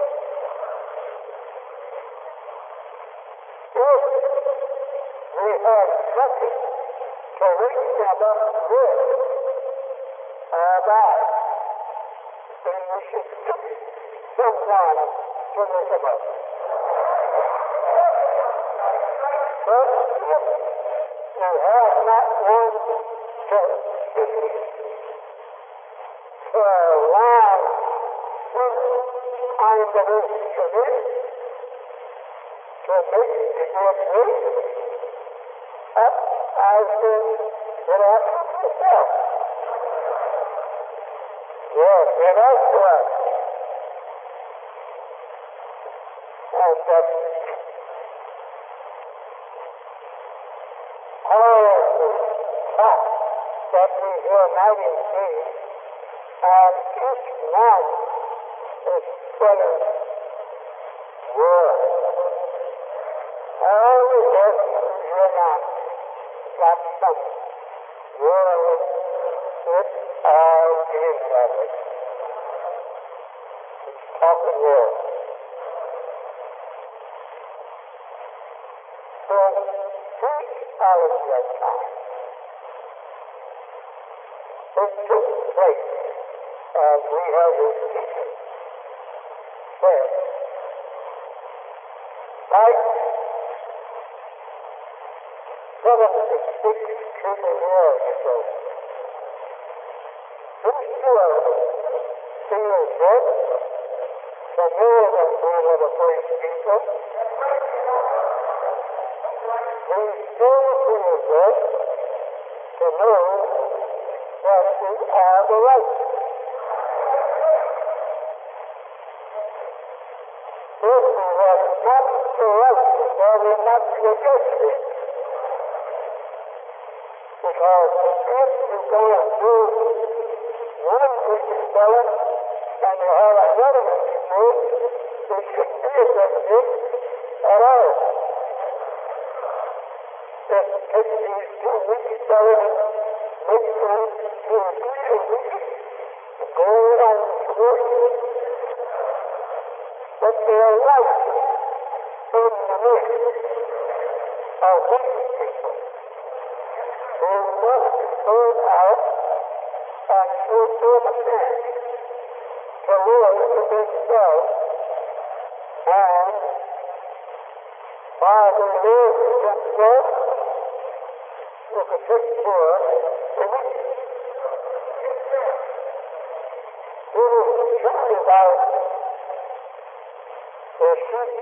If we have nothing to wake them up with or about, then we should pick someone to wake them up. But if you have not one to allow some kind of instrument to make the good wake up as it happens itself. Yes, it has to us. And all of the facts that we hear night and day, and each one is full of words. All the words you hear now got some word. It's all in of it. It's talking words. So take out of your time. It took place as we have repeated said, like 76 trillion years ago. These two of them feel good to know that we were the first people. We still feel good to know that we are the right. If we were not the right, then we must reject it. Because if you go and do one thing to spell it, and you have another one to do it, it shouldn't be a good thing at all. Just take these two weak spellers, make them to a week, and go on to work. But they are right in the midst of weak people. They must turn out and show understand to live for themselves, and while they live for themselves, they can take care of the weak. It is truly about the sheep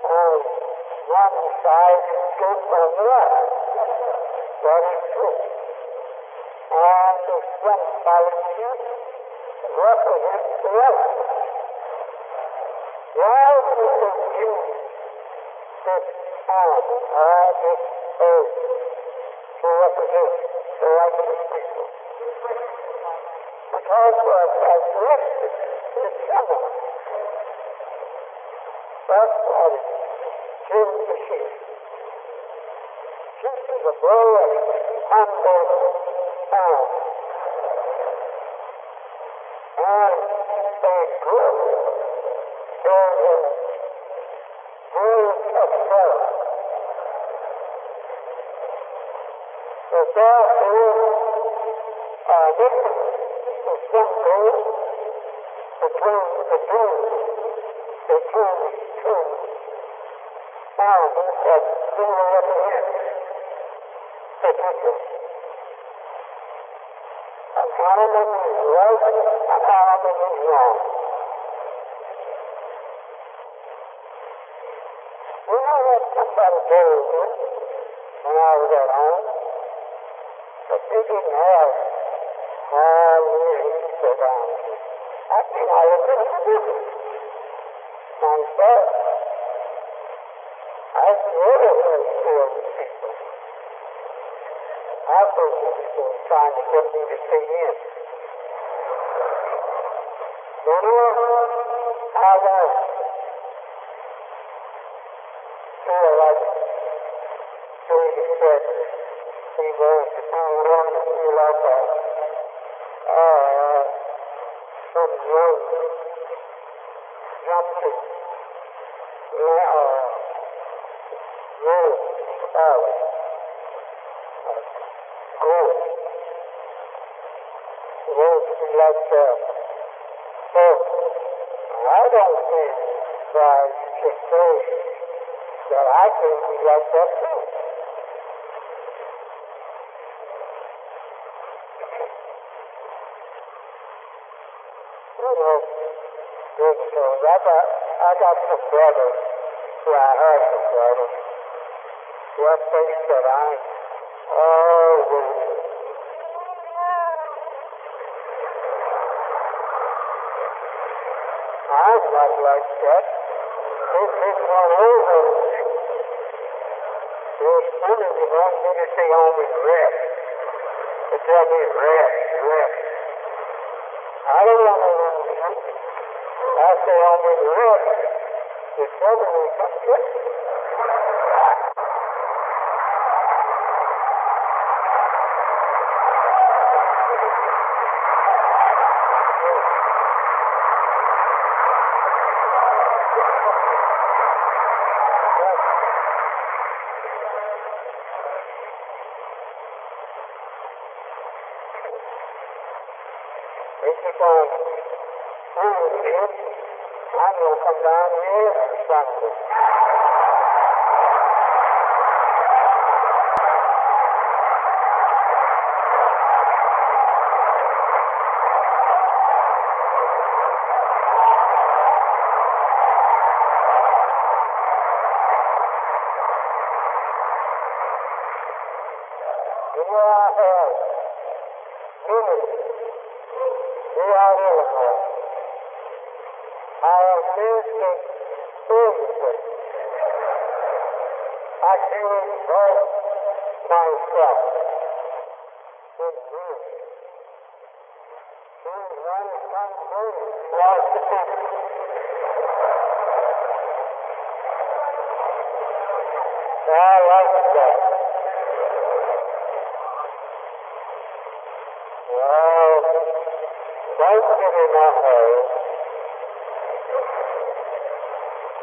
on one side and goat on the other. That is true. And the one side sheep represents the other. Why do they use this animal or this earth to represent the righteous people? Because our characteristic is similar. That's what it is. She's the sheep. Sheep is a very humble animal. And a group is a group of self. So therefore, this is simply between the two elements that do represent the people. An element is right, an element is wrong. You know what somebody told me when I was at home? But they didn't have all these issues around me. I think I was in the business myself. I really was still with people. I thought people were trying to get me to stay in. You know, I was feel like David said he was to be willing to feel like some young jumping So, I don't think that you should say that I can be like that too. You know, I got some brothers, I heard some brothers, what they said, I'm always I'm not like that. This is one over. Those students who want me to stay home and rest. They tell me rest. I don't want to rest. I stay home and rest. The trouble will come get me. I'm going to come down here and Sunday. You know, I have ministry throughout Illinois. I have ministered everything. I can't exalt myself in ministry. He's one congregation was the people. I like that. Well, don't get in my hurry.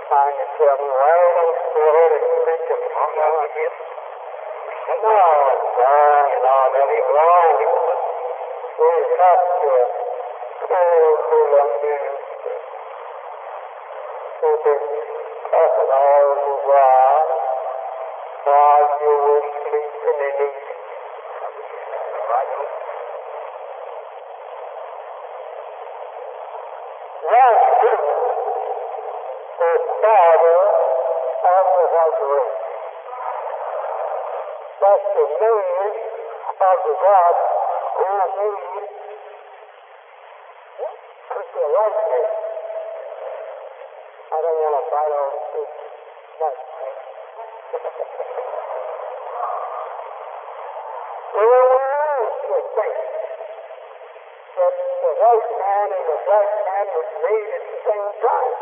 Trying to tell me why I don't go ahead and preach a program like this. No, that ain't wrong. We're not to spiritual minister. Who's been talking all the while you were sleeping and eating. That's the father of the white race. That's the name of the God who made the white race. I don't want to bite on this much. We used to think that the white man and the black man was made at the same time.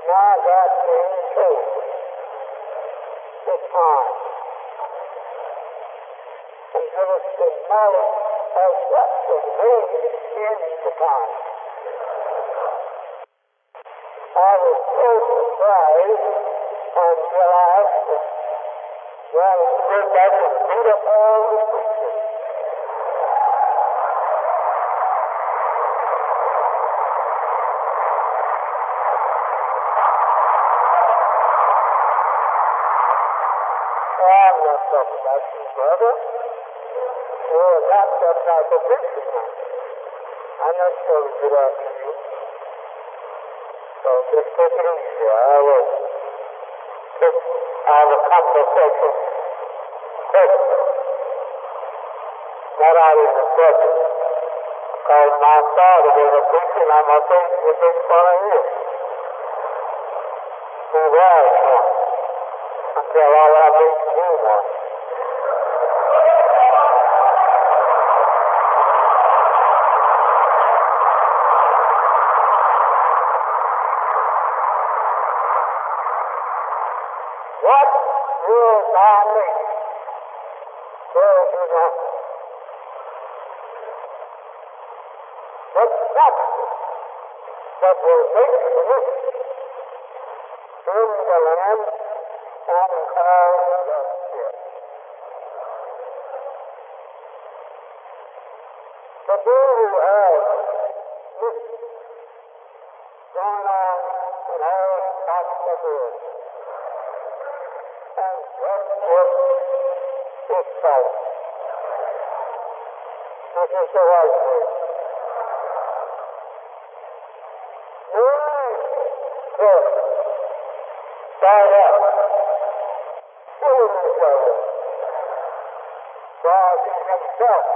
Now that being true, the time, and give us the knowledge of what the way in the time. I was so surprised and realized that, well, we're back to beat up all the pictures. I'm not talking about you, brother. You're not that type of person. I'm not sure to get after you. So just take it easy. I will take our conversation personal, not out in the present. Because my father was a preacher and I'm a preacher with this fun of him. He was one. Until all I made to do one. What will thou make? There is none. But substance that will make rich in the land and call the ship. The people who have this going on in all parts of the earth. And what is fault? This is the right way. Start up. Fool each other. God in himself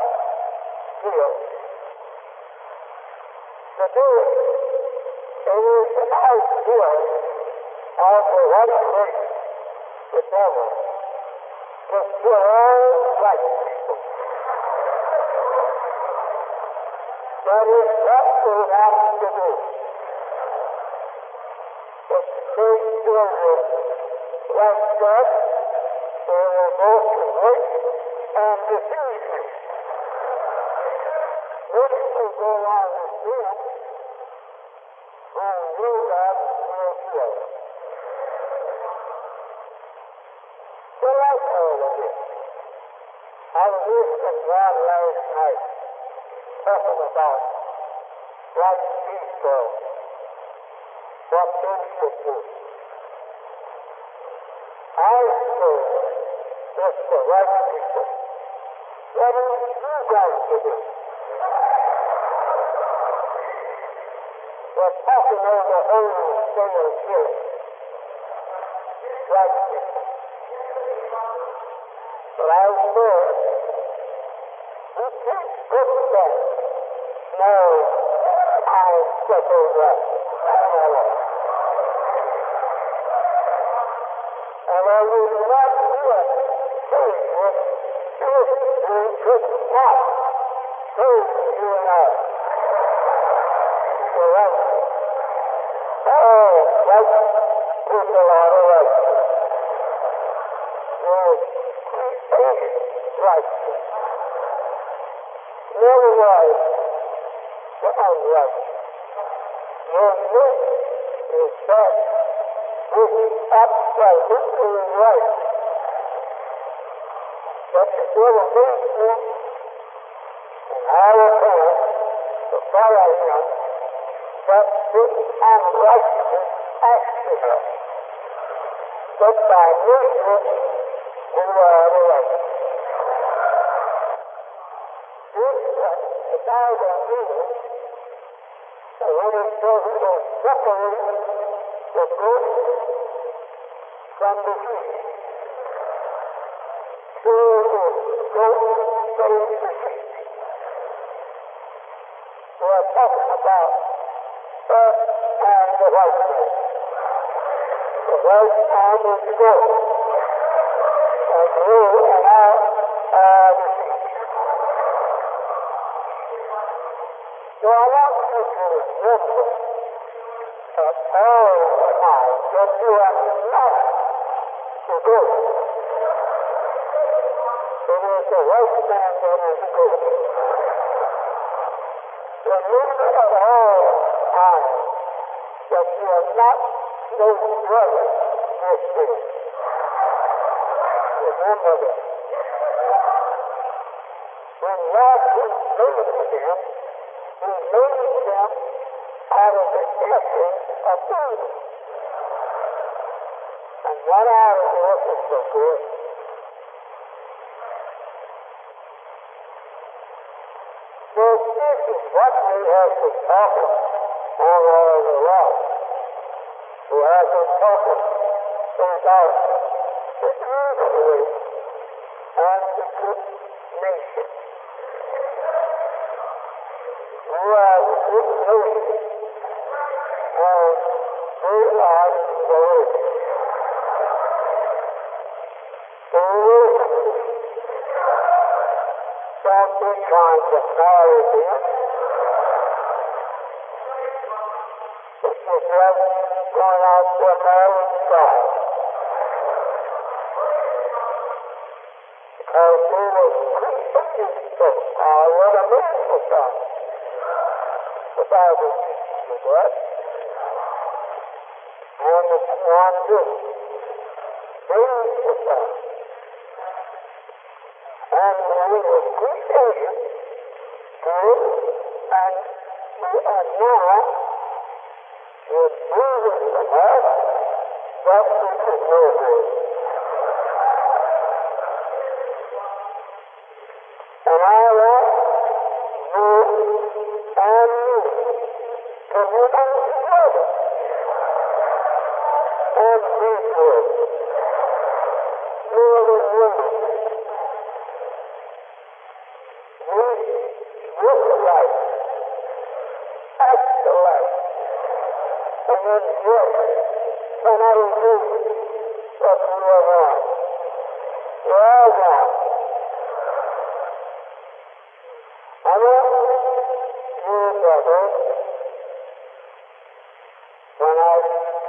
heals. To do it, it is the idea of the right way, the devil, to kill all right people. That is what we have to do. But true children like that, they will go to work and deceive me. If we go on with them, and we God will kill. So like all of this, I was listening to God last night, talking about like people, what they should do. I say it's the right people. What are you going to do? We're talking over the whole sale here. Right people. But I said, you can't put that. No, I settle that. And I will not do a thing with truth and could not prove you and I. So right. Oh, right people are right. You're created right. Never was the unrighteous. Your name is that which is absolutely right. That the devil makes you and our parents to follow him, that this unrighteousness acts in us. But by nature, we are the right. This the Bible means that when it says it will separate the good from the sheep. True is goat save the sheep. We are talking about us and the white man. The white man is the goat. And you and I are the sheep. So I want you to remember of all times that you are not to go. It is the white man that is good. Remember at all times that you are not no brother with me. Remember that. When God created them, He made them out of the essence of Eden. And what out of the essence of good? So this is what we have to talk all over the world. We have to talk about the earthly and the good nation. We are the good nation, and we are the earth. The earth. Don't be trying to marry them. It's just like going out to a married bride. Because we were created for what a man was done. The Bible teaches you that. And it's one too. Praise the God. And we were created good, and we are now removing from us that which is no good. And I want you and me to unite together and be good. Men and women. Live the life, act the life, and then yes, cannot include what we are wrong. We are wrong. I want you, brother, when I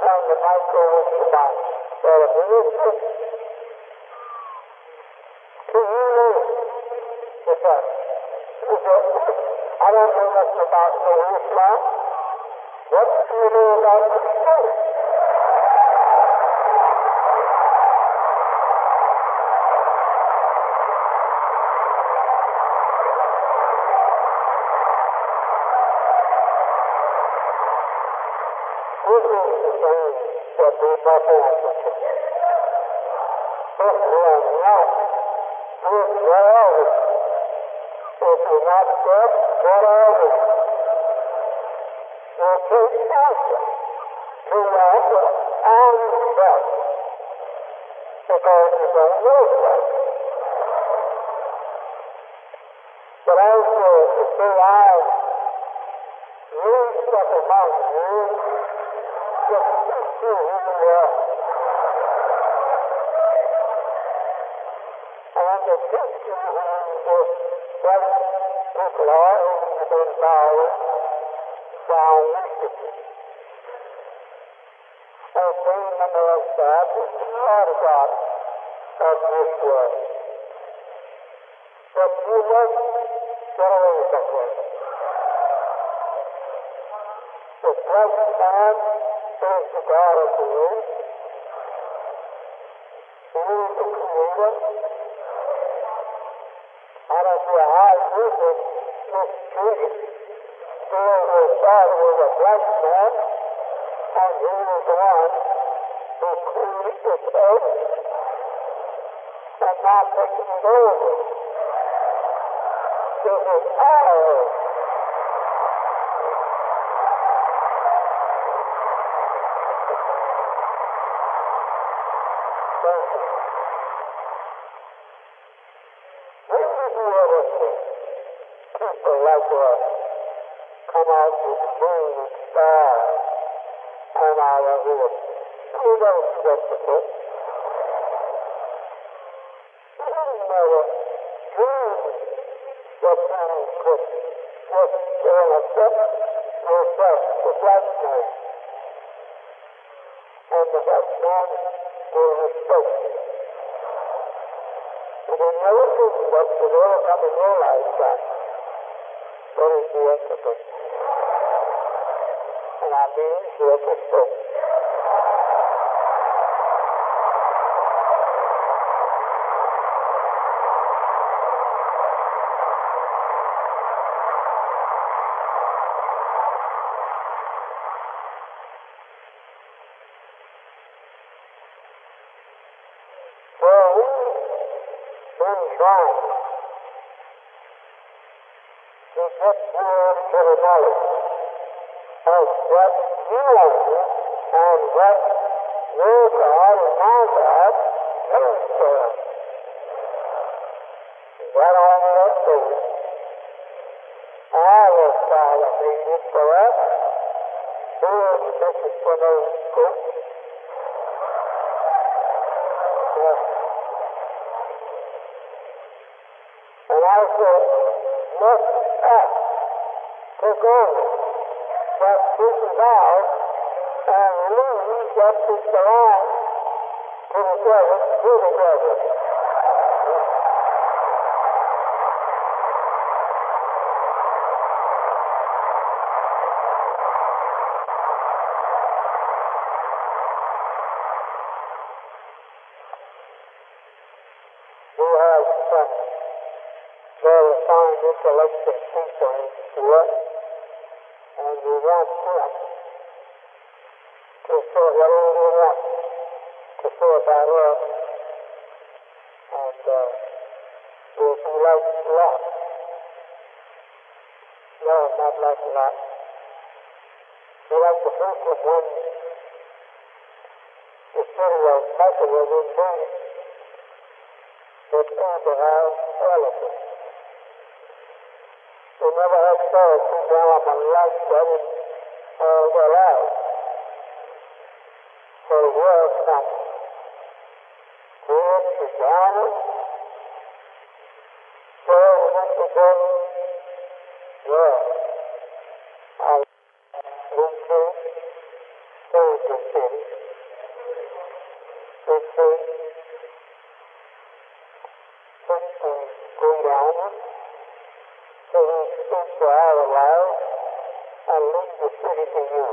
turn the mic over to my brother minister, to you the fact. I don't know much about the Islam. What do you know about the Christianity? This is the thing that we must answer to. If we are not good, what are we? If we're not good, what are we? We can't answer to answer on self because we don't know self. But also to say I raised up among you to teach you who you are. And to teach you who you what people are who have been bound wickedly. And bring them outside to the Lord of God of this world. But you must get away from them. The blessed man is the God of the earth. He is the Creator. I don't care how you can mistreat it. Still, your father was a black man, and he was the one who created this earth and not taking it over. This is our earth. Thank you. When did you ever see people like us come out with moon and stars and out of here? Who knows what to do? You never dreamed that you could just go and accept yourself, the black man, the white man will respect you. If you never think that will ever come in your lifetime, what is the empathy? And I mean the empathy. Trying to get more to the knowledge of what you want and what your God and my God means to us. That on that basis, our Father made it for us. Who is looking for those groups? And I said, let's act to go that this is ours and leave that which belongs to the devil, to the devil. We have some very fine intellectual people here, and we want them to say whatever they want to say about us, and we'll be like Lot. No, not like Lot. We like the first of when the city of Mecca was invaded with Abraham's elephants. They never had stars come down on light that in their lives. So the world comes. Good to downward. Stars went to go. Yeah. I went to Kansas City. They say, go downward. So he speaks to our lives and leads the city to you.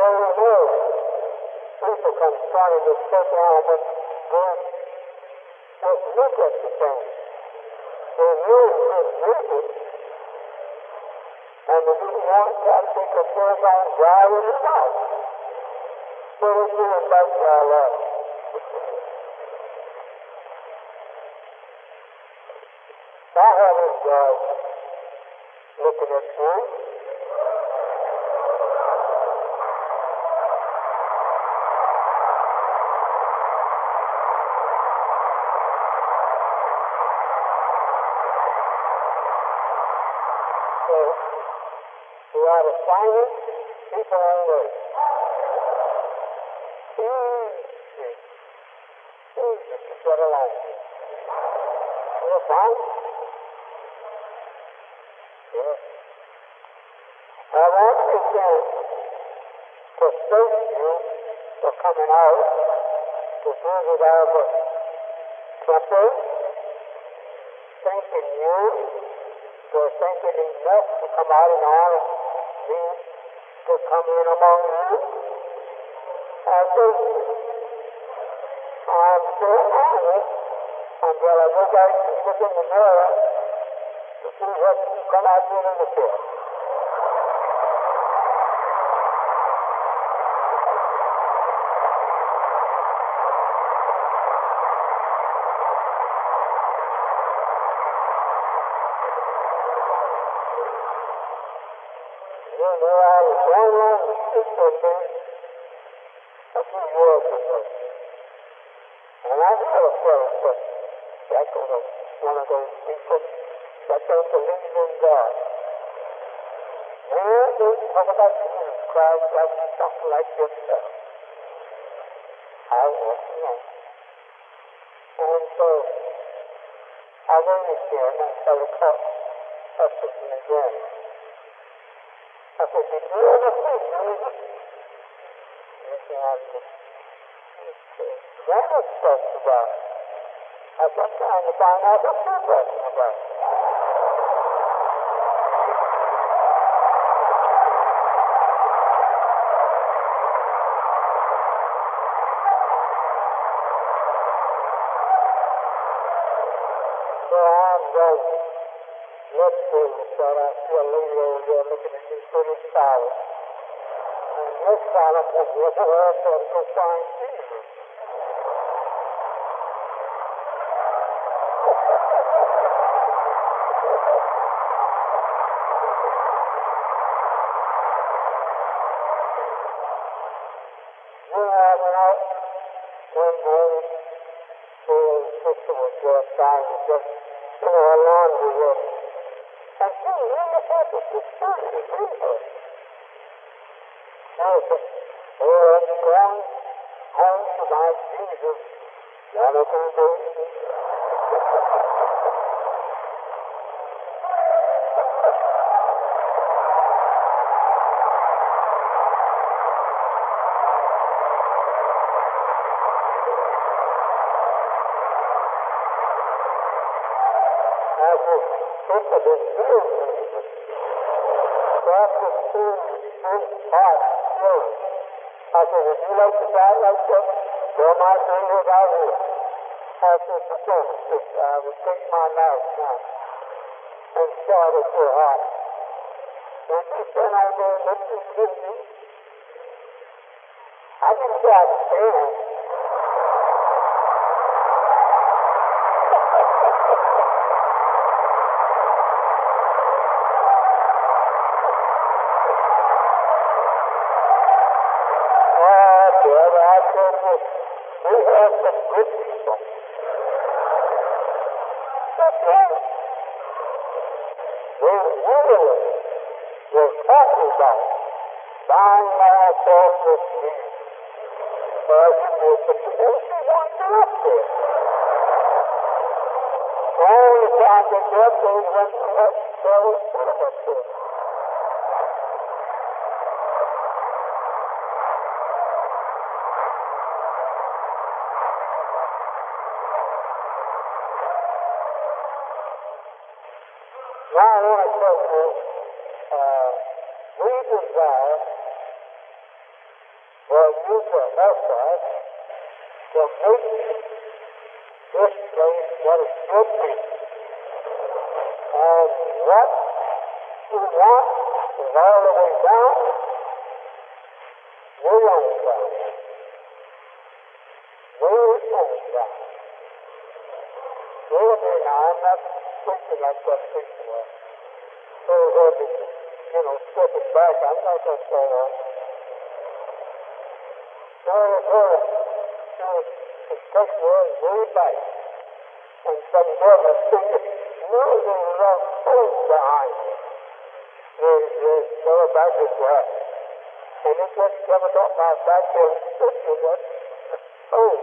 So you know, people come starting to sit down and just look at the thing. They really just look at it. And if you want to take a turn on driving it out, so it's doing like our life. I have enjoyed looking at you. So, we are the finest people on earth. Easy to get along with. You're fine? Yes. I want to thank the first group for coming out to visit our temple, thanking you for thinking enough to come out and honor me to come in among you. I think I'm so honored until I go back and look in the mirror to see what you come out doing in the field. You know, I was going on the street one day a few years ago, and I had a fellow that was one of those people that don't believe in God. And they talk about Jesus Christ like something like yourself. I want to know. And so I waited there and I started questioning again. I said, did you ever see Jesus? And what was talked about? I've been trying to find out what you're talking about. So I'm going, let's go, but I see a lady over there looking at me pretty sour. And this fella comes with her and go find Jesus. One morning, her sister was just trying to just put her laundry with her. And she really had to disturb her. She said, oh, I'm going home to my Jesus. Jonathan Davis. I said, would you like to die like that? Well, my friend was out here. I said, sister, I would take my knife now and start at your heart. And she said, I go and let you give me. I didn't say I'd stand. We have some good people. That's right. We literally were talking about buying ourselves with Jesus. As it is, but you know, she wanted up there. All the time that God goes when you have to tell us what up there. Now I want to tell you, we desire for you to help us to make this place what it should be. And what you want is all the way down, we understand. We understand. Now, I'm not preaching like that preacher was. So he'll be, stepping back. I'm not going to say that. So the text was way back. And some brother thinking, no, there's no faith behind it. There's no back with that. And it just covered up my back there and scripture that, oh,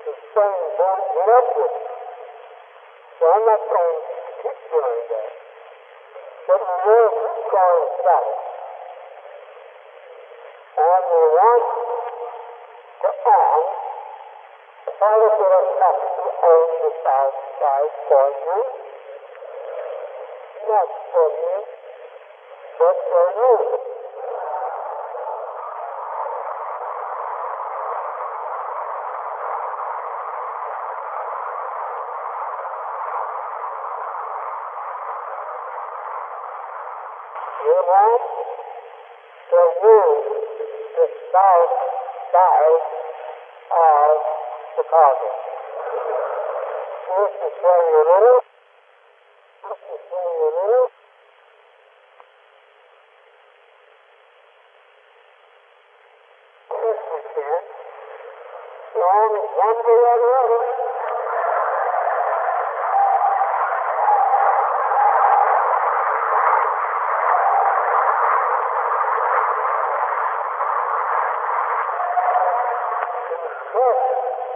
the same won't get up with it. So I'm not going to keep doing that. But we will keep going south. And we want to ask how it would have come to own the south side for you. Not for me, but for you. We want to use the south side of Chicago. This is where you live. This is where you live. Yes, we can. So only one way or the other.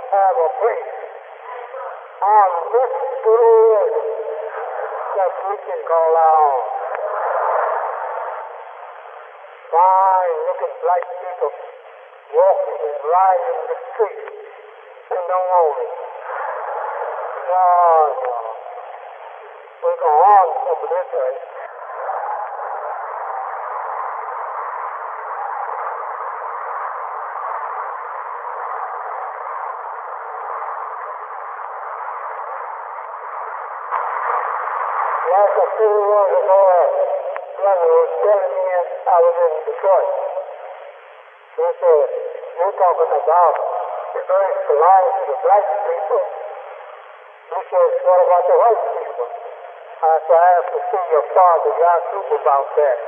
Have a place else we can call our own. Fine looking black people walking and riding the street and don't own it. No, no. We're going to own some of this way. Like a few years ago, a brother was telling me I was in Detroit. He said, you're talking about the earth belongs to the black people. He says, what about the white people? I said, I have to see your father, Yakub, about that.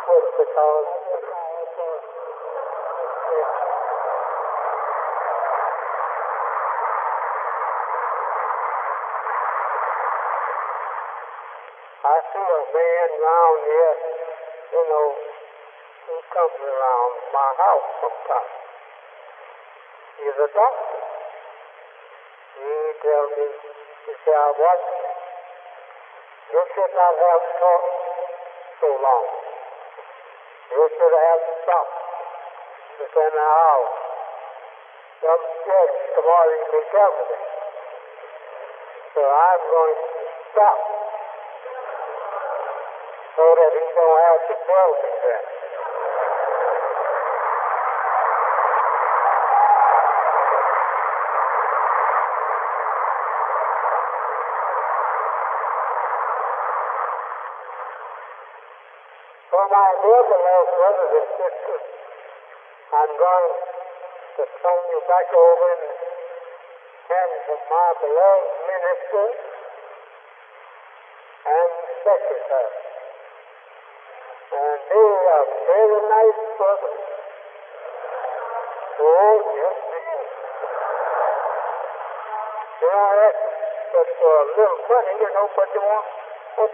What's the cause? I see a man around here, who comes around my house sometimes. He's a doctor. He tells me, he said, I watched you. You should not have talked so long. You should have stopped within an hour. Some judge tomorrow you can tell me that. So I'm going to stop so that he don't have to tell me that. For my dear beloved brothers and sisters, I'm going to turn you back over in the hands of my beloved minister and secretary. And they are very nice brothers. Oh, yes, they are. They don't ask but for a little money, but they want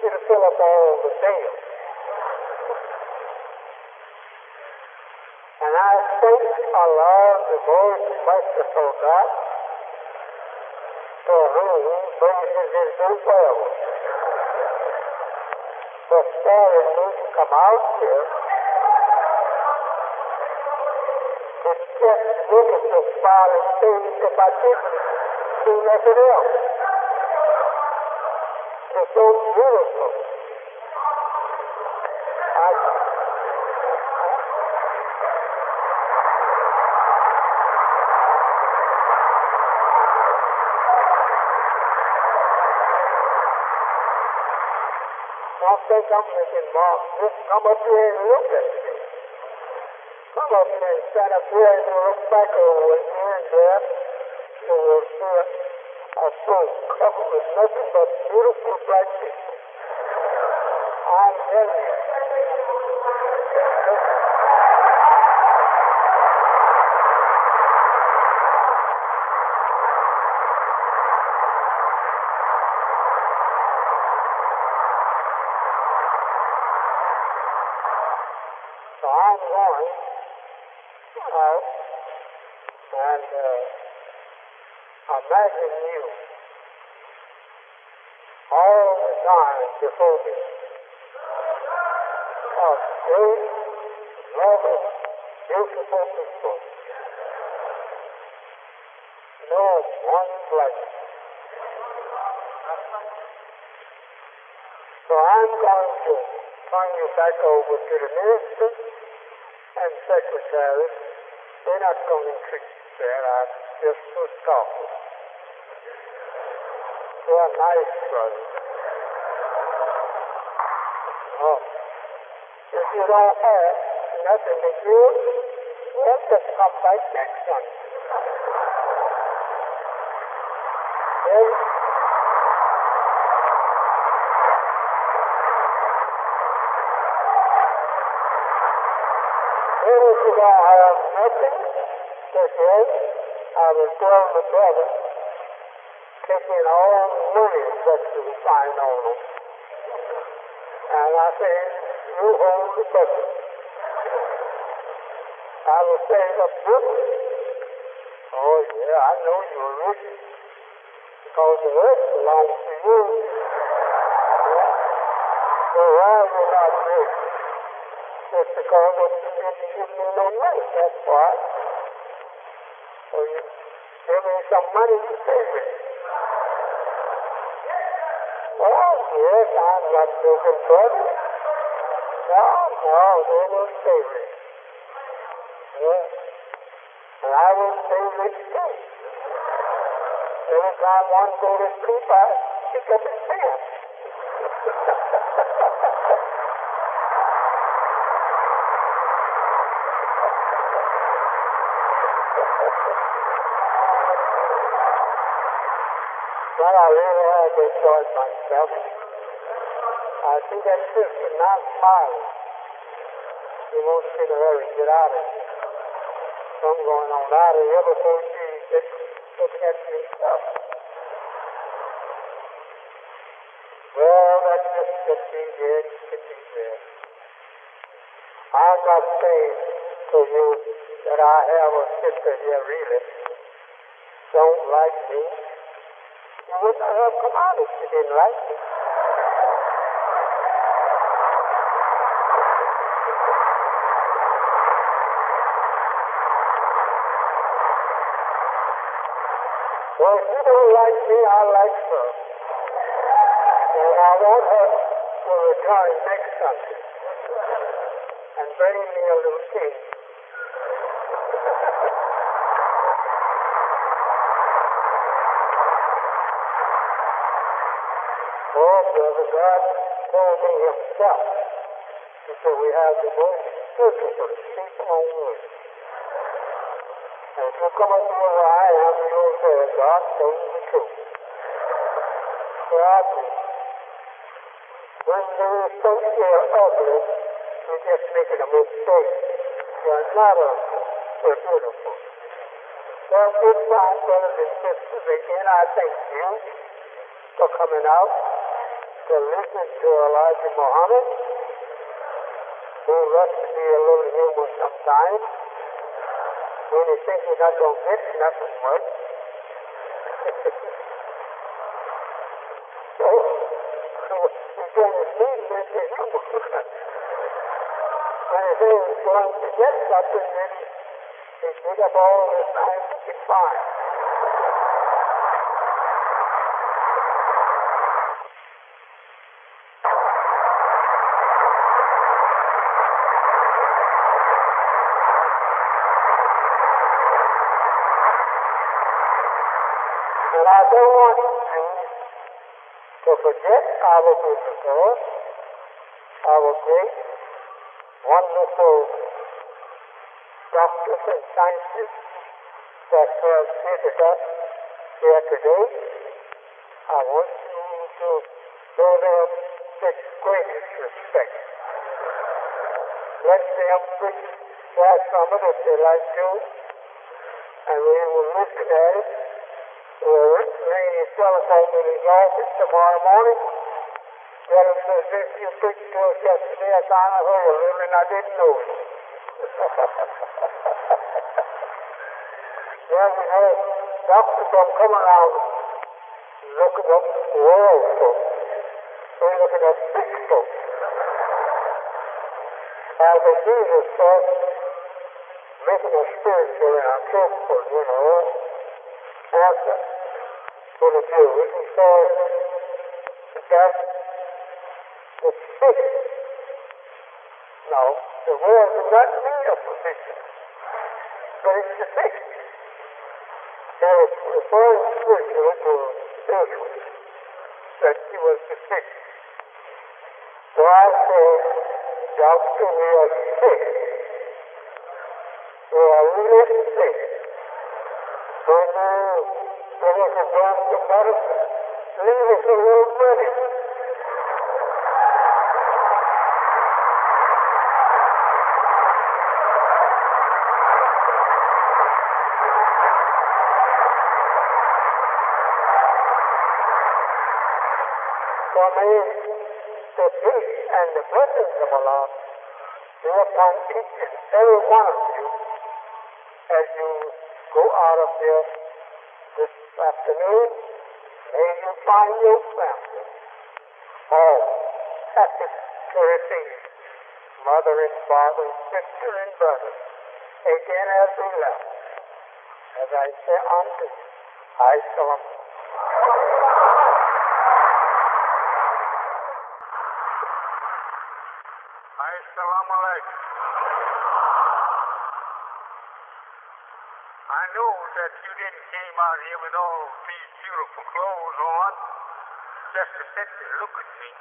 you to fill up all the bills. And I thank Allah, the most merciful God, for whom praises is due forever, for sparing me to come out here to just look at your smiling face if I didn't see nothing else. It's so beautiful. Don't think I'm making marks. Just come up here and look at me. Come up here and stand up here and look back over here and there. You will see a full covered with nothing but beautiful black people. I'm telling you. So I'm going out and imagine you all the time before me. A great, loving, beautiful people. No one like it. So I'm going to turn you back over to the minister and secretary. They're not going to treat that. I just was talking. They're nice brothers. Oh. If you don't have nothing to do, well, just come back next Sunday. Then, if you don't have nothing to do, I will tell the brother, take in all the money that you find on them I said, you hold the bucket. I was saying a book. Oh, yeah, I know you're rich because the earth belongs to you. Yeah. So why are you not rich? Just because of you didn't give me no money, that's why. So you give me some money, you stay rich. Oh, yes, I'm not looking for it. No, they will stay rich. Yeah. And I will stay rich too. Every time one goes to sleep, I pick up his pen. Well, I really had to enjoy myself. I see that sister now smiling. She wants to hurry and get out of here. Something going on out of here before she gets looking at me stuff. Well, that's just could be there, could be there. I'm not saying to you that I have a sister here really don't like me. You wouldn't have come out if she didn't like me. Well, if you don't like me, I like her. And I want her to return next Sunday and bring me a little cake. Oh, brother, God told me himself. He said we have the most beautiful sheep on earth. And if you come up to where I am, you'll say, God told me the truth. So I think, when you think you're ugly, you're just making a mistake. You're not ugly. You're beautiful. Well, goodbye, brothers and sisters. Again, I thank you for coming out to listen to Elijah Muhammad, who loves to be a little humor sometimes. When you think you're not going to get nothing much. So, you're going to see this in humor. When you say you're going to get something, then you pick up all the scientific fine. And I don't want you to forget our visitors, our great, wonderful doctors and scientists that have visited us here today. I want you to show them the greatest respect. Let them share some of it if they like to, and we will listen at it. We'll ring his telephone in his office tomorrow morning. Tell him that this you preached to us yesterday, I kind of heard a little and I didn't know it. Well, we know doctors don't come around looking up world folks. They're looking at sick folks. As a Jesus said, making us spiritual and our truthful, answer to the Jews. He said that the sick, no, the world does not need a physician, but it's the sick. And it's referring spiritually to Israel, that he was the sick. So I say, doctor, we are sick. We are really sick. When you give us a dose of medicine, leave us a little money. For me, the peace and the the blessings of Allah be upon each and every one of you as you go out of here this afternoon. May you find your family all happy to receive mother and father, sister and brother, again as we left. As I say unto you, I shalom. Assalamu alaikum. I know that you didn't came out here with all these beautiful clothes on just to sit and look at me.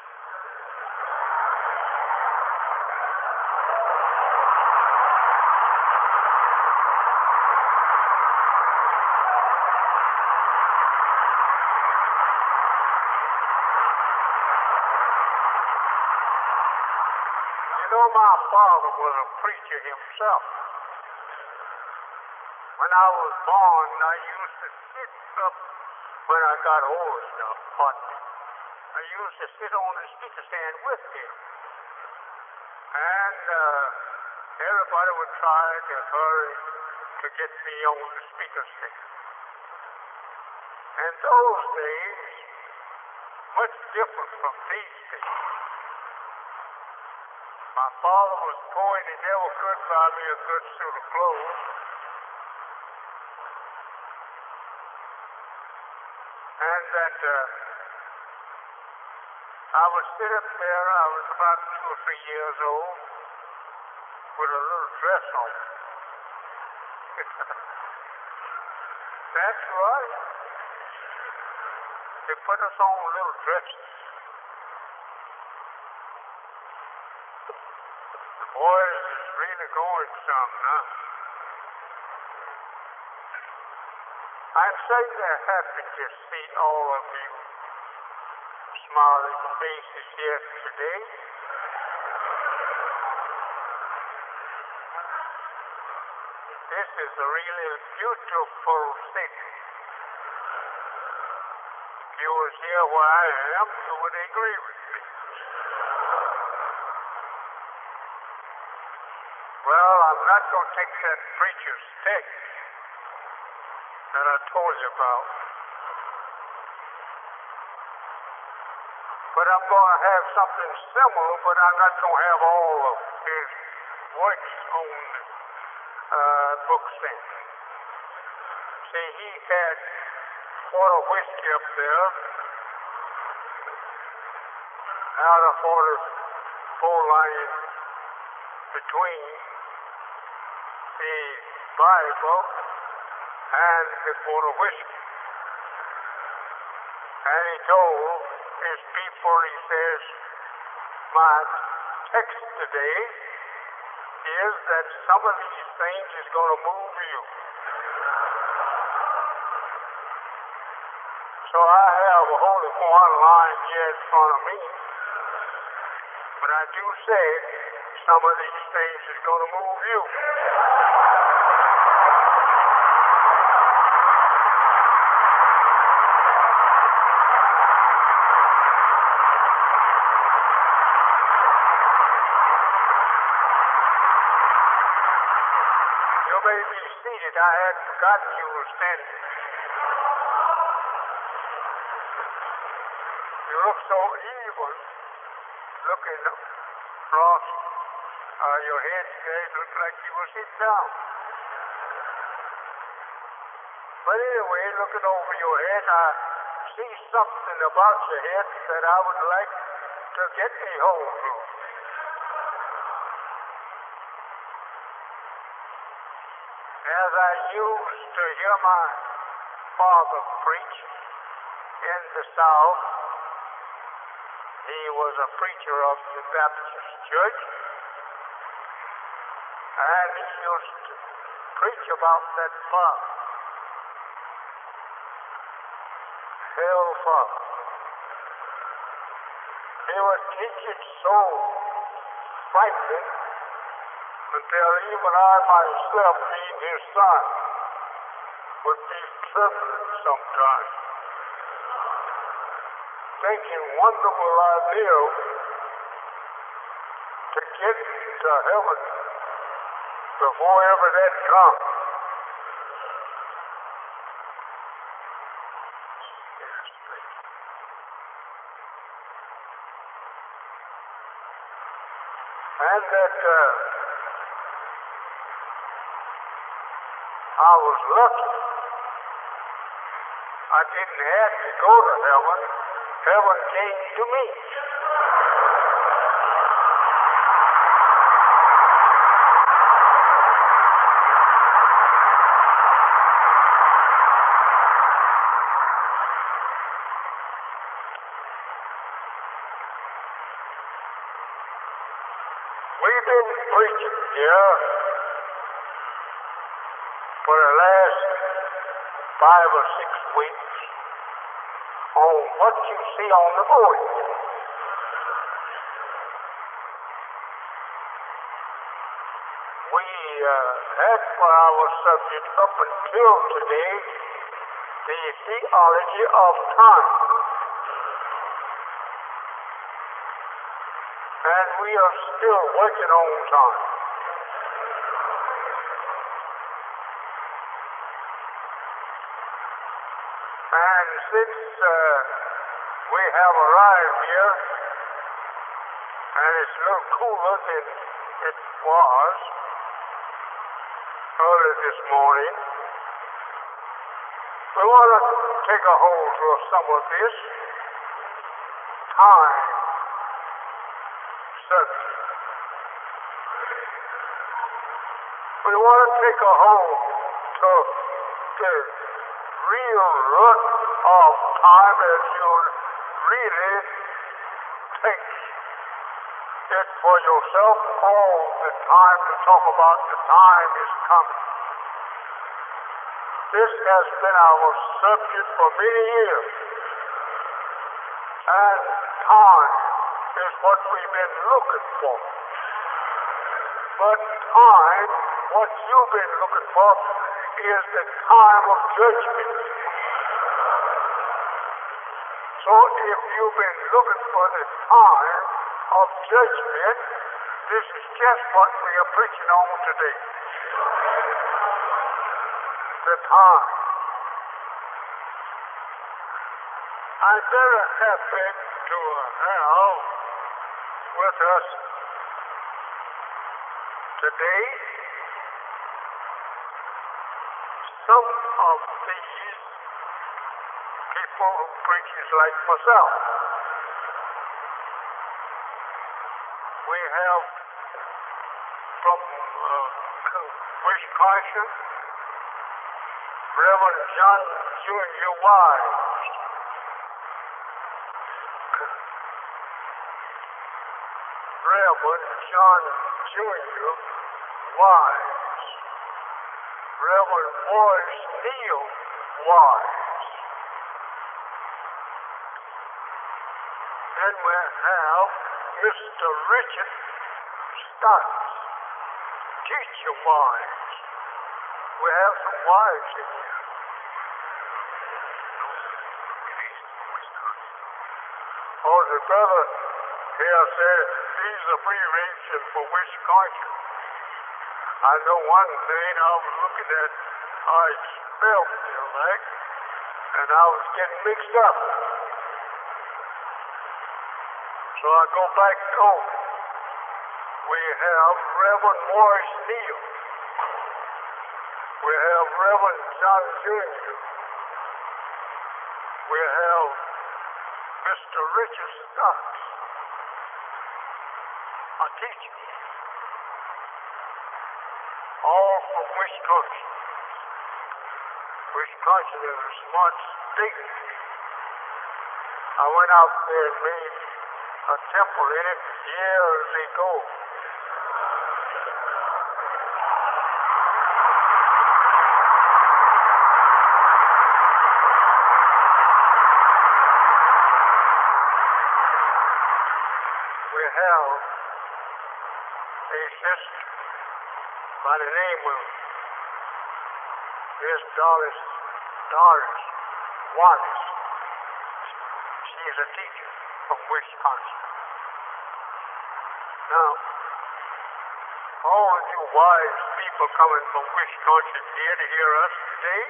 You know, my father was a preacher himself. When I was born, I used to sit up when I got old enough, I used to sit on the speaker stand with him. And everybody would try to hurry to get me on the speaker stand. And those days, much different from these days. My father was poor and he never could buy me a good suit of clothes. And that I would sit up there, I was about 2 or 3 years old, with a little dress on. That's right. They put us on little dresses. The boys is really going some now. I'm certainly happy to see all of you smiling faces here today. This is a really beautiful city. If you was here where I am, you would agree with me. Well, I'm not going to take that preacher's text that I told you about. But I'm going to have something similar, but I'm not going to have all of his works on the bookstand. See, he had quart of whiskey up there out of 44 lines between the Bible and the quart of whiskey. And he told his people, he says, my text today is that some of these things is going to move you. So I have only one line here in front of me, but I do say some of these things is going to move you. You may be seated. I had forgotten you were standing. You look so evil, looking across your head today. Looked like you were sitting down. But anyway, looking over your head, I see something about your head that I would like to get a hold of. As I used to hear my father preach in the South, he was a preacher of the Baptist church, and he used to preach about that fire, hellfire. He would teach it so frightening until even I myself, being his son, would be trembling sometimes, thinking, wonder will I live to get to heaven before ever that comes. And that I was lucky. I didn't have to go to heaven. Heaven came to me. We've been preaching here for the last 5 or 6 weeks on what you see on the board. We had for our subject up until today the theology of time. And we are still working on time. And since we have arrived here, and it's a little cooler than it was early this morning, we want to take a hold of some of this time subject. We want to take a hold of the real root of time as you really take it for yourself all the time to talk about the time is coming. This has been our subject for many years. And time is what we've been looking for. But time, what you've been looking for, is the time of judgment. So if you've been looking for the time of judgment, this is just what we are preaching on today. The time. I'm very happy to have with us today some of these people who preaches like myself. We have from Wisconsin, Reverend John Jr. Wise. Reverend John Jr. Wise. Reverend Morris Neal Wise. Then we have Mr. Richard Stotts, teacher wise. We have some wives in here. Oh, the brother here said these are abbreviations for Wisconsin. I know one thing, I was looking at how it spelled like, and I was getting mixed up. So I go back home. We have Reverend Morris Neal. We have Reverend John Jr. We have Mr. Richard Stotts, a teacher, all from Wisconsin. Wisconsin is a smart state. I went out there and made a temple in it years ago. We have a sister by the name of Miss Doris Wallace. She is a teacher from Wisconsin. Now, all you wise people coming from Wisconsin here to hear us today,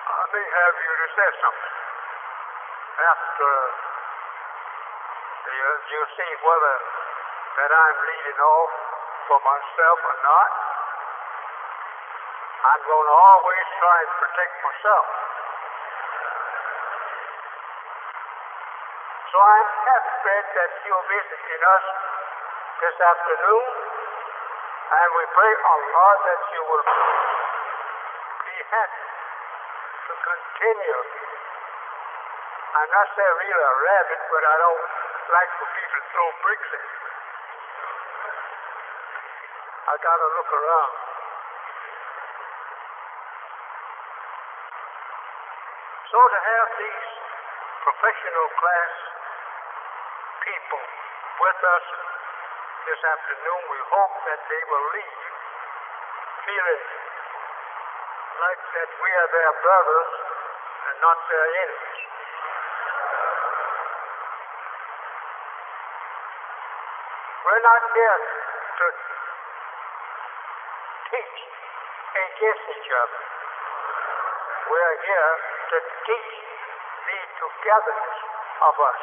I may have you to say something after you see whether that I'm leading off for myself or not. I'm going to always try and protect myself. So I'm happy that you're visiting us this afternoon, and we pray, Allah, that you will be happy to continue. I'm not saying really a rabbit, but I don't like for people to throw bricks at me. I got to look around. So to have these professional class people with us this afternoon, we hope that they will leave feeling like that we are their brothers and not their enemies. We're not here to teach against each other. We're here to teach the togetherness of us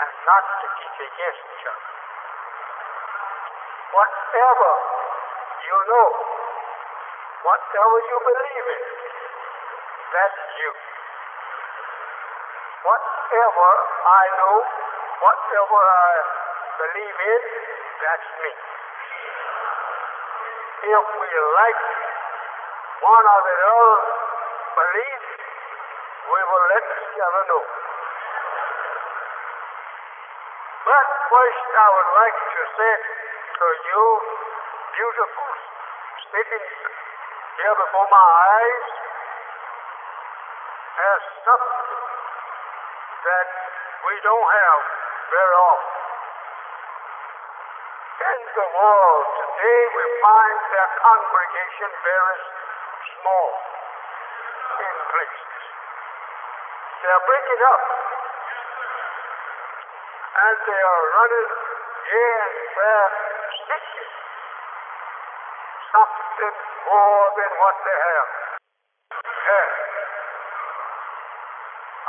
and not to teach against each other. Whatever you know, whatever you believe in, that's you. Whatever I know, whatever I believe in, that's me. If we like one or the other belief, we will let each other know. But first I would like to say to you, beautiful, sitting here before my eyes, as something that we don't have very often. In the world today, we find their congregation very small in places. They're breaking up, and they are running in their seeking something more than what they have.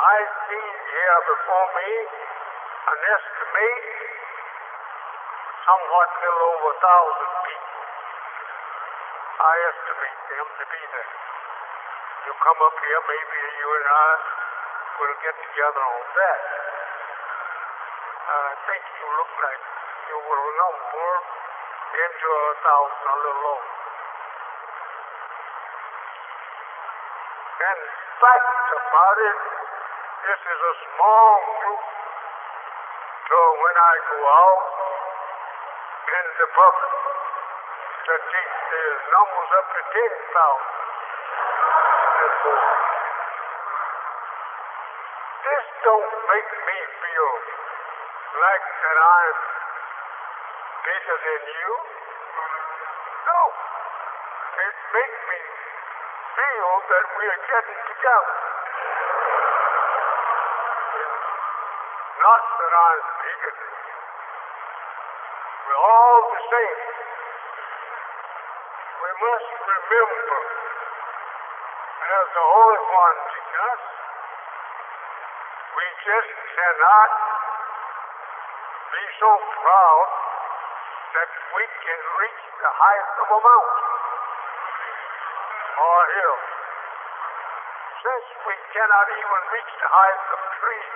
I see here before me an estimate somewhat little over 1,000 people. I estimate them to be there. You come up here, maybe you and I will get together on that. I think you look like you will number into 1,000, a little over. And fact about it, this is a small group. So when I go out in the public to teach, the numbers up to 10,000. This don't make me feel like that I'm bigger than you. No. It makes me feel that we are getting together. Not that I'm bigger than you. We're all the same. We must remember, as the Holy One teaches us, we just cannot be so proud that we can reach the height of a mountain or a hill. Since we cannot even reach the height of trees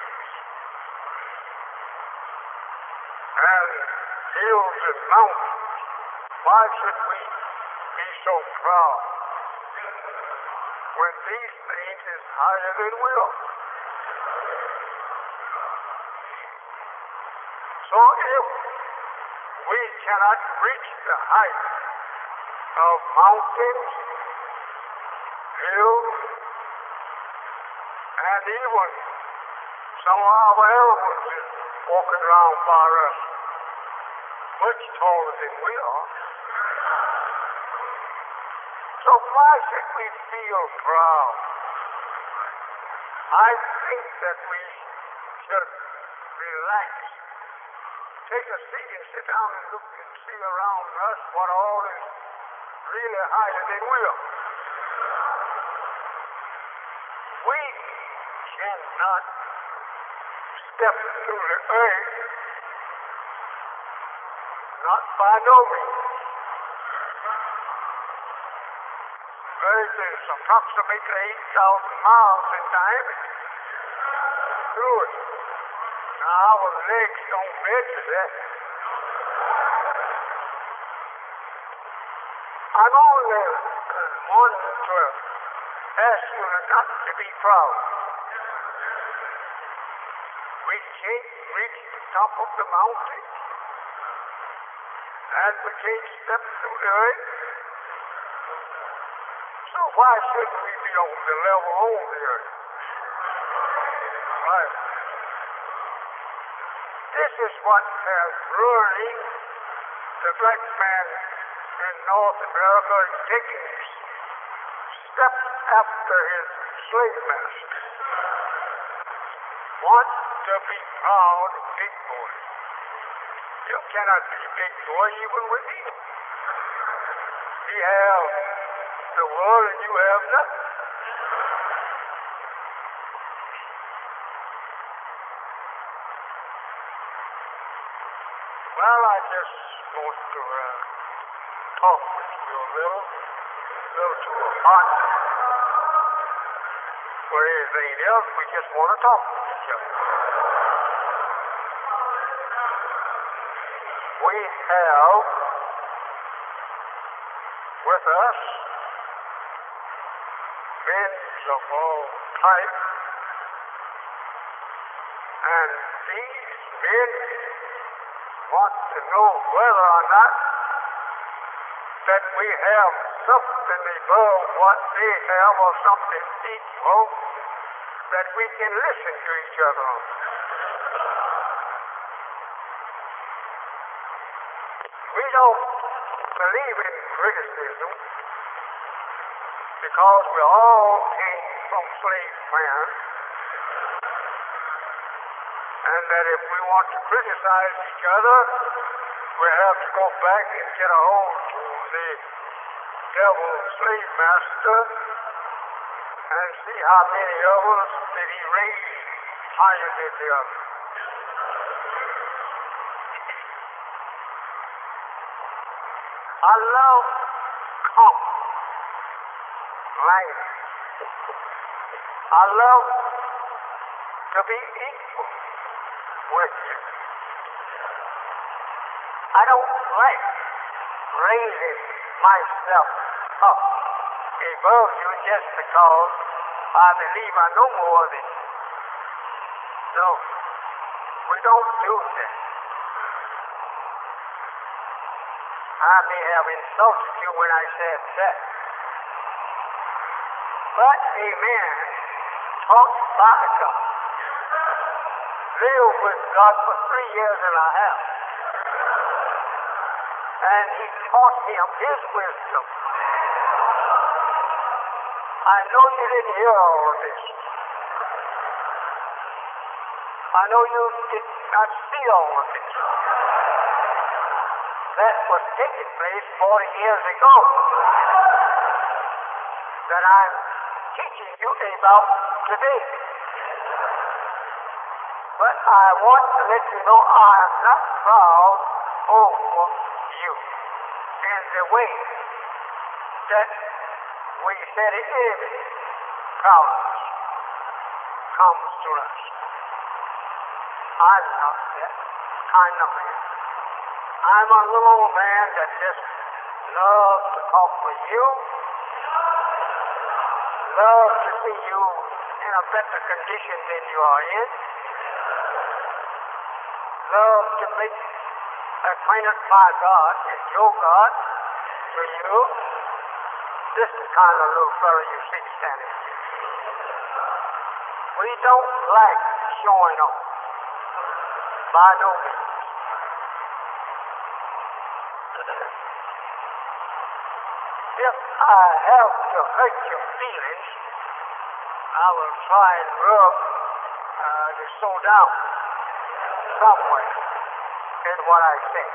and hills and mountains, why should we be so proud when these things is higher than we are? So if we cannot reach the height of mountains, hills, and even some of our elements is walking around by us much taller than we are. So why should we feel proud? I think that we should relax. Take a seat and sit down and look and see around us what all is really higher than we are. We cannot step through the earth, not by no means. Earth is approximately 8,000 miles in diameter through it. Now our legs don't measure that. I'm only wanting to ask you not to be proud. We can't reach the top of the mountain, and we can't step through the earth. So why shouldn't we be on the level on the earth? Right. This is what has ruined the black man in North America is taking step after his slave master. Want to be proud of big boy. You cannot be big boy even with him. He have the world and you have nothing. Well, I just want to talk with you a little to a heart. For anything else, we just want to talk with each other. We have with us men of all types, and these men want to know whether or not that we have something above what they have or something equal that we can listen to each other on. We don't believe in criticism because we all came from slave parents, and that if we want to criticize each other, we have to go back and get a hold to the devil's slave master and see how many of us did he raise higher than the other. I love common language. I love to be equal with you. I don't like raising myself up above you just because I believe I know more than you. No, we don't do that. I may have insulted you when I said that. But a man taught by God, lived with God for 3 years and a half, and he taught him his wisdom. I know you didn't hear all of this. I know you did not see all of this. That was taking place 40 years ago that I'm teaching you about today. But I want to let you know I am not proud over you in the way that we said it is. Proudness comes to us. I'm not that kind of man. I'm a little old man that just loves to talk with you, loves to see you in a better condition than you are in, loves to make acquainted my God and your God to you. This is the kind of little fellow you see standing here. We don't like showing off. By no means. If I have to hurt your feelings, I will try and rub the soul down. somewhere, is what I think.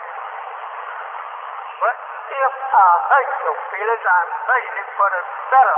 But if I hurt your feelings, I'm saying it for the better.